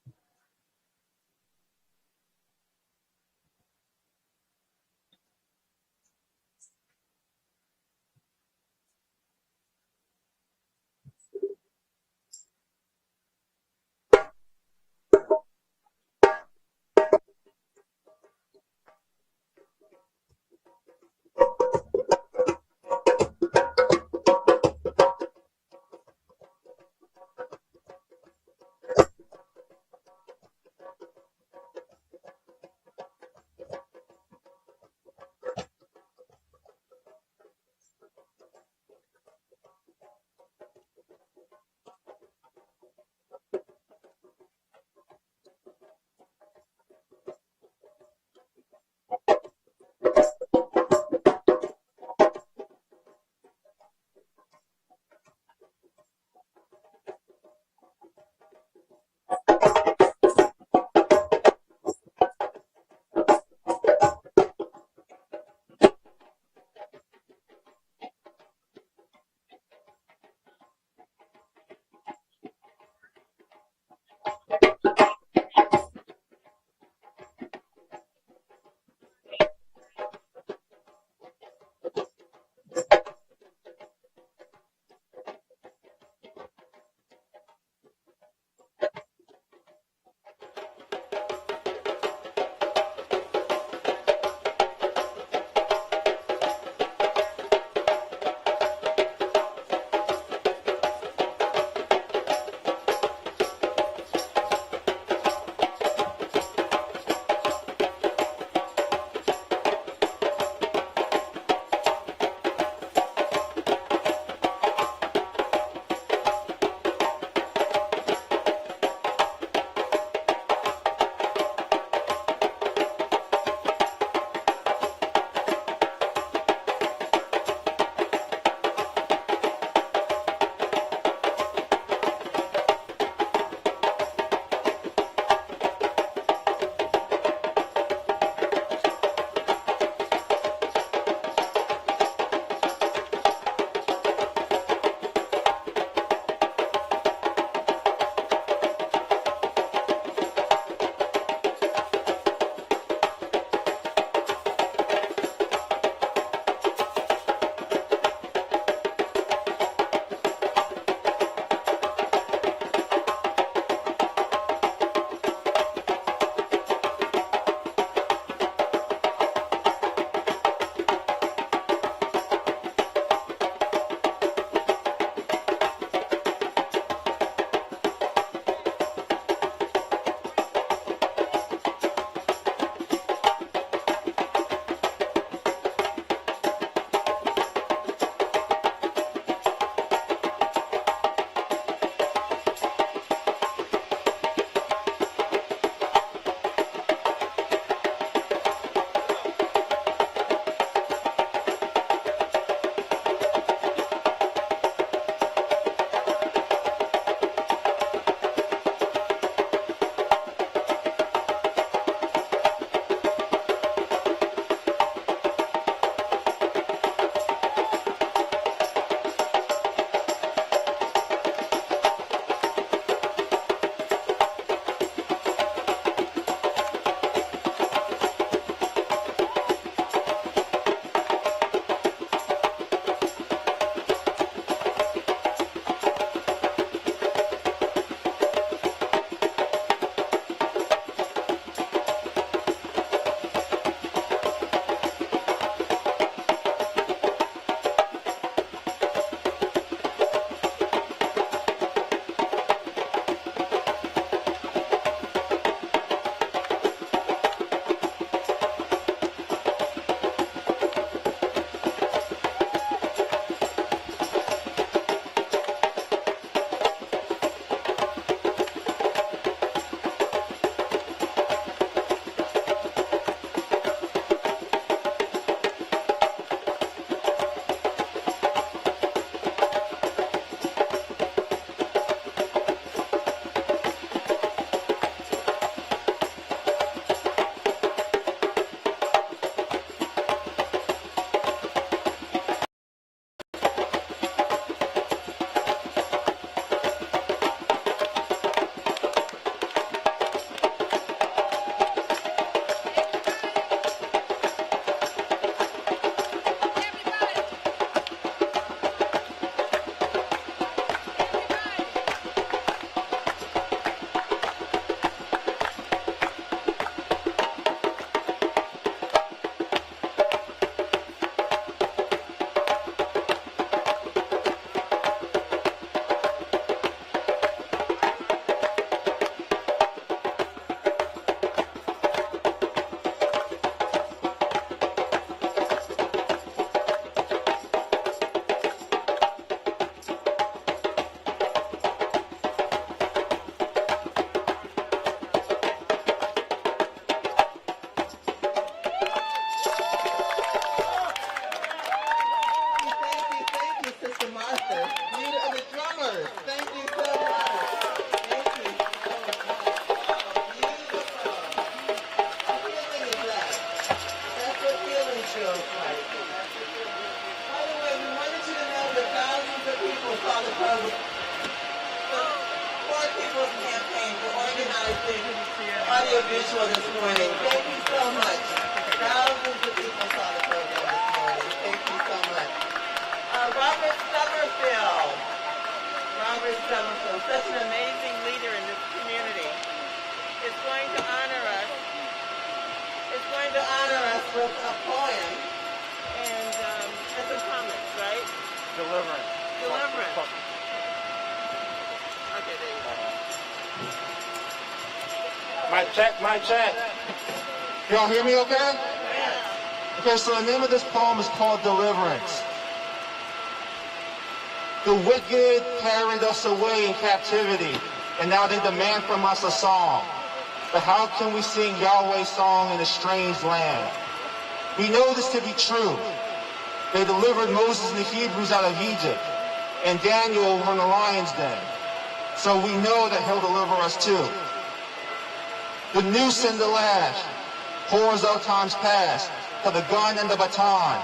Poor People's Campaign for organizing audiovisual this morning. Thank you so much. Thousands of people saw the program this morning. Thank you so much. Robert Summerfield. Robert Summerfield, such an amazing leader in this community, is going to honor us. Is going to honor us with a poem and some comments, right? Deliverance. Deliverance. Okay, there you go. My check. Y'all hear me okay? Yeah. Okay, so the name of this poem is called Deliverance. The wicked carried us away in captivity, and now they demand from us a song. But how can we sing Yahweh's song in a strange land? We know this to be true. They delivered Moses and the Hebrews out of Egypt, and Daniel from the lion's den. So we know that he'll deliver us too. The noose and the lash, horrors of times past, to the gun and the baton,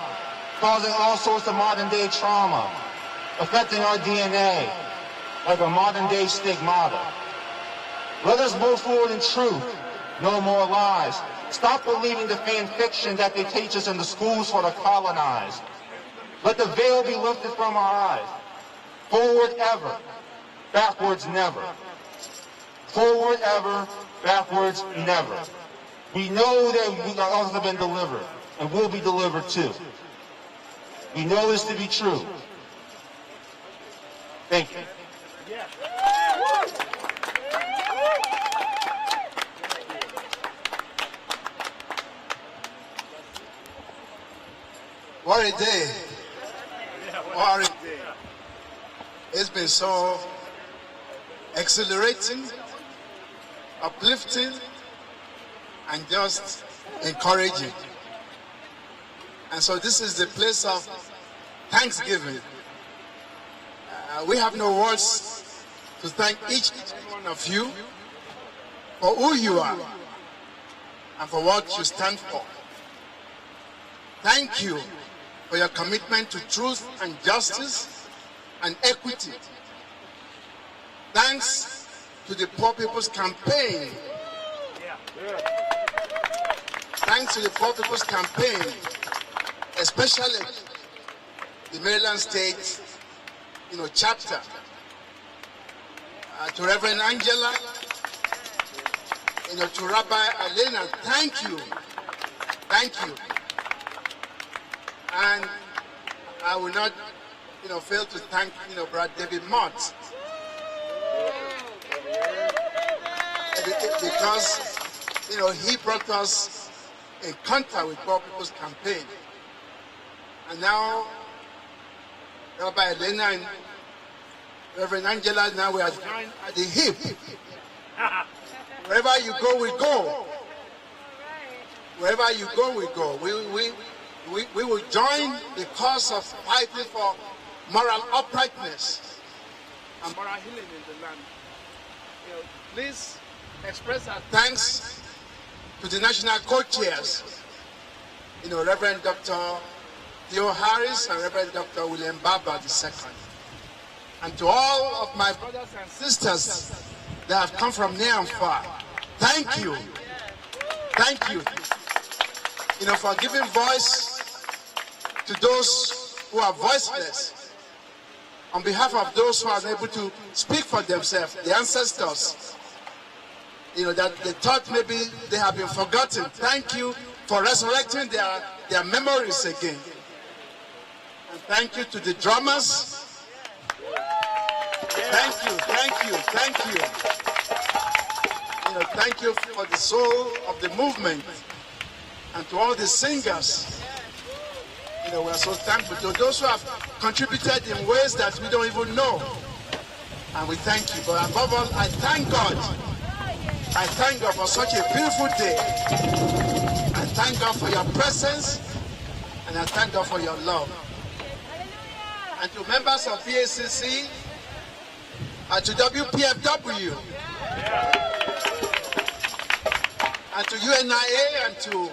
causing all sorts of modern day trauma, affecting our DNA, like a modern day stigmata. Let us move forward in truth, no more lies. Stop believing the fan fiction that they teach us in the schools for the colonized. Let the veil be lifted from our eyes. Forward ever, backwards never. Forward ever, backwards never. We know that we are also been delivered, and will be delivered too. We know this to be true. Thank you. What a day. What a day. It's been so exhilarating, uplifting, and just encouraging. And so this is the place of thanksgiving. We have no words to thank each one of you for who you are and for what you stand for. Thank you for your commitment to truth and justice and equity. Thanks to the Poor People's Campaign. Thanks to the Poor People's Campaign, especially the Maryland State chapter. To Reverend Angela, to Rabbi Elena, thank you. Thank you. And I will not, fail to thank, Brother David Mott. Because, he brought us in contact with Poor People's Campaign. And now, Rabbi Elena and Reverend Angela, now we are joined at the hip. Wherever you go, we go. Wherever you go, we go. We will join the cause of fighting for moral uprightness and moral healing in the land. Please express our thanks to the national co-chairs, Reverend Dr. Theo Harris and Reverend Dr. William Baba II. And to all of my brothers and sisters that have come from near and far, thank you. Thank you. For giving voice to those who are voiceless. On behalf of those who are unable to speak for themselves, the ancestors, that they thought maybe they have been forgotten. Thank you for resurrecting their memories again. And thank you to the drummers. Thank you, thank you, thank you. Thank you for the soul of the movement. And to all the singers, we are so thankful to those who have contributed in ways that we don't even know. And we thank you. But above all, I thank God. I thank God for such a beautiful day. I thank God for your presence. And I thank God for your love. And to members of PACC, and to WPFW, and to UNIA, and to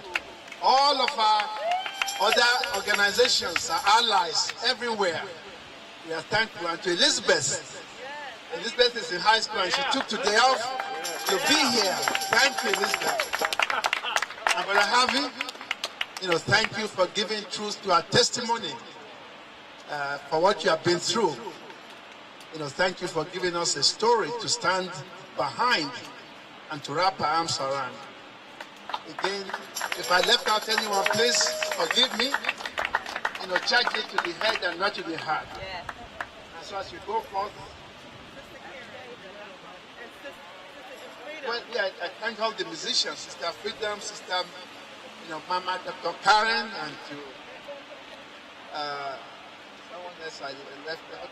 all of our other organizations, our allies everywhere, We are thankful. And to Elizabeth. Elizabeth is in high school and she took today off to be here. Thank you, Elizabeth. And Brother Harvey, thank you for giving truth to our testimony, for what you have been through. Thank you for giving us a story to stand behind and to wrap our arms around. Again, if I left out anyone, please forgive me. Charge it to the head and not to the heart. And so as you go forth, well, yeah, I thank all the musicians, Sister Freedom, Sister, Mama, Dr. Karen, and to someone else I left out.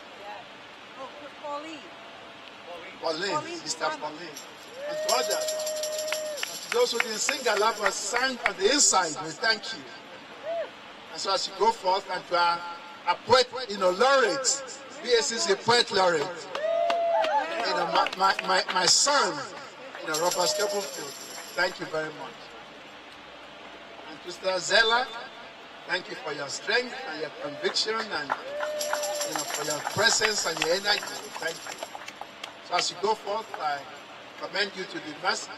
Pauline, Sister Pauline, and to others. And to those who didn't sing aloud but sang on the inside, we thank you. And so as you go forth, and to our poet, laureates, BSC is a poet laureate. My son, Robert Staplefield, thank you very much. And to Sister Zella, thank you for your strength and your conviction and for your presence and your energy. Thank you. So as you go forth, I commend you to the masses.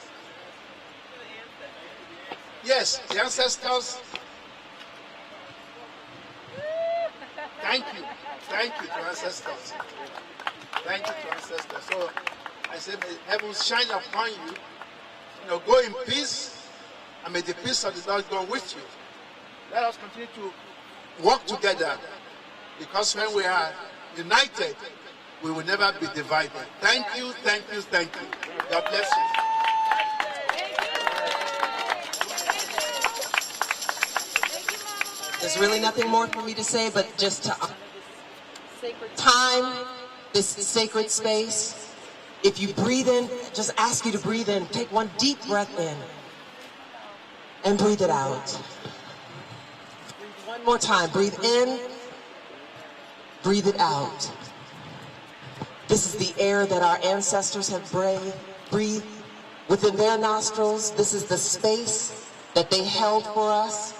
Yes, the ancestors. Thank you. Thank you to ancestors. Thank you to ancestors. So I say, may heaven shine upon you. Go in peace, and may the peace of the Lord go with you. Let us continue to work together, because when we are united, we will never be divided. Thank you, thank you, thank you. God bless you. There's really nothing more for me to say, but just to time, this sacred space. If you breathe in, just ask you to breathe in. Take one deep breath in and breathe it out. One more time. Breathe in, breathe it out. This is the air that our ancestors have breathed within their nostrils. This is the space that they held for us.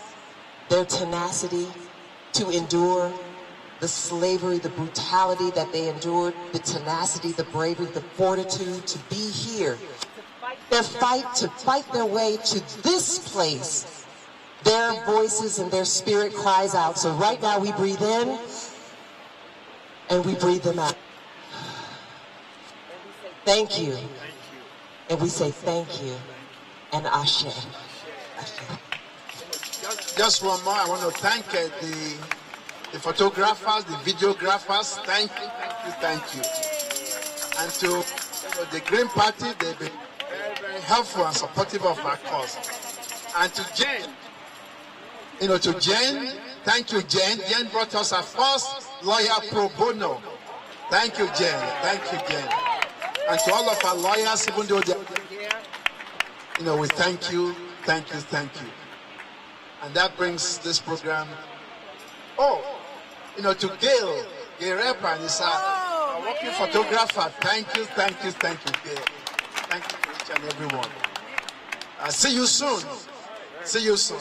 Their tenacity to endure the slavery, the brutality that they endured, the tenacity, the bravery, the fortitude to be here. Their fight to fight their way to this place. Their voices and their spirit cries out. So right now we breathe in and we breathe them out. Thank you. And we say thank you and Ashe. Just one more. I want to thank the photographers, the videographers. Thank you, thank you, thank you. And to the Green Party, they've been very, very helpful and supportive of our cause. And to Jane, to Jane, thank you, Jane. Jane brought us our first lawyer pro bono. Thank you, Jane. Thank you, Jane. And to all of our lawyers, even though they're here, we thank you, thank you, thank you. And that brings this program. To Gail Repan is a working photographer. Thank you, thank you, thank you, Gail. Thank you to each and everyone. See you soon. See you soon.